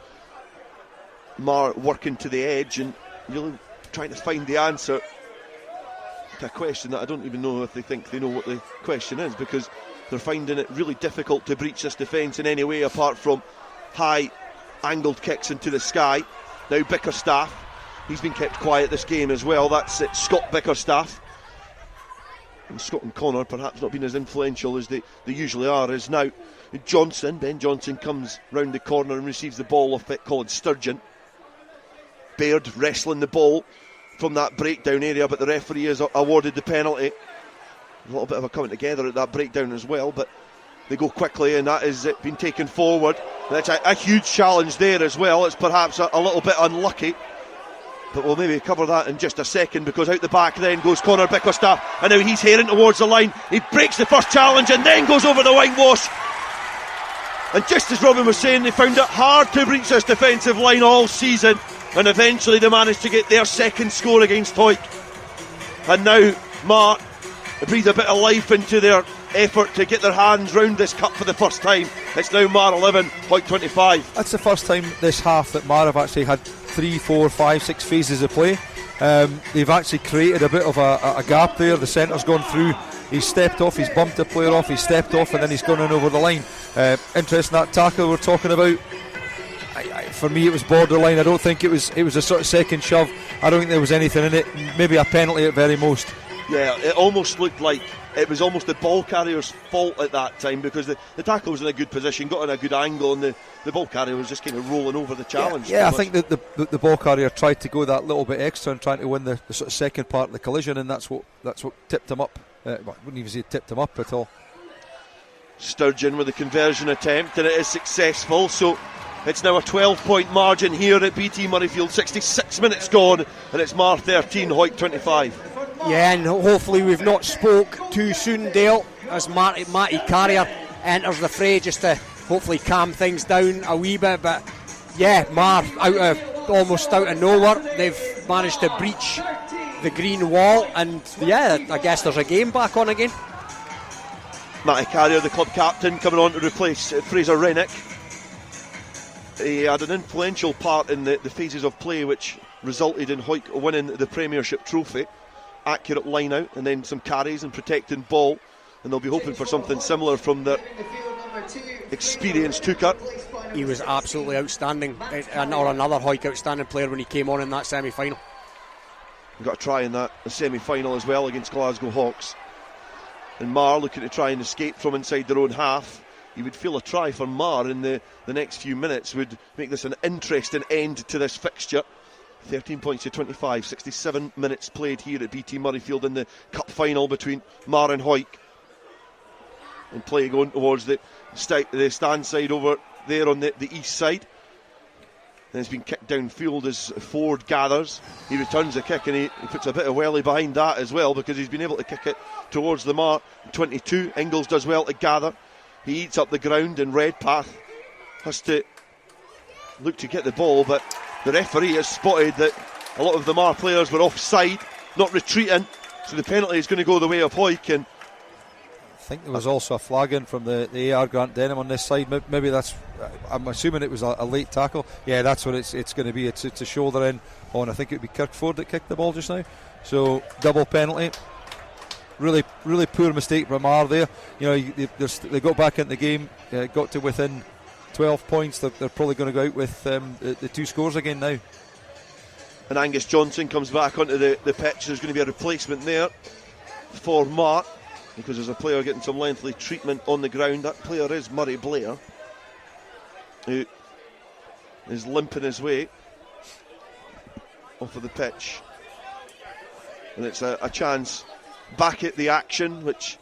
Marr working to the edge and really trying to find the answer to a question that I don't even know if they think they know what the question is, because they're finding it really difficult to breach this defence in any way apart from high angled kicks into the sky. Now Bickerstaff, he's been kept quiet this game as well. That's it, Scott Bickerstaff. And Scott and Connor perhaps not being as influential as they usually are, is now Ben Johnson comes round the corner and receives the ball off Colin Sturgeon. Baird wrestling the ball from that breakdown area, but the referee has awarded the penalty. A little bit of a coming together at that breakdown as well, but they go quickly, and that has been taken forward. That's a huge challenge there as well. It's perhaps a little bit unlucky, but we'll maybe cover that in just a second, because out the back then goes Conor Bickerstaff, and now he's heading towards the line. He breaks the first challenge and then goes over the whitewash. And just as Robin was saying, they found it hard to reach this defensive line all season, and eventually they managed to get their second score against Hawick. And now Marr breathe a bit of life into their effort to get their hands round this cup for the first time. It's now Marr 11, Hawick 25. That's the first time this half that Marr have actually had 3, 4, 5, 6 phases of play. They've actually created a bit of a gap there. The centre's gone through, he's stepped off, he's bumped the player off, he's stepped off, and then he's gone in over the line. Interesting, that tackle we're talking about. For me, it was borderline. I don't think it was a sort of second shove. I don't think there was anything in it. Maybe a penalty at very most. Yeah, it almost looked like it was almost the ball carrier's fault at that time, because the tackle was in a good position, got in a good angle, and the ball carrier was just kind of rolling over the challenge. Yeah, I think that the ball carrier tried to go that little bit extra and trying to win the sort of second part of the collision, and that's what tipped him up. I wouldn't even say tipped him up at all. Sturgeon with a conversion attempt, and it is successful, so it's now a 12-point margin here at BT Murrayfield. 66 minutes gone, and it's Marr 13, Hawick 25. Yeah, and hopefully we've not spoke too soon, Dale, as Matty Carrier enters the fray, just to hopefully calm things down a wee bit. But yeah, Marr almost out of nowhere, they've managed to breach the green wall, and yeah, I guess there's a game back on again. Matty Carrier, the club captain, coming on to replace Fraser Rennick. He had an influential part in the phases of play which resulted in Hawick winning the Premiership trophy. Accurate line out, and then some carries and protecting ball, and they'll be hoping for something similar from their experienced hooker. He was absolutely outstanding, or another Hawick outstanding player when he came on in that semi-final. We've got a try in that semi-final as well against Glasgow Hawks. And Marr looking to try and escape from inside their own half. You would feel a try for Marr in the next few minutes would make this an interesting end to this fixture. 13 points to 25, 67 minutes played here at BT Murrayfield in the cup final between Marr and Hawick. And play going towards the stand side over there on the east side. Then it's been kicked downfield as Ford gathers. He returns the kick, and he puts a bit of welly behind that as well, because he's been able to kick it towards the Marr 22. Ingles does well to gather. He eats up the ground, and Redpath has to look to get the ball, but the referee has spotted that a lot of the Marr players were offside, not retreating, so the penalty is going to go the way of Hawick. And I think there was also a flagging from the AR Grant Denham on this side. Maybe that's, I'm assuming it was a late tackle. Yeah, that's what it's going to be. It's a shoulder in on, I think it would be Kirkford that kicked the ball just now. So double penalty. Really poor mistake from Marr there. You know, they got back into the game, got to within 12 points. They're probably going to go out with the 2 scores again now. And Angus Johnson comes back onto the pitch. There's going to be a replacement there for Marr, because there's a player getting some lengthy treatment on the ground. That player is Murray Blair, who is limping his way off of the pitch. And it's a chance back at the action, which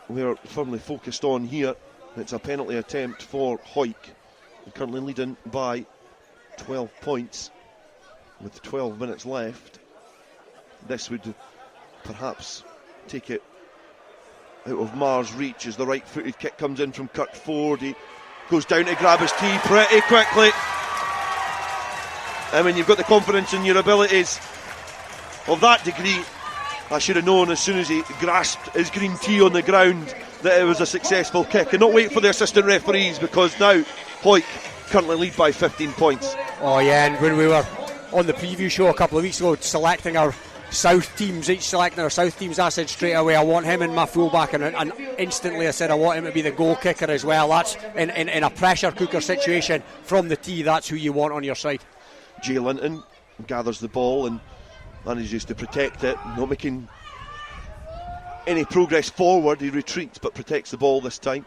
we're firmly focused on here. It's a penalty attempt for Hawick. They're currently leading by 12 points with 12 minutes left. This would perhaps take it out of Marr's reach as the right-footed kick comes in from Kirk Ford. He goes down to grab his tee pretty quickly. And when you've got the confidence in your abilities of that degree, I should have known as soon as he grasped his green tee on the ground that it was a successful kick, and not wait for the assistant referees, because now Hawick currently lead by 15 points. Oh yeah, and when we were on the preview show a couple of weeks ago selecting our South teams, I said straight away I want him in my fullback, and instantly I said I want him to be the goal kicker as well. That's in a pressure cooker situation from the tee, that's who you want on your side. Jay Linton gathers the ball and manages to protect it, not making any progress forward. He retreats but protects the ball this time.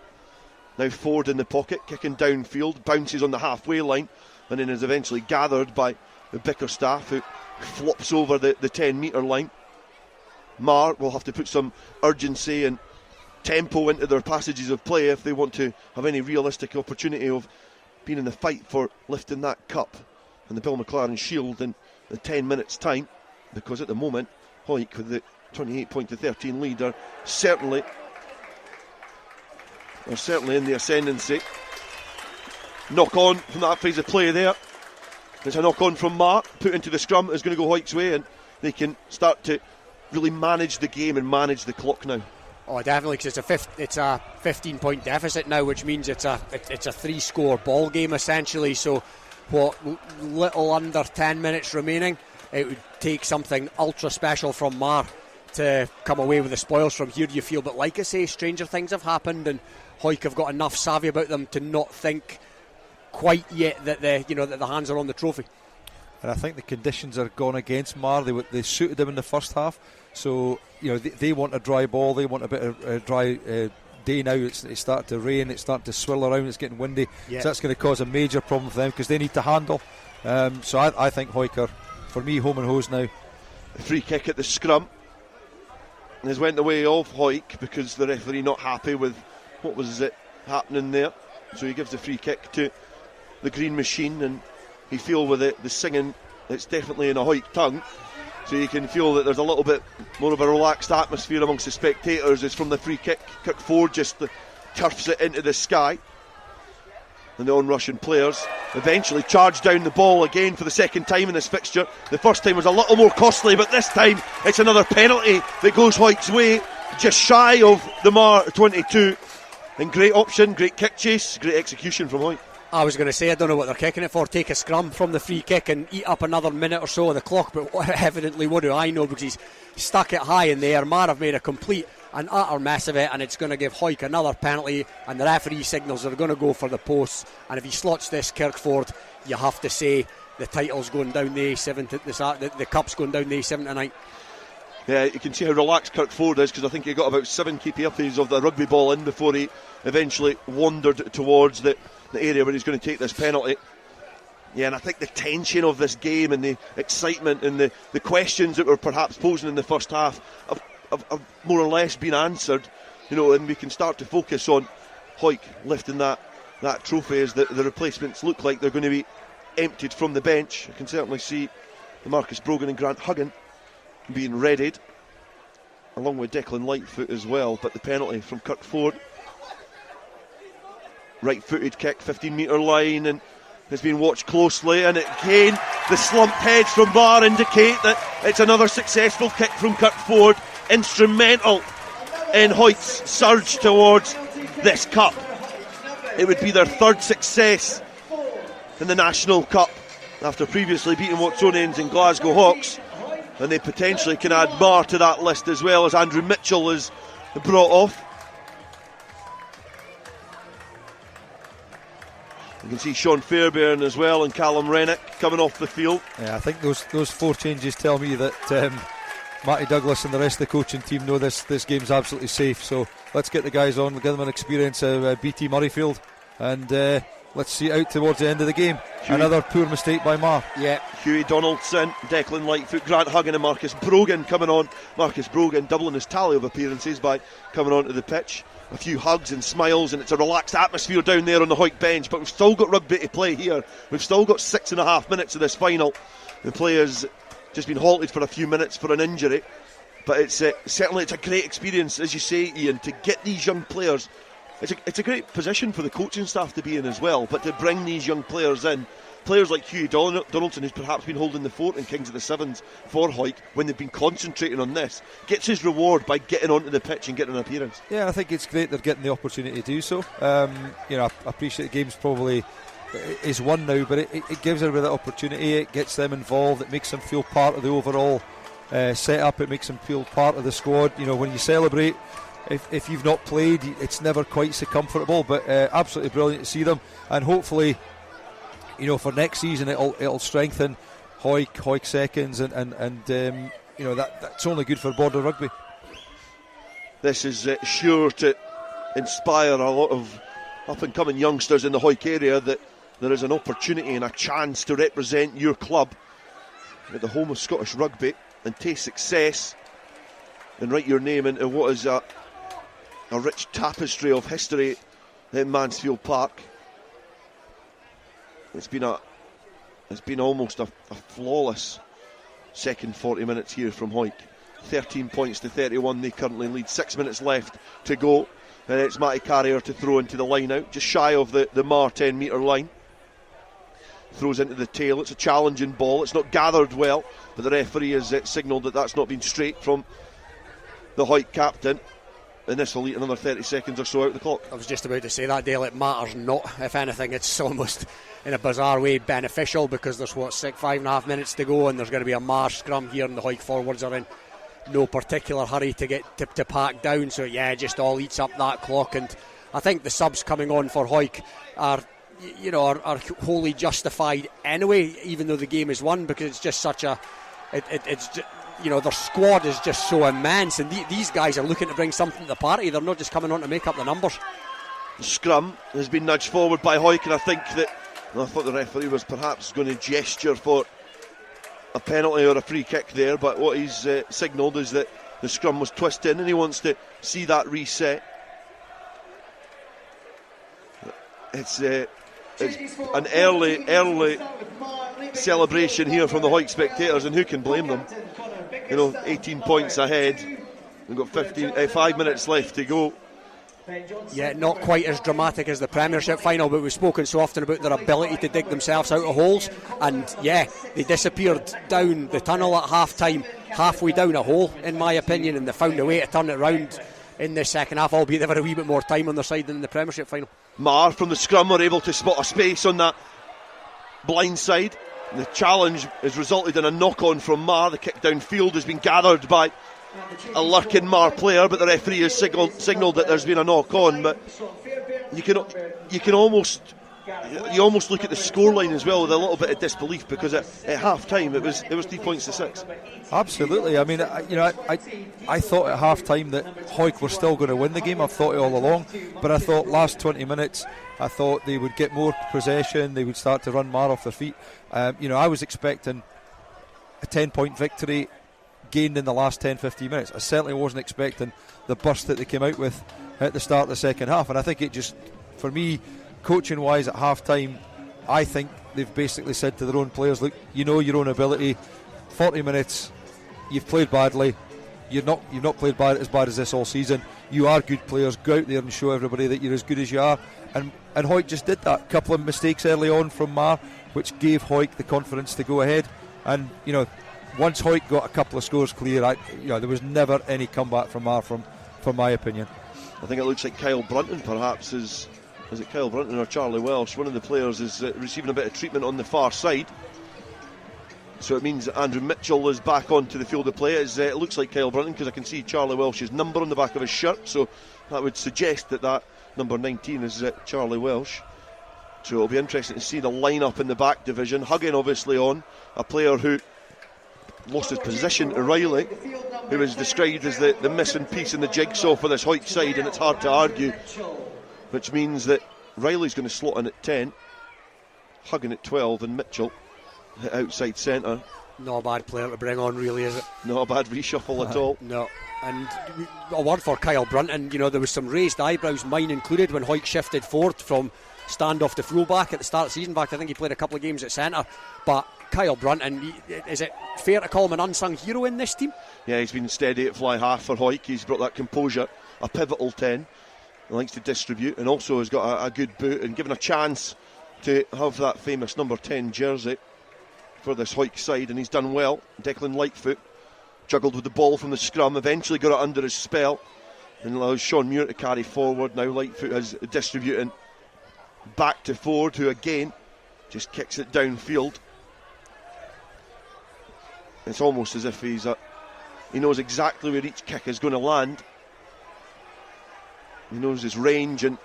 Now Ford in the pocket, kicking downfield, bounces on the halfway line, and then is eventually gathered by the Bickerstaff, who flops over the 10-metre line. Marr will have to put some urgency and tempo into their passages of play if they want to have any realistic opportunity of being in the fight for lifting that cup and the Bill McLaren Shield in the 10 minutes time, because at the moment Hawick, with the 28-13 lead, are certainly in the ascendancy. Knock on from that phase of play there. There's a knock on from Marr, put into the scrum, is going to go Hawick's way, and they can start to really manage the game and manage the clock now. Oh, definitely, because it's a 15-point deficit now, which means it's a 3-score ball game essentially. So, what little under 10 minutes remaining, it would take something ultra special from Marr to come away with the spoils from here, you feel. But like I say, stranger things have happened, and Hawick have got enough savvy about them to not think quite yet that the hands are on the trophy. And I think the conditions are gone against Marr. They suited them in the first half, so they want a dry ball. They want a bit of a dry day now. It's starting to rain. It's starting to swirl around. It's getting windy. Yeah. So that's going to cause a major problem for them because they need to handle. So I think Hawick are, for me, home and hose now. A free kick at the scrum has went the way of Hawick because the referee not happy with what was happening there. So he gives the free kick to the green machine, and you feel with the singing, it's definitely in a Hawick tongue, so you can feel that there's a little bit more of a relaxed atmosphere amongst the spectators. It's from the free kick. Kirk Ford just turfs it into the sky, and the on-rushing players eventually charge down the ball again for the second time in this fixture. The first time was a little more costly, but this time it's another penalty that goes Hawick's way, just shy of the Marr 22. And great option, great kick chase, great execution from Hawick. I was going to say, I don't know what they're kicking it for. Take a scrum from the free kick and eat up another minute or so of the clock, but evidently what do I know, because he's stuck it high in the air. Marr have made a complete and utter mess of it, and it's going to give Hawick another penalty, and the referee signals are going to go for the posts. And if he slots this, Kirkford, you have to say the title's going down the A7 the cup's going down the A7 tonight. Yeah, you can see how relaxed Kirk Ford is, because I think he got about 7 keepy-uppies of the rugby ball in before he eventually wandered towards the area where he's going to take this penalty. Yeah, and I think the tension of this game and the excitement and the questions that were perhaps posing in the first half have more or less been answered, and we can start to focus on Hawick lifting that trophy as the replacements look like they're going to be emptied from the bench. I can certainly see the Marcus Brogan and Grant Huggan being readied, along with Declan Lightfoot as well. But the penalty from Kirk Ford, right-footed kick, 15-metre line, and has been watched closely. And again, the slumped heads from Marr indicate that it's another successful kick from Kirk Ford, instrumental in Hawick's surge towards this cup. It would be their third success in the National Cup after previously beating Watsonians and Glasgow Hawks, and they potentially can add Marr to that list as well, as Andrew Mitchell is brought off. You can see Shawn Fairbairn as well and Callum Rennick coming off the field. Yeah, I think those 4 changes tell me that Matty Douglas and the rest of the coaching team know this game's absolutely safe. So let's get the guys on, we'll give them an experience of BT Murrayfield, and let's see it out towards the end of the game. Another poor mistake by Marr. Yeah, Hughie Donaldson, Declan Lightfoot, Grant Huggan and Marcus Brogan coming on. Marcus Brogan doubling his tally of appearances by coming onto the pitch. A few hugs and smiles, and it's a relaxed atmosphere down there on the Hawick bench, but we've still got rugby to play here. We've still got 6.5 minutes of this final. The players just been halted for a few minutes for an injury, but it's certainly it's a great experience, as you say, Ian, to get these young players. It's a great position for the coaching staff to be in as well, but to bring these young players in, players like Hughie Donaldson, who's perhaps been holding the fort in Kings of the Sevens for Hawick when they've been concentrating on this, gets his reward by getting onto the pitch and getting an appearance. Yeah, I think it's great they're getting the opportunity to do so. I appreciate the game's probably is won now, but it gives everybody that opportunity. It gets them involved. It makes them feel part of the overall setup. It makes them feel part of the squad. When you celebrate, if you've not played, it's never quite so comfortable, but absolutely brilliant to see them, and hopefully for next season it'll strengthen Hawick seconds, and that's only good for Border Rugby. this is sure to inspire a lot of up-and-coming youngsters in the Hawick area that there is an opportunity and a chance to represent your club at the home of Scottish rugby and taste success and write your name into what is a rich tapestry of history in Mansfield Park. It's been almost a flawless second 40 minutes here from Hawick. 13 points to 31, they currently lead. 6 minutes left to go, and it's Matty Carrier to throw into the line out, just shy of the Marr 10 metre line. Throws into the tail. It's a challenging ball. It's not gathered well, but the referee has signalled that that's not been straight from the Hawick captain, and this will eat another 30 seconds or so out the clock. I was just about to say that, Dale. It matters not. If anything, it's almost in a bizarre way beneficial, because there's 5.5 minutes to go, and there's going to be a Marr scrum here, and the Hawick forwards are in no particular hurry to get to pack down. So yeah, just all eats up that clock, and I think the subs coming on for Hawick are wholly justified anyway, even though the game is won, because it's just such a their squad is just so immense, and these guys are looking to bring something to the party. They're not just coming on to make up the numbers. The scrum has been nudged forward by Hawick, and I thought the referee was perhaps going to gesture for a penalty or a free kick there, but what he's signalled is that the scrum was twisted and he wants to see that reset. It's an early celebration here from the Hawick spectators, and who can blame them? 18 points ahead. We've got 5 minutes left to go. Yeah, not quite as dramatic as the Premiership final, but we've spoken so often about their ability to dig themselves out of holes, and yeah, they disappeared down the tunnel at half-time, halfway down a hole, in my opinion, and they found a way to turn it round in the second half, albeit they've had a wee bit more time on their side than in the Premiership final. Marr from the scrum were able to spot a space on that blind side. The challenge has resulted in a knock-on from Marr. The kick downfield has been gathered by a lurking Marr player, but the referee has signalled that there's been a knock-on. But you almost look at the scoreline as well with a little bit of disbelief, because at half-time it was 3 points to 6. Absolutely. I mean, I thought at half-time that Hawick were still going to win the game. I've thought it all along, but I thought last 20 minutes I thought they would get more possession, they would start to run Marr off their feet. I was expecting a 10-point victory gained in the last 10-15 minutes. I certainly wasn't expecting the burst that they came out with at the start of the second half, and I think it just, for me, coaching wise at half time, I think they've basically said to their own players, look, you know your own ability, 40 minutes, you've played badly, you've not played as bad as this all season, you are good players, go out there and show everybody that you're as good as you are. And Hawick just did that. A couple of mistakes early on from Marr, which gave Hawick the confidence to go ahead, and once Hawick got a couple of scores clear, there was never any comeback from Marr, from my opinion. I think it looks like Kyle Brunton perhaps is it Kyle Brunton or Charlie Welsh? One of the players is receiving a bit of treatment on the far side, so it means that Andrew Mitchell is back onto the field of play. It looks like Kyle Brunton, because I can see Charlie Welsh's number on the back of his shirt, so that would suggest that number 19 is Charlie Welsh. So it'll be interesting to see the line-up in the back division. Hugging obviously on, a player who lost his position to Riley, who was described as the missing piece in the jigsaw for this Hawick side, and it's hard to argue, which means that Riley's going to slot in at 10, Hugging at 12, and Mitchell at outside centre. Not a bad player to bring on, really, is it? Not a bad reshuffle at all. No. And a word for Kyle Brunton, there was some raised eyebrows, mine included, when Hawick shifted forward from standoff to fullback at the start of the season. Back, I think he played a couple of games at centre, but Kyle Brunton, is it fair to call him an unsung hero in this team? Yeah, he's been steady at fly half for Hawick. He's brought that composure, a pivotal 10, he likes to distribute, and also has got a good boot, and given a chance to have that famous number 10 jersey for this Hawick side, and he's done well. Declan Lightfoot juggled with the ball from the scrum, eventually got it under his spell, and allows Shawn Muir to carry forward. Now Lightfoot is distributing back to Ford, who again just kicks it downfield. It's almost as if he knows exactly where each kick is going to land. He knows his range and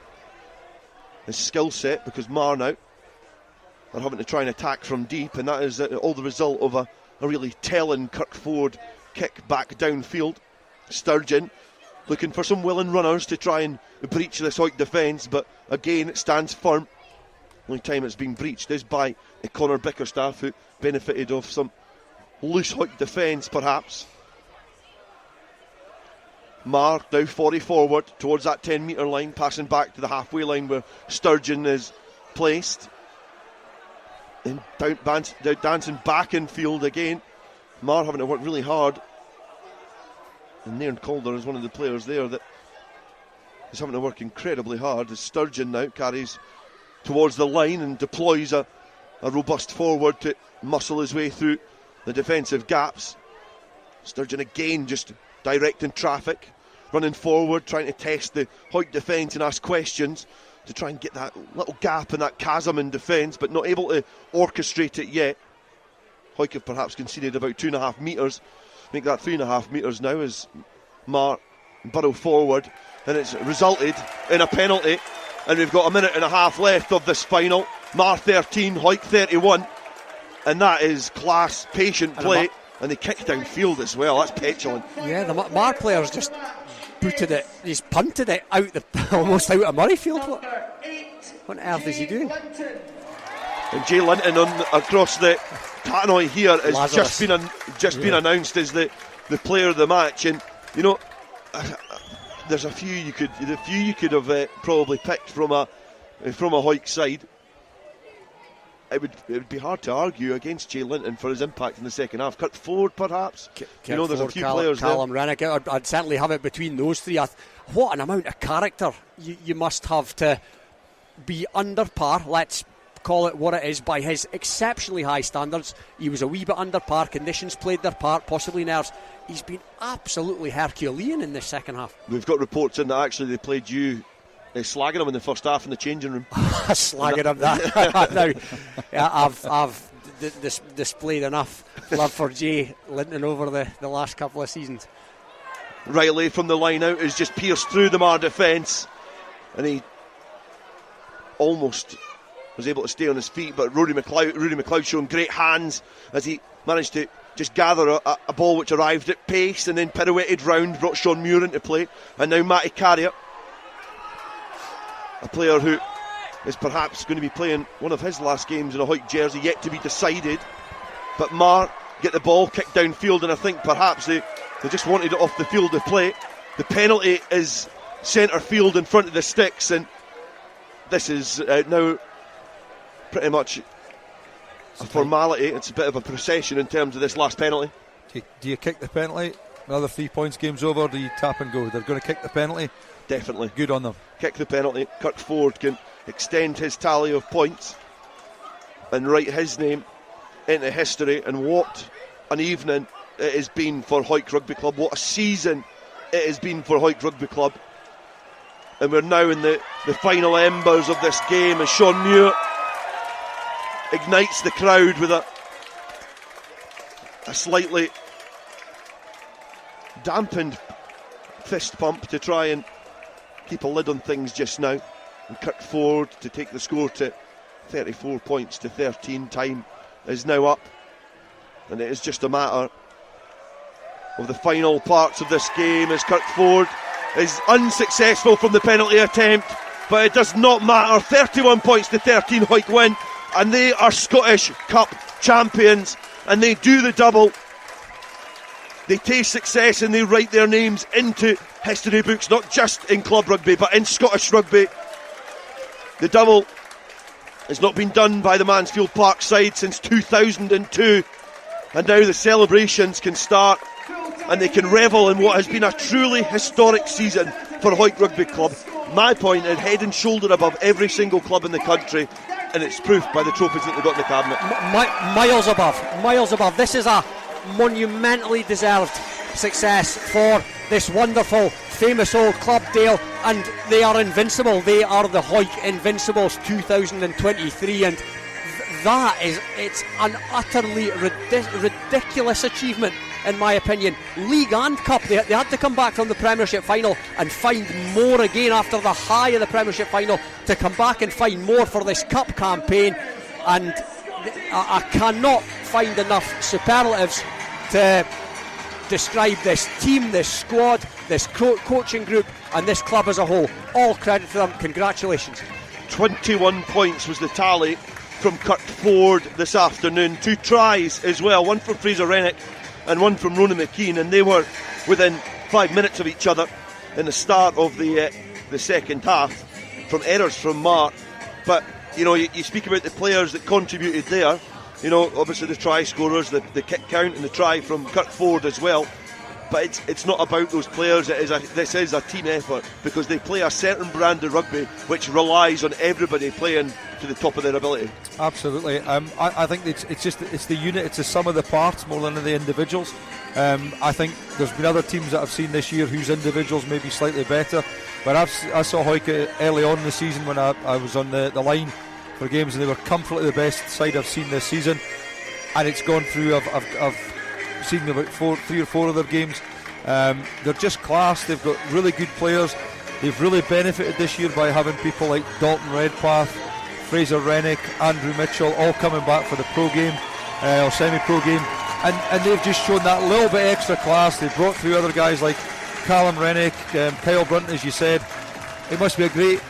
his skill set, because Marr now are having to try and attack from deep, and that is all the result of a really telling Kirk Ford kick back downfield. Sturgeon looking for some willing runners to try and breach this Hawick defence, but again it stands firm. The only time it's been breached is by Connor Bickerstaff, who benefited of some loose Hawick defence perhaps. Marr now 40 forward towards that 10 metre line, passing back to the halfway line where Sturgeon is placed. Then dancing back in field again. Marr having to work really hard. And Nairn Calder is one of the players there that is having to work incredibly hard, as Sturgeon now carries towards the line and deploys a robust forward to muscle his way through the defensive gaps. Sturgeon again just directing traffic, running forward, trying to test the Hawick defence and ask questions to try and get that little gap and that chasm in defence, but not able to orchestrate it yet. Hawick have perhaps conceded about 2.5 metres. Make that 3.5 metres now as Marr burrow forward, and it's resulted in a penalty, and we've got a minute and a half left of this final. Marr 13, Hawick 31, and that is class, patient play, and they kick downfield as well. That's petulant. Yeah, the Marr players just booted it, he's punted it out almost out of Murrayfield. What on earth is he doing? And Jay Linton across the Tatanoy here has Lazarus. just been announced as the player of the match, and you know, there's a few you could have probably picked from a Hawick side. It would be hard to argue against Jay Linton for his impact in the second half. Kurt Ford, perhaps. There's a few players Callum there. Rennick. I'd certainly have it between those three. What an amount of character you must have to be under par. Let's call it what it is by his exceptionally high standards. He was a wee bit under par. Conditions played their part, possibly nerves. He's been absolutely Herculean in this second half. We've got reports in that actually they played you slagging him in the first half in the changing room. Slagging him that. Now, I've displayed enough love for Jay Linton over the last couple of seasons. Riley from the line out is just pierced through the Marr defence, and he almost was able to stay on his feet, but Rory McLeod showing great hands as he managed to just gather a ball which arrived at pace and then pirouetted round, brought Shawn Muir into play, and now Matty Carrier, a player who is perhaps going to be playing one of his last games in a Hawick jersey, yet to be decided. But Marr get the ball kicked downfield, and I think perhaps they just wanted it off the field of play. The penalty is centre field in front of the sticks, and this is now pretty much a formality. It's a bit of a procession in terms of this last penalty. Do you kick the penalty? Another 3 points, game's over. Do you tap and go? They're going to kick the penalty. Definitely. Good on them. Kick the penalty. Kirk Ford can extend his tally of points and write his name into history. And what an evening it has been for Hawick Rugby Club. What a season it has been for Hawick Rugby Club. And we're now in the final embers of this game as Shawn Muir ignites the crowd with a slightly dampened fist pump to try and keep a lid on things just now. And Kirk Ford to take the score to 34 points to 13. Time is now up, and it is just a matter of the final parts of this game as Kirk Ford is unsuccessful from the penalty attempt, but it does not matter. 31 points to 13, Hawick win, and they are Scottish Cup champions, and they do the double. They taste success and they write their names into history books, not just in club rugby but in Scottish rugby. The double has not been done by the Mansfield Park side since 2002, and now the celebrations can start and they can revel in what has been a truly historic season for Hawick Rugby Club. My point is head and shoulder above every single club in the country, and it's proof by the trophies that they've got in the cabinet. Miles above. This is a monumentally deserved success for this wonderful famous old club, Dale, and they are invincible. They are the Hawick Invincibles 2023, and it's an utterly ridiculous achievement in my opinion. League and Cup, they had to come back from the Premiership final and find more again after the high of the Premiership final, to come back and find more for this Cup campaign, and I cannot find enough superlatives to describe this team, this squad, this coaching group and this club as a whole. All credit to them. Congratulations. 21 points was the tally from Kirkford this afternoon. 2 tries as well, one from Fraser Rennick and one from Ronan McKean, and they were within 5 minutes of each other in the start of the second half from errors from Marr. But you know, you speak about the players that contributed there. You know, obviously the try scorers, the kick count and the try from Kirkford as well. But it's not about those players. This is a team effort, because they play a certain brand of rugby which relies on everybody playing to the top of their ability. Absolutely. I think it's the unit, it's the sum of the parts more than the individuals. I think there's been other teams that I've seen this year whose individuals may be slightly better, but I saw Hawick early on in the season when I was on the line for games, and they were comfortably the best side I've seen this season, and it's gone through. I've seen about 3 or 4 of their games. They're just class. They've got really good players. They've really benefited this year by having people like Dalton Redpath, Fraser Rennick, Andrew Mitchell all coming back for the pro game or semi-pro game, and they've just shown that little bit extra class. They've brought through other guys like Callum Rennick, Kyle Brunton, as you said. It must be a great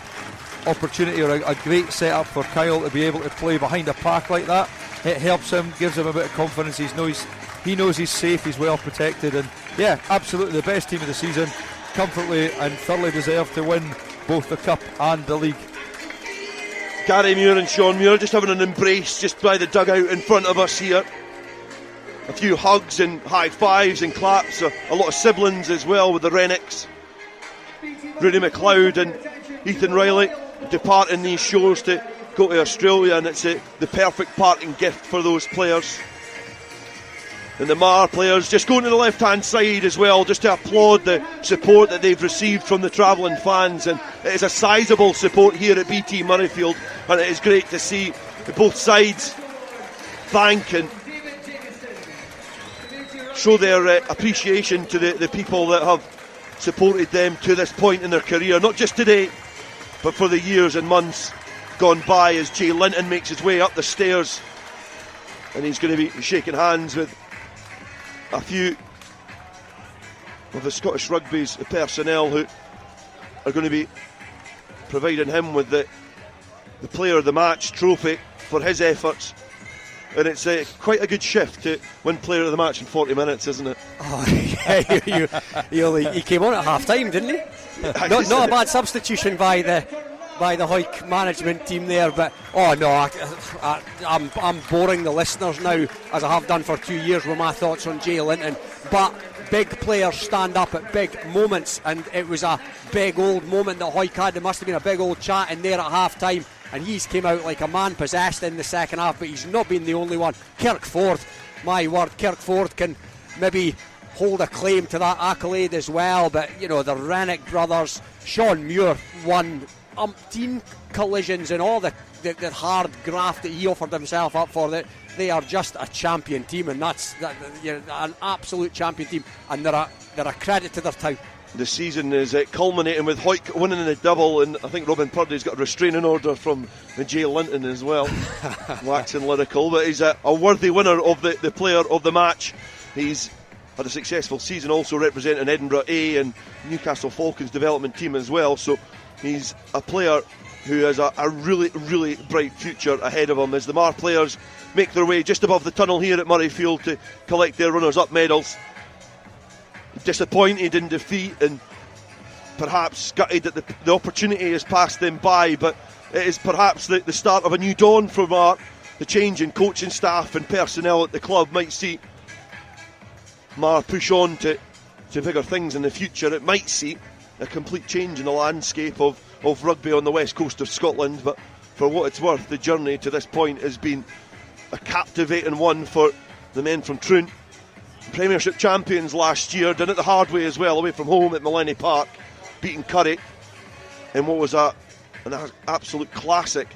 opportunity or a great setup for Kyle to be able to play behind a pack like that. It helps him, gives him a bit of confidence. He knows he's safe, he's well protected, and yeah, absolutely the best team of the season, comfortably and thoroughly deserved to win both the Cup and the League. Gary Muir and Shawn Muir just having an embrace just by the dugout in front of us here. A few hugs and high fives and claps, a lot of siblings as well with the Rennicks. Rudy McLeod and Ethan Riley departing these shores to go to Australia, and it's the perfect parting gift for those players. And the Marr players just going to the left hand side as well, just to applaud the support that they've received from the travelling fans. And it is a sizable support here at BT Murrayfield, and it is great to see both sides thank and show their appreciation to the people that have supported them to this point in their career, not just today but for the years and months gone by, as Jay Linton makes his way up the stairs, and he's going to be shaking hands with a few of the Scottish Rugby's personnel who are going to be providing him with the Player of the Match trophy for his efforts. And it's quite a good shift to win Player of the Match in 40 minutes, isn't it? Oh, yeah, he came on at half time, didn't he? Not a bad substitution by the Hawick management team there, but oh no, I'm boring the listeners now, as I have done for 2 years, with my thoughts on Jay Linton. But big players stand up at big moments, and it was a big old moment that Hawick had. There must have been a big old chat in there at half time, and he's came out like a man possessed in the second half, but he's not been the only one. Kirkford, my word, Kirkford can maybe hold a claim to that accolade as well, but you know, the Rennick brothers, Shawn Muir won umpteen collisions and all the hard graft that he offered himself up for. That they are just a champion team, and that's an absolute champion team, and they're a credit to their town. The season is culminating with Hawick winning in the double, and I think Robin Purdie's got a restraining order from Jay Linton as well. Waxing lyrical, but he's a worthy winner of the Player of the Match. He's had a successful season also representing Edinburgh A and Newcastle Falcons development team as well, so he's a player who has a really, really bright future ahead of him as the Marr players make their way just above the tunnel here at Murrayfield to collect their runners-up medals. Disappointed in defeat and perhaps gutted that the opportunity has passed them by, but it is perhaps the start of a new dawn for Marr. The change in coaching staff and personnel at the club might see Marr push on to bigger things in the future. It might see a complete change in the landscape of rugby on the west coast of Scotland, but for what it's worth, the journey to this point has been a captivating one for the men from Troon. Premiership champions last year, done it the hard way as well, away from home at Millennium Park, beating Curry in what was an absolute classic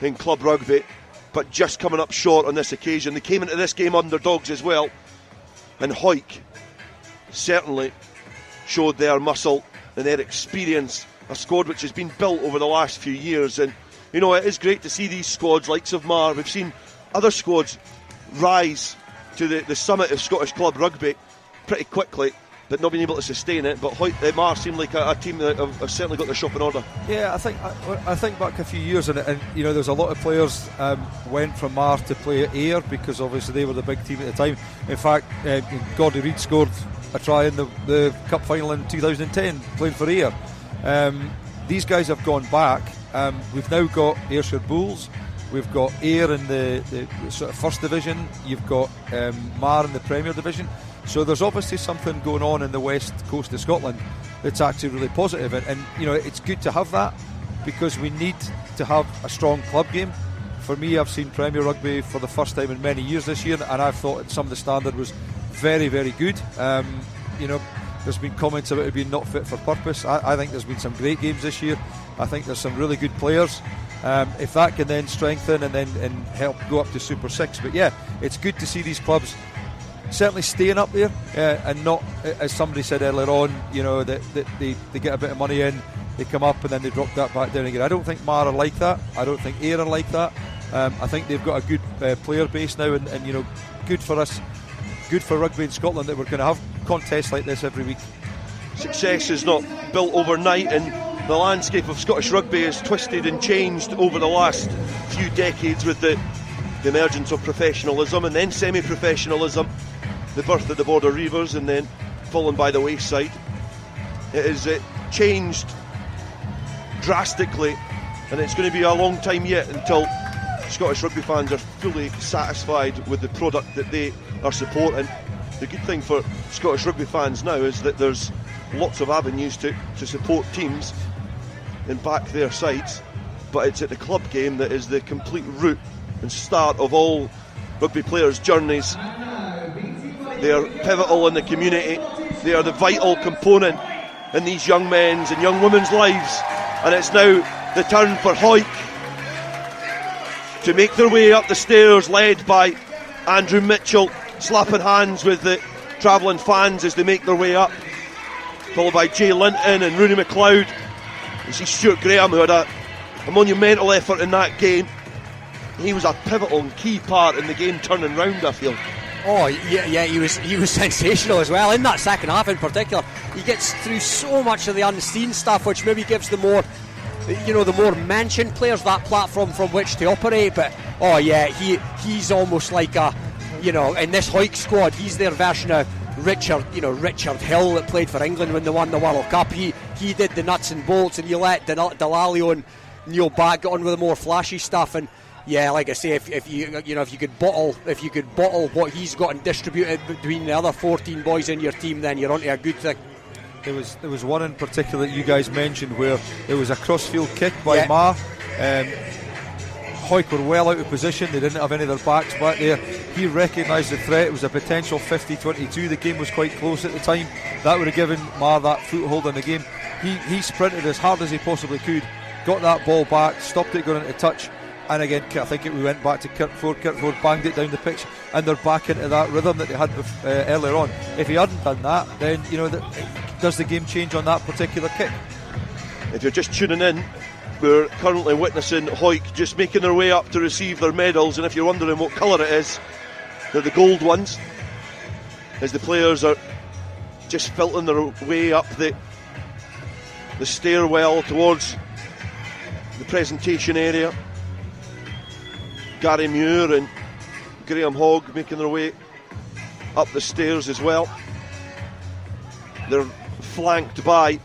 in club rugby, but just coming up short on this occasion. They came into this game underdogs as well, and Hawick certainly showed their muscle and their experience, a squad which has been built over the last few years. And you know, it is great to see these squads, likes of Marr. We've seen other squads rise to the summit of Scottish club rugby pretty quickly, but not being able to sustain it. But Marr seem like a team that have certainly got their shop in order. Yeah, I think back a few years, and you know, there's a lot of players went from Marr to play at Ayr because obviously they were the big team at the time. In fact, Gordie Reid scored a try in the cup final in 2010 playing for Ayr. These guys have gone back. We've now got Ayrshire Bulls, we've got Ayr in the sort of first division, you've got Marr in the Premier Division. So there's obviously something going on in the west coast of Scotland that's actually really positive, and you know, it's good to have that because we need to have a strong club game. For me, I've seen Premier Rugby for the first time in many years this year, and I thought some of the standard was very, very good. You know, there's been comments about it being not fit for purpose. I think there's been some great games this year. I think there's some really good players. If that can then strengthen and help go up to Super 6. But yeah, it's good to see these clubs certainly staying up there and not, as somebody said earlier on, you know, that they get a bit of money in, they come up and then they drop that back down again. I don't think Marr are like that. I don't think Ayr are like that. I think they've got a good player base now, and you know, good for us, good for rugby in Scotland that we're going to have contests like this every week. Success is not built overnight, and the landscape of Scottish rugby has twisted and changed over the last few decades with the emergence of professionalism and then semi-professionalism, the birth of the Border Reivers and then fallen by the wayside. It has changed drastically, and it's going to be a long time yet until Scottish rugby fans are fully satisfied with the product that they are supporting. The good thing for Scottish rugby fans now is that there's lots of avenues to support teams and back their sides, but it's at the club game that is the complete root and start of all rugby players' journeys. They are pivotal in the community. They are the vital component in these young men's and young women's lives, and it's now the turn for Hawick to make their way up the stairs, led by Andrew Mitchell, slapping hands with the travelling fans as they make their way up, followed by Jay Linton and Rooney McLeod. You see Stuart Graham, who had a monumental effort in that game. He was a pivotal and key part in the game turning round, I feel. Oh yeah, he was sensational as well in that second half in particular. He gets through so much of the unseen stuff, which maybe gives the more mentioned players that platform from which to operate. But oh yeah, he's almost like a, you know, in this Hawick squad, he's their version of Richard Hill that played for England when they won the World Cup. He did the nuts and bolts, and you let Delalio and Neil Back get on with the more flashy stuff. And yeah, like I say, if you could bottle what he's got and distribute it between the other 14 boys in your team, then you're onto a good thing. There was one in particular that you guys mentioned where there was a crossfield kick by Marr. Hawick were well out of position, they didn't have any of their backs back there. He recognised the threat, it was a potential 50-22, the game was quite close at the time. That would have given Marr that foothold in the game. He sprinted as hard as he possibly could, got that ball back, stopped it going into touch, and again I think we went back to Kirkford banged it down the pitch, and they're back into that rhythm that they had earlier on. If he hadn't done that, then you know, does the game change on that particular kick? If you're just tuning in, we're currently witnessing Hawick just making their way up to receive their medals, and if you're wondering what colour it is, they're the gold ones, as the players are just filtering their way up the stairwell towards the presentation area. Gary Muir and Graham Hogg making their way up the stairs as well. They're flanked by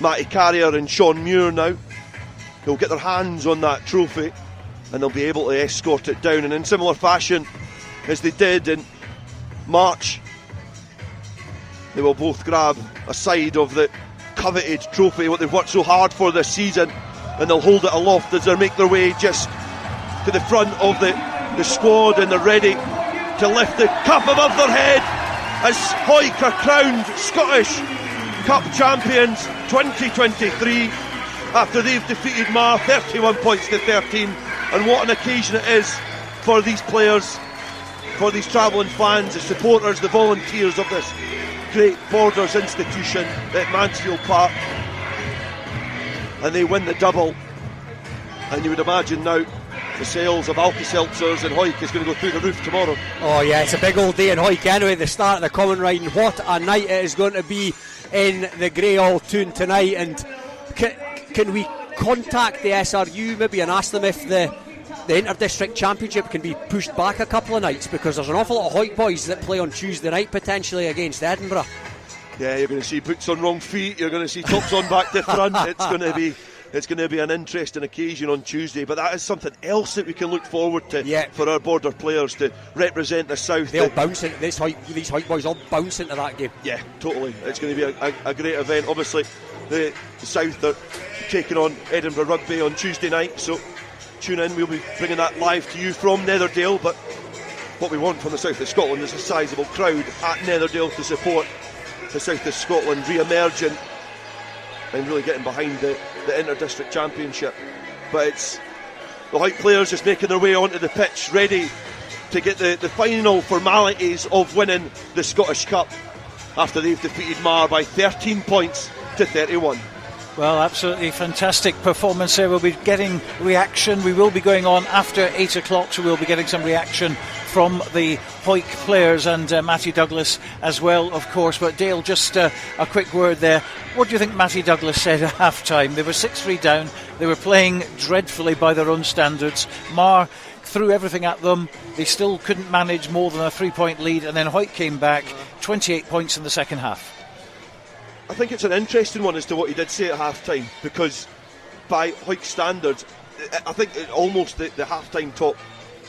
Matty Carrier and Shawn Muir now, who'll get their hands on that trophy and they'll be able to escort it down. And in similar fashion as they did in March, they will both grab a side of the coveted trophy, what they've worked so hard for this season, and they'll hold it aloft as they make their way just to the front of the squad, and they're ready to lift the cup above their head as Hawick are crowned Scottish Cup champions 2023 after they've defeated Marr 31 points to 13. And what an occasion it is for these players, for these travelling fans, the supporters, the volunteers of this great Borders institution at Mansfield Park. And they win the double, and you would imagine now the sales of Alka-Seltzers in Hawick is going to go through the roof tomorrow. Oh yeah, it's a big old day in Hawick anyway, the start of the common ride, and what a night it is going to be in the Grey All Toon tonight. And can we contact the SRU maybe and ask them if the Inter-District Championship can be pushed back a couple of nights, because there's an awful lot of Hawick boys that play on Tuesday night potentially against Edinburgh. Yeah, you're going to see boots on wrong feet, you're going to see tops on back to front. It's going to be an interesting occasion on Tuesday, but that is something else that we can look forward to for our Border players to represent the South. They'll bounce into these Hawick boys will bounce into that game. Yeah, totally. It's going to be a great event. Obviously, the South are taking on Edinburgh Rugby on Tuesday night, so tune in. We'll be bringing that live to you from Netherdale, but what we want from the South of Scotland is a sizable crowd at Netherdale to support the South of Scotland re-emerging and really getting behind the Inter-District Championship. But it's the Hawick players just making their way onto the pitch, ready to get the final formalities of winning the Scottish Cup after they've defeated Marr by 13 points to 31. Well, absolutely fantastic performance there. We'll be getting reaction. We will be going on after 8 o'clock, so we'll be getting some reaction from the Hawick players and Matty Douglas as well, of course. But Dale, just a quick word there. What do you think Matty Douglas said at half-time? They were 6-3 down. They were playing dreadfully by their own standards. Marr threw everything at them. They still couldn't manage more than a 3-point lead, and then Hawick came back, 28 points in the second half. I think it's an interesting one as to what he did say at half-time, because by Hawick standards, I think almost the half-time talk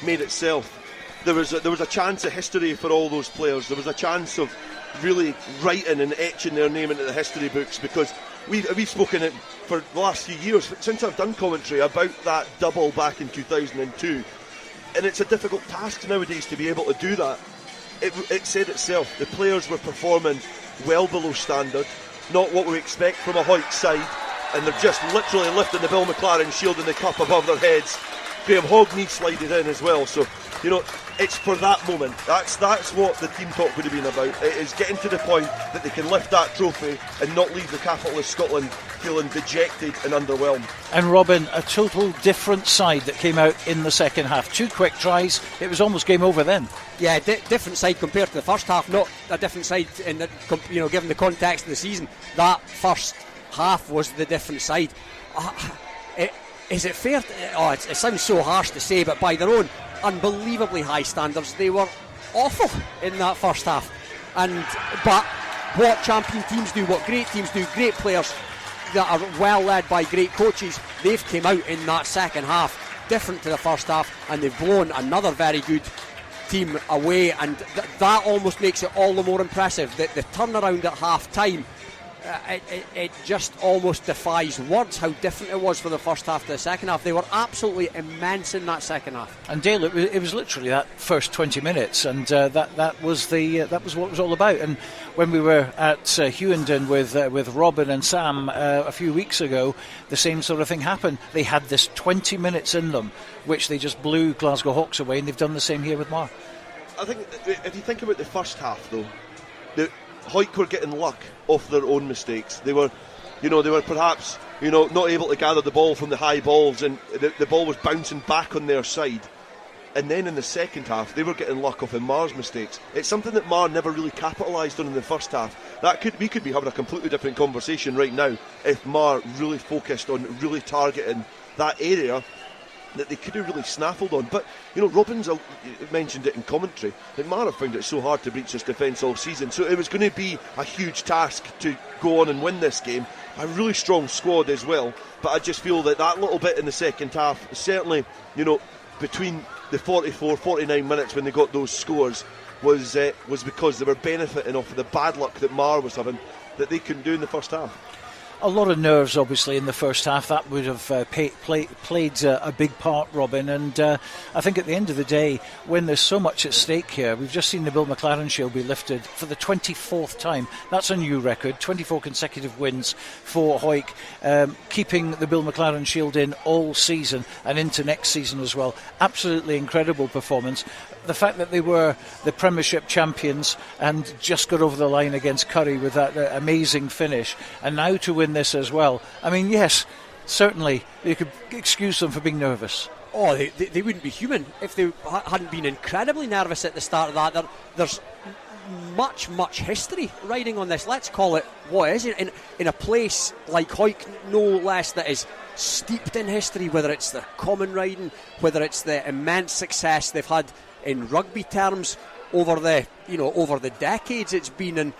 made itself. There was a chance of history for all those players. There was a chance of really writing and etching their name into the history books, because we've spoken it for the last few years, since I've done commentary, about that double back in 2002. And it's a difficult task nowadays to be able to do that. It said itself, the players were performing well below standard, not what we expect from a Hawick side, and they're just literally lifting the Bill McLaren shield in the cup above their heads. Graham Hogney slided in as well, so it's for that moment. That's what the team talk would have been about. It is getting to the point that they can lift that trophy and not leave the capital of Scotland feeling dejected and underwhelmed. And Robin, a total different side that came out in the second half. 2 quick tries, it was almost game over then. Yeah, different side compared to the first half. Not a different side in the, given the context of the season. That first half was the different side. Is it fair? It sounds so harsh to say, but by their own unbelievably high standards, they were awful in that first half. But what champion teams do, what great teams do, great players that are well led by great coaches, they've came out in that second half different to the first half, and they've blown another very good team away, and that almost makes it all the more impressive. The turnaround at half time, it just almost defies words how different it was for the first half to the second half. They were absolutely immense in that second half. And Dale, it was literally that first 20 minutes, and that was what it was all about. And when we were at Hewenden with Robin and Sam a few weeks ago, the same sort of thing happened. They had this 20 minutes in them, which they just blew Glasgow Hawks away, and they've done the same here with Marr. I think if you think about the first half, though, Hawick were getting luck off their own mistakes. They were perhaps not able to gather the ball from the high balls, and the ball was bouncing back on their side. And then in the second half, they were getting luck off in Marr's mistakes. It's something that Marr never really capitalised on in the first half. We could be having a completely different conversation right now if Marr really focused on really targeting that area that they could have really snaffled on. But Robin's mentioned it in commentary, that Marr have found it so hard to breach this defence all season, so it was going to be a huge task to go on and win this game. A really strong squad as well, but I just feel that little bit in the second half, certainly between the 49 minutes when they got those scores, was because they were benefiting off of the bad luck that Marr was having that they couldn't do in the first half. A lot of nerves, obviously, in the first half. That would have played a big part, Robin. And I think at the end of the day, when there's so much at stake here, we've just seen the Bill McLaren Shield be lifted for the 24th time. That's a new record, 24 consecutive wins for Hawick, keeping the Bill McLaren Shield in all season and into next season as well. Absolutely incredible performance. The fact that they were the Premiership champions and just got over the line against Curry with that amazing finish, and now to win this as well. I mean, yes, certainly you could excuse them for being nervous. Oh, they wouldn't be human if they hadn't been incredibly nervous at the start of that. There's much history riding on this. Let's call it what is it in a place like Hawick, no less, that is steeped in history, whether it's the common riding, whether it's the immense success they've had in rugby terms over the decades it's been. And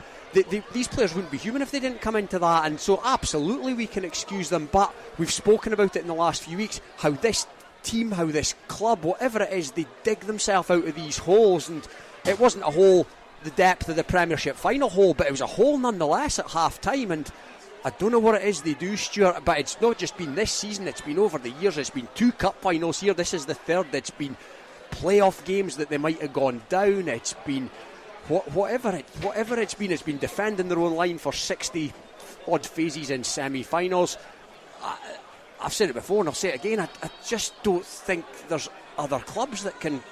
these players wouldn't be human if they didn't come into that. And so absolutely we can excuse them, but we've spoken about it in the last few weeks, how this team, how this club, whatever it is, they dig themselves out of these holes. And it wasn't a hole the depth of the Premiership final hole, but it was a hole nonetheless at half time. And I don't know what it is they do, Stuart, but it's not just been this season, it's been over the years. It's been 2 cup finals here, this is the third. It's been playoff games that they might have gone down. It's been whatever it's been defending their own line for 60 odd phases in semi-finals. I've said it before and I'll say it again, I just don't think there's other clubs that can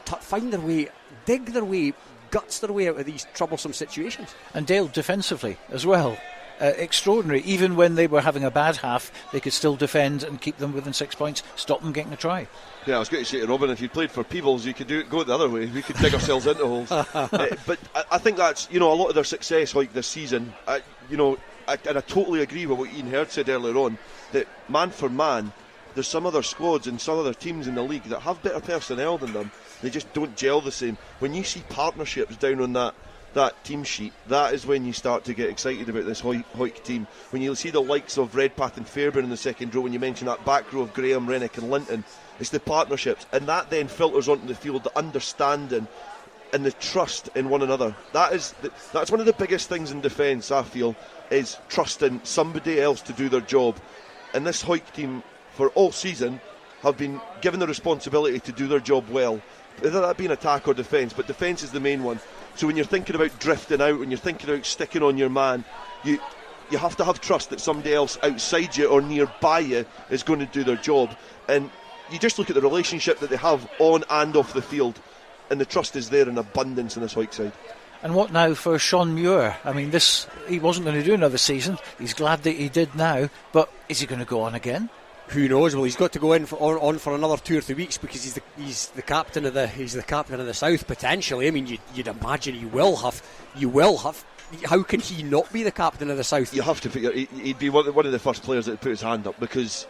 find their way, dig their way, guts their way out of these troublesome situations. And Dale, defensively as well, extraordinary. Even when they were having a bad half, they could still defend and keep them within 6 points, stop them getting a try. Yeah, I was going to say to Robin, if you played for Peebles, you could go it the other way. We could dig ourselves into holes. But I think that's, a lot of their success like this season, and I totally agree with what Iain Heard said earlier on, that man for man, there's some other squads and some other teams in the league that have better personnel than them. They just don't gel the same. When you see partnerships down on that team sheet, that is when you start to get excited about this Hawick team. When you see the likes of Redpath and Fairbairn in the second row, when you mention that back row of Graham, Rennick and Linton, it's the partnerships, and that then filters onto the field, the understanding and the trust in one another. That's one of the biggest things in defence, I feel, is trusting somebody else to do their job. And this Hawick team, for all season, have been given the responsibility to do their job well, whether that be in attack or defence, but defence is the main one. So when you're thinking about drifting out, when you're thinking about sticking on your man, you have to have trust that somebody else outside you or nearby you is going to do their job. And you just look at the relationship that they have on and off the field, and the trust is there in abundance in this Hawick side. And what now for Shawn Muir? I mean, he wasn't going to do another season. He's glad that he did now, but is he going to go on again? Who knows? Well, he's got to go on for another 2 or 3 weeks because he's the captain of the South potentially. I mean, you'd imagine he will have. How can he not be the captain of the South? You have to put he'd be one of the first players that would put his hand up, because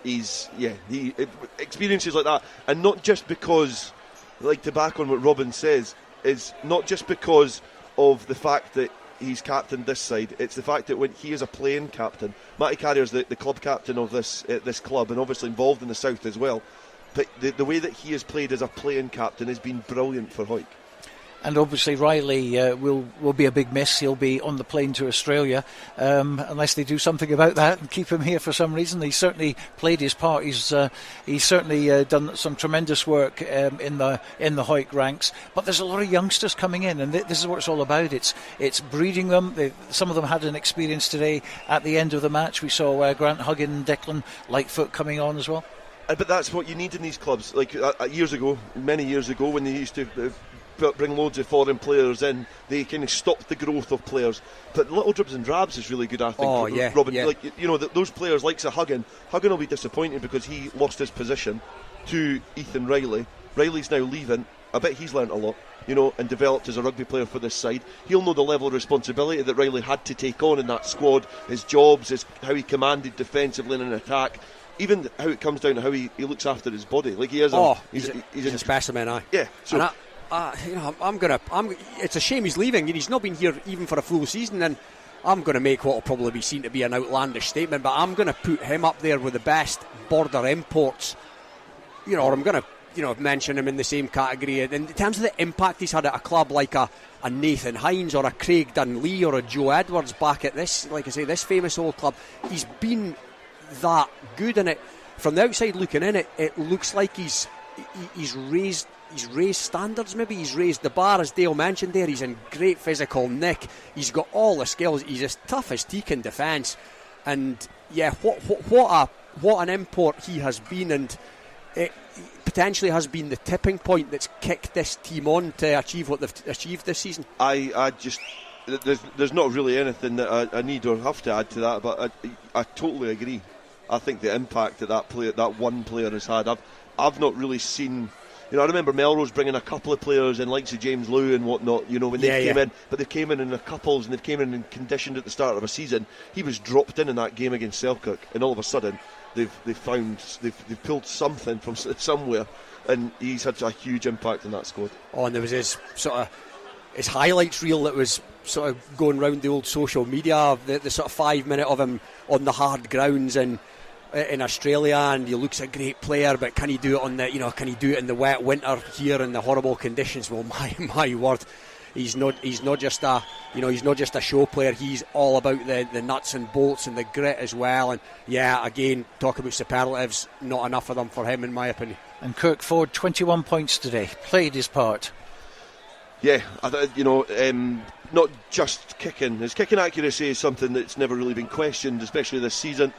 experiences like that, and not just because, like, to back on what Robin says, is not just because of the fact that he's captained this side, it's the fact that when he is a playing captain, Matty Carrier's the club captain of this club, and obviously involved in the South as well, but the way that he has played as a playing captain has been brilliant for Hawick. And obviously Riley will be a big miss. He'll be on the plane to Australia unless they do something about that and keep him here for some reason. He's certainly played his part. He's certainly done some tremendous work in the Hawick ranks. But there's a lot of youngsters coming in, and this is what it's all about. It's breeding them. Some of them had an experience today at the end of the match. We saw Grant Huggin, Declan Lightfoot coming on as well. But that's what you need in these clubs. Like many years ago, when they used to bring loads of foreign players in, they kind of stopped the growth of players. But little dribs and drabs is really good, I think. Oh, yeah, Robin, yeah. Like, those players like Huggin will be disappointed because he lost his position to Ethan Riley. Riley's now leaving. I bet he's learnt a lot, and developed as a rugby player for this side. He'll know the level of responsibility that Riley had to take on in that squad, his jobs, how he commanded defensively in an attack, even how it comes down to how he looks after his body. Like, he is he's a specimen, aye. Yeah. So it's a shame he's leaving, and he's not been here even for a full season, and I'm going to make what will probably be seen to be an outlandish statement, but I'm going to put him up there with the best border imports, or I'm going to mention him in the same category in terms of the impact he's had at a club like a Nathan Hines or a Craig Dunlea or a Joe Edwards back at this, like I say, this famous old club. He's been that good, and from the outside looking in, it looks like he's raised standards. Maybe he's raised the bar, as Dale mentioned there. He's in great physical nick. He's got all the skills. He's as tough as teak in defence. And yeah, what an import he has been, and it potentially has been the tipping point that's kicked this team on to achieve what they've achieved this season. There's not really anything that I need or have to add to that, but I totally agree. I think the impact that one player has had, I've not really seen. I remember Melrose bringing a couple of players in, likes of James Lew and whatnot, when they came in, but they came in a couples and they came in and conditioned at the start of a season. He was dropped in that game against Selkirk, and all of a sudden they've pulled something from somewhere, and he's had a huge impact on that squad. Oh, and there was his highlights reel that was sort of going round the old social media, the sort of 5 minute of him on the hard grounds and in Australia, and he looks a great player, but can he do it can he do it in the wet winter here in the horrible conditions? Well, my word, he's not just a show player. He's all about the nuts and bolts and the grit as well. And yeah, again, talk about superlatives, not enough of them for him in my opinion. And Kirk Ford, 21 points today, played his part. Yeah, not just kicking. His kicking accuracy is something that's never really been questioned, especially this season.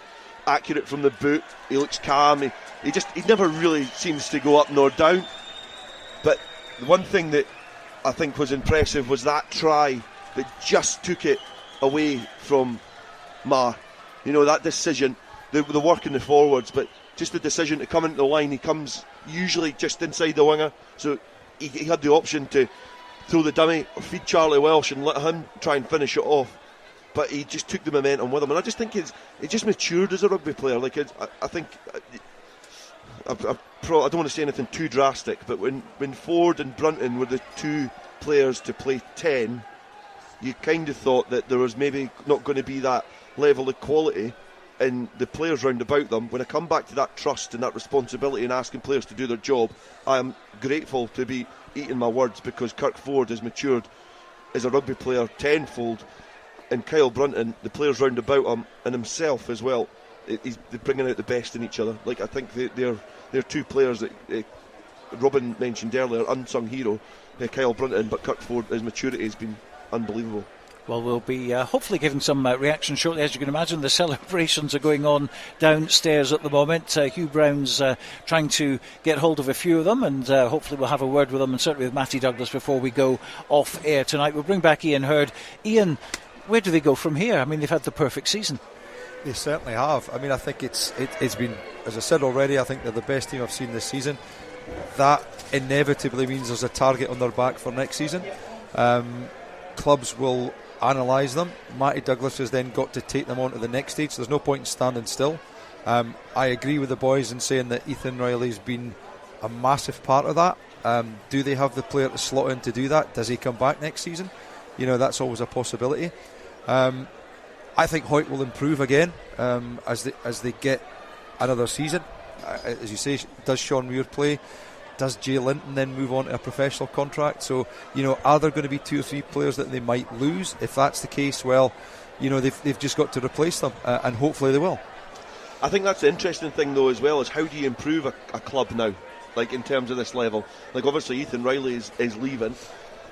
Accurate from the boot, he looks calm, he never really seems to go up nor down. But the one thing that I think was impressive was that try that just took it away from Marr. That decision, the work in the forwards, but just the decision to come into the line. He comes usually just inside the winger, so he had the option to throw the dummy or feed Charlie Welsh and let him try and finish it off. But he just took the momentum with him, and I just think it just matured as a rugby player. I think I don't want to say anything too drastic, but when Ford and Brunton were the two players to play 10, you kind of thought that there was maybe not going to be that level of quality in the players round about them. When I come back to that trust and that responsibility and asking players to do their job, I am grateful to be eating my words, because Kirk Ford has matured as a rugby player tenfold. And Kyle Brunton, the players round about him, and himself as well, they're bringing out the best in each other. Like, I think they're two players that Robin mentioned earlier, unsung hero, Kyle Brunton, but Kirk Ford, his maturity has been unbelievable. Well, we'll be hopefully giving some reaction shortly. As you can imagine, the celebrations are going on downstairs at the moment. Hugh Brown's trying to get hold of a few of them, and hopefully we'll have a word with them, and certainly with Matty Douglas before we go off air tonight. We'll bring back Iain Heard. Iain, where do they go from here? I mean, they've had the perfect season. They certainly have. I mean, I think it's been, as I said already, I think they're the best team I've seen this season. That inevitably means there's a target on their back for next season. Clubs will analyse them. Matty Douglas has then got to take them on to the next stage. There's no point in standing still. I agree with the boys in saying that Ethan Riley's been a massive part of that. Do they have the player to slot in to do that? Does he come back next season? That's always a possibility. I think Hawick will improve again as they get another season. As you say, does Shawn Muir play? Does Jay Linton then move on to a professional contract? So, are there going to be 2 or 3 players that they might lose? If that's the case, well, they've just got to replace them, and hopefully they will. I think that's the interesting thing, though, as well, is how do you improve a club now, like in terms of this level? Like, obviously Ethan Riley is leaving.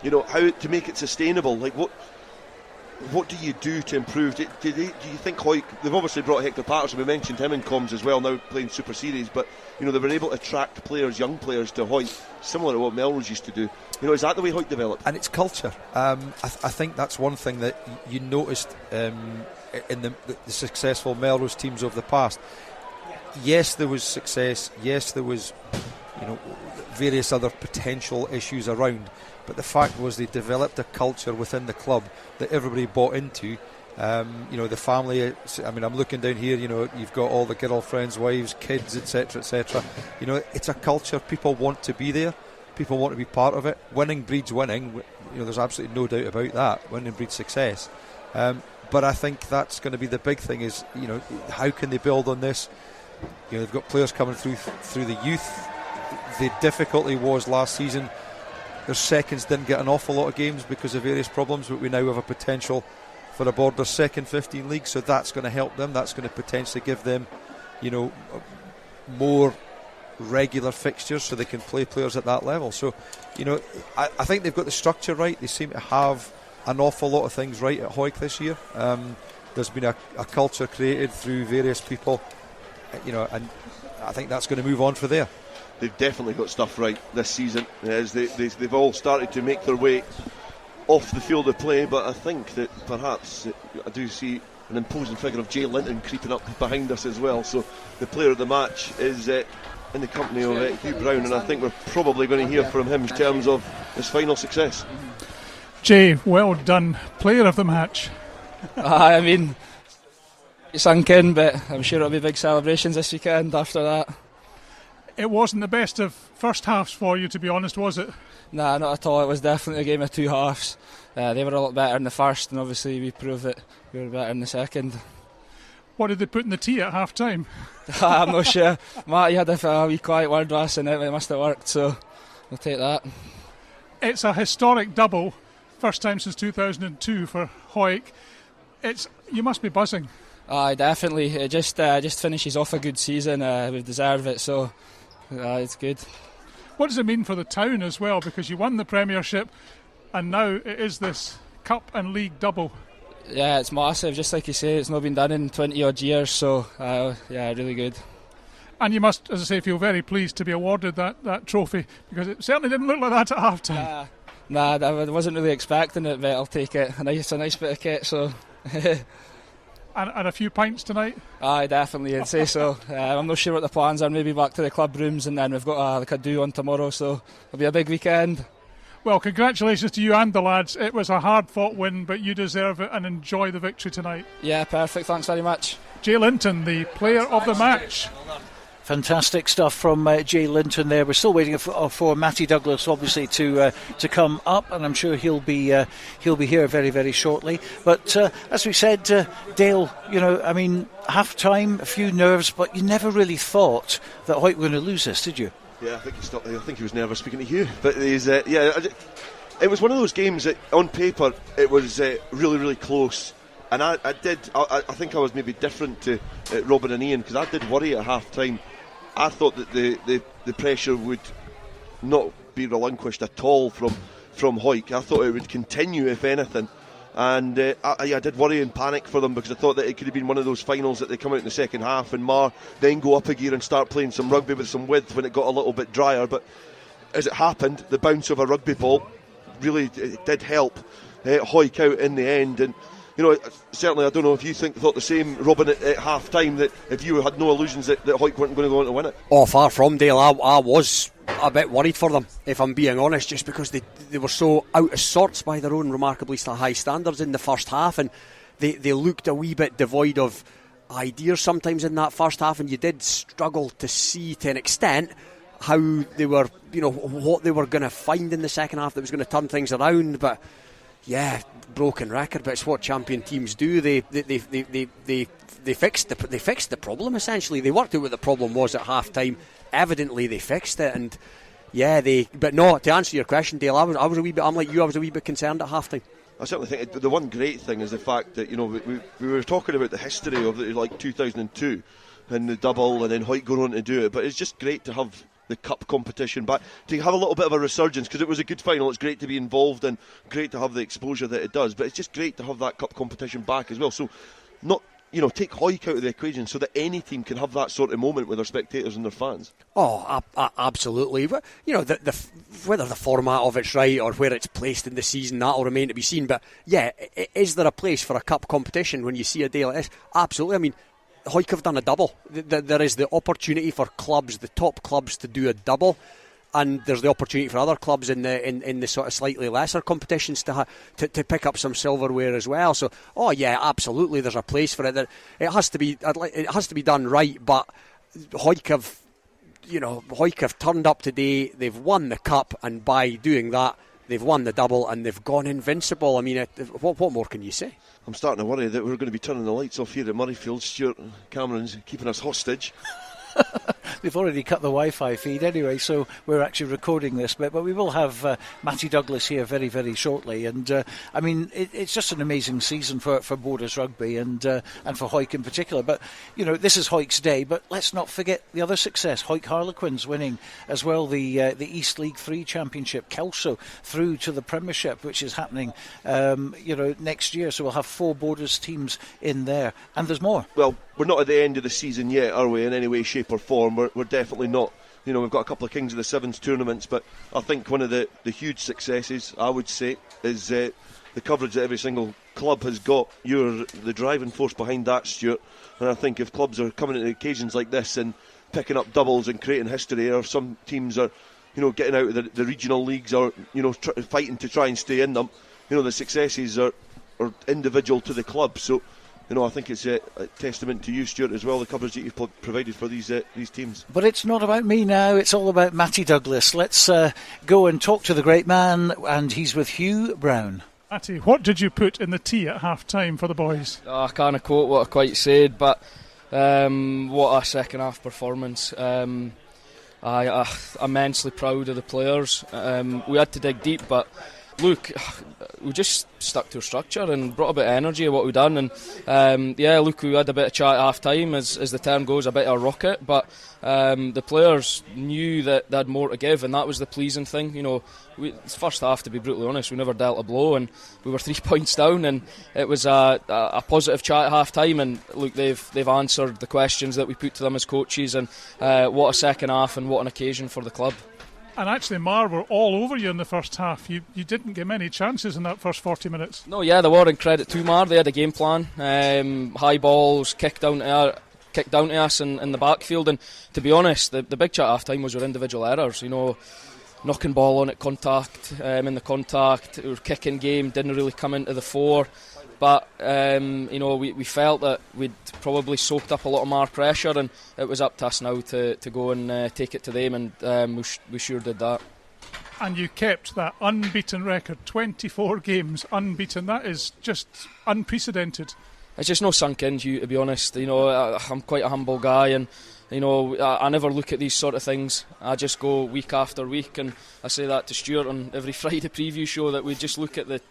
How to make it sustainable? Like, what do you do to improve? Do you think Hawick, they've obviously brought Hector Patterson, we mentioned him in comms as well, now playing Super Series, but they've been able to attract players, young players, to Hawick, similar to what Melrose used to do. Is that the way Hawick developed? And it's culture. I think that's one thing that you noticed in the successful Melrose teams of the past. Yes, there was success. Yes, there was various other potential issues around. But the fact was they developed a culture within the club that everybody bought into. The family, I mean, I'm looking down here, you've got all the girlfriends, wives, kids, etc., etc. It's a culture. People want to be there. People want to be part of it. Winning breeds winning. There's absolutely no doubt about that. Winning breeds success. But I think that's going to be the big thing is, how can they build on this? They've got players coming through the youth. The difficulty was last season, their seconds didn't get an awful lot of games because of various problems, but we now have a potential for a Borders second 15 league, so that's going to help them. That's going to potentially give them, more regular fixtures so they can play players at that level. So, I think they've got the structure right. They seem to have an awful lot of things right at Hawick this year. There's been a culture created through various people, and I think that's going to move on from there. They've definitely got stuff right this season, as they've all started to make their way off the field of play, but I think that perhaps I do see an imposing figure of Jay Linton creeping up behind us as well, so the player of the match is in the company of Hugh Brown, and I think we're probably going to hear from him in terms of his final success. Jay, well done. Player of the match. I mean, it's sunk in, but I'm sure it'll be big celebrations this weekend after that. It wasn't the best of first halves for you, to be honest, was it? Nah, not at all. It was definitely a game of two halves. They were a lot better in the first, and obviously we proved that we were better in the second. What did they put in the tea at half time? I'm not sure. Matty had a wee quiet word with us, and it must have worked, so we'll take that. It's a historic double, first time since 2002 for Hawick. You must be buzzing. Aye, definitely. It just finishes off a good season. We deserve it, so it's good. What does it mean for the town as well? Because you won the Premiership, and now it is this Cup and League double. Yeah, it's massive. Just like you say, it's not been done in 20 odd years, so yeah, really good. And you must, as I say, feel very pleased to be awarded that trophy, because it certainly didn't look like that at half time. Nah, I wasn't really expecting it, but I'll take it. It's a nice bit of kit, so. And a few pints tonight? Aye, definitely, I'd say so. I'm not sure what the plans are, maybe back to the club rooms, and then we've got a do on tomorrow, so it'll be a big weekend. Well, congratulations to you and the lads. It was a hard-fought win, but you deserve it and enjoy the victory tonight. Yeah, perfect, thanks very much. Jay Linton, the player of the match. Fantastic stuff from Jay Linton there. We're still waiting for Matty Douglas, obviously, to come up, and I'm sure he'll be here very, very shortly. But as we said, Dale, half time, a few nerves, but you never really thought that Hawick were going to lose this, did you? Yeah, I think he was nervous speaking to Hugh, but it was one of those games that on paper it was really, really close. And I think I was maybe different to Robin and Ian, because I did worry at half time. I thought that the pressure would not be relinquished at all from Hawick. I thought it would continue, if anything. And I did worry and panic for them, because I thought that it could have been one of those finals that they come out in the second half and Marr then go up a gear and start playing some rugby with some width when it got a little bit drier. But as it happened, the bounce of a rugby ball really did help Hawick out in the end. And certainly I don't know if you thought the same, Robin, at half time, that if you had no illusions that Hawick weren't going to go on to win it. Oh, far from, Dale. I was a bit worried for them, if I'm being honest, just because they were so out of sorts by their own remarkably high standards in the first half, and they looked a wee bit devoid of ideas sometimes in that first half, and you did struggle to see to an extent how they were, what they were going to find in the second half that was going to turn things around. But yeah, broken record, but it's what champion teams do. They fixed the problem, essentially. They worked out what the problem was at half time. Evidently they fixed it, and but no, to answer your question, Dale, I was a wee bit, I'm like you, I was a wee bit concerned at half time. I certainly think the one great thing is the fact that we were talking about the history of 2002 and the double, and then Hawick going on to do it, but it's just great to have the cup competition back, to have a little bit of a resurgence, because it was a good final. It's great to be involved and great to have the exposure that it does, but it's just great to have that cup competition back as well. So not take Hawick out of the equation so that any team can have that sort of moment with their spectators and their fans. Oh, absolutely. But, whether the format of it's right or where it's placed in the season, that'll remain to be seen. But yeah, is there a place for a cup competition when you see a day like this? Absolutely. I mean, Hawick have done a double. There is the opportunity for clubs, the top clubs, to do a double, and there's the opportunity for other clubs in the sort of slightly lesser competitions to pick up some silverware as well. So, oh yeah, absolutely, there's a place for it. It has to be done right. But Hawick have turned up today. They've won the cup, and by doing that, they've won the double and they've gone invincible. I mean, what more can you say? I'm starting to worry that we're going to be turning the lights off here at Murrayfield. Stuart Cameron's keeping us hostage. They've already cut the Wi-Fi feed anyway, so we're actually recording this bit, but we will have Matty Douglas here very, very shortly. And it's just an amazing season for Borders Rugby and for Hawick in particular. But this is Hawick's day, but let's not forget the other success. Hawick Harlequins winning as well the East League 3 Championship, Kelso through to the Premiership, which is happening next year. So we'll have 4 Borders teams in there, and there's more. Well, we're not at the end of the season yet, are we, in any way, shape or form? We're definitely not. We've got a couple of Kings of the Sevens tournaments, but I think one of the huge successes, I would say, is the coverage that every single club has got. You're the driving force behind that, Stuart, and I think if clubs are coming to occasions like this and picking up doubles and creating history, or some teams are, getting out of the regional leagues, or fighting to try and stay in them. The successes are individual to the club. So, I think it's a testament to you, Stuart, as well, the coverage that you've provided for these teams. But it's not about me now, it's all about Matty Douglas. Let's go and talk to the great man, and he's with Hugh Brown. Matty, what did you put in the tea at half-time for the boys? I can't quote what I quite said, but what a second half performance. I'm immensely proud of the players. We had to dig deep, but look, we just stuck to a structure and brought a bit of energy of what we've done. And we had a bit of chat at half time, as the term goes, a bit of a rocket. But the players knew that they had more to give, and that was the pleasing thing. First half, to be brutally honest, we never dealt a blow, and we were 3 points down, and it was a positive chat at half time. And look, they've answered the questions that we put to them as coaches, and what a second half and what an occasion for the club. And actually, Marr were all over you in the first half. You didn't get many chances in that first 40 minutes. No, yeah, they were, and credit to Marr. They had a game plan. High balls, kicked down to us in the backfield. And to be honest, the big chat at half time was your individual errors. Knocking ball on at contact, in the contact, our kicking game didn't really come into the fore. But we felt that we'd probably soaked up a lot of Marr pressure, and it was up to us now to go and take it to them, and we sure did that. And you kept that unbeaten record, 24 games unbeaten. That is just unprecedented. It's just no sunk in, Hugh, to be honest. I'm quite a humble guy, and I never look at these sort of things. I just go week after week, and I say that to Stuart on every Friday preview show, that we just look at the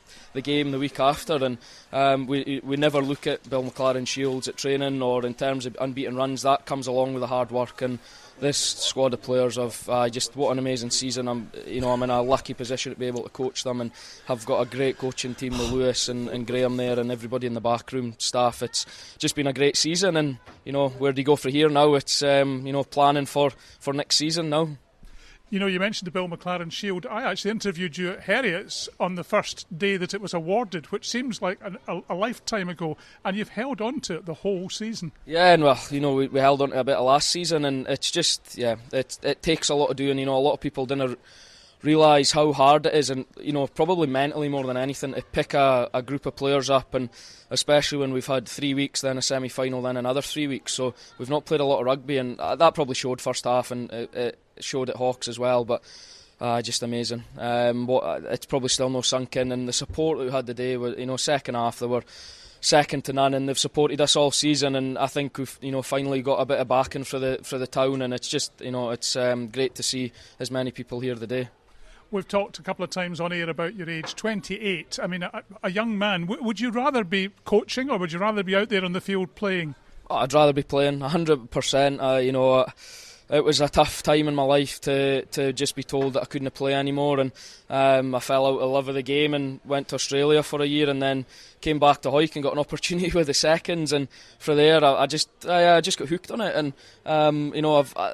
game the week after, and we never look at Bill McLaren Shields at training or in terms of unbeaten runs. That comes along with the hard work, and this squad of players have just what an amazing season. I'm in a lucky position to be able to coach them, and have got a great coaching team with Lewis and Graham there, and everybody in the backroom staff. It's just been a great season, and where do you go from here now? It's planning for next season now. You mentioned the Bill McLaren Shield. I actually interviewed you at Heriots on the first day that it was awarded, which seems like a lifetime ago, and you've held on to it the whole season. Yeah, and we held on to a bit of last season, and it's just, it takes a lot of doing. A lot of people didn't realise how hard it is, and probably mentally more than anything, to pick a group of players up, and especially when we've had 3 weeks, then a semi-final, then another 3 weeks, so we've not played a lot of rugby, and that probably showed first half, and it showed at Hawks as well, but just amazing. It's probably still no sunk in, and the support that we had today was, second half they were second to none, and they've supported us all season, and I think we've finally got a bit of backing for the town, and it's just it's great to see as many people here today. We've talked a couple of times on air about your age, 28. I mean, a young man. Would you rather be coaching, or would you rather be out there on the field playing? I'd rather be playing, 100%. It was a tough time in my life to just be told that I couldn't play anymore, and I fell out of love of the game and went to Australia for a year, and then came back to Hawick and got an opportunity with the seconds, and from there I just got hooked on it, and I'm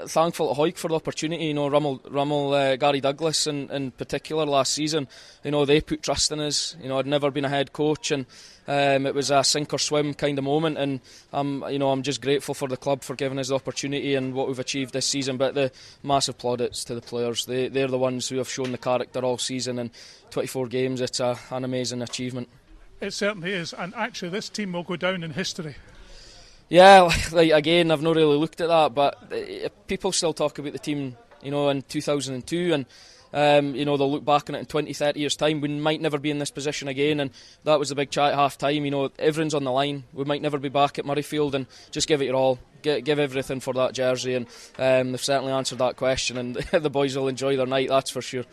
thankful to Hawick for the opportunity. Rummel Gary Douglas in particular last season, they put trust in us. I'd never been a head coach, and it was a sink or swim kind of moment, and I'm just grateful for the club for giving us the opportunity and what we've achieved this season. But the massive plaudits to the players. They're the ones who have shown the character all season, and 24 games, it's an amazing achievement. It certainly is, and actually this team will go down in history. Yeah, again, I've not really looked at that, but people still talk about the team, in 2002, and they'll look back on it in 20, 30 years' time. We might never be in this position again, and that was the big chat at half time. Everyone's on the line. We might never be back at Murrayfield, and just give it your all. Give everything for that jersey, and they've certainly answered that question, and the boys will enjoy their night, that's for sure.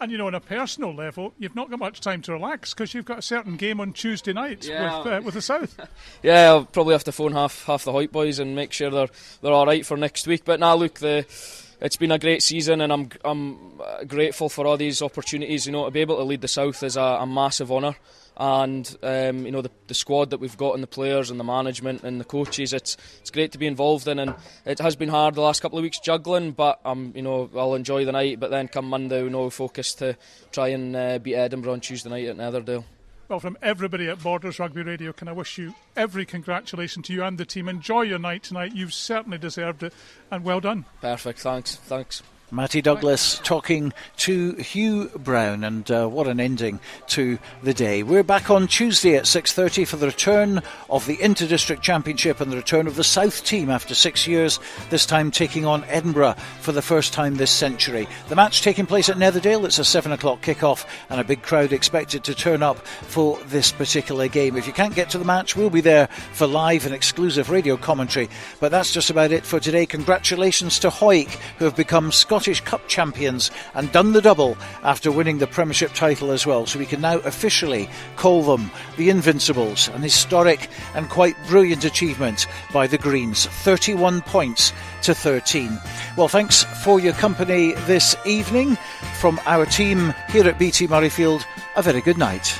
And on a personal level, you've not got much time to relax, because you've got a certain game on Tuesday night with the South. Yeah, I'll probably have to phone half the Hoyt boys and make sure they're all right for next week. But now, look, it's been a great season, and I'm grateful for all these opportunities. To be able to lead the South is a massive honour. And the squad that we've got, and the players and the management and the coaches, it's great to be involved in, and it has been hard the last couple of weeks juggling, but I'll enjoy the night. But then come Monday, focus to try and beat Edinburgh on Tuesday night at Netherdale. well, from everybody at Borders Rugby Radio, can I wish you every congratulations to you and the team. Enjoy your night tonight. You've certainly deserved it, and well done. Perfect, thanks. Matty Douglas talking to Hugh Brown, and what an ending to the day. We're back on Tuesday at 6:30 for the return of the Inter-District Championship and the return of the South team after 6 years, this time taking on Edinburgh for the first time this century. The match taking place at Netherdale. It's a 7 o'clock kick-off and a big crowd expected to turn up for this particular game. If you can't get to the match, we'll be there for live and exclusive radio commentary. But that's just about it for today. Congratulations to Hawick, who have become Scottish Cup champions and done the double after winning the Premiership title as well. So we can now officially call them the Invincibles, an historic and quite brilliant achievement by the Greens. 31 points to 13. Well, thanks for your company this evening. From our team here at BT Murrayfield, a very good night.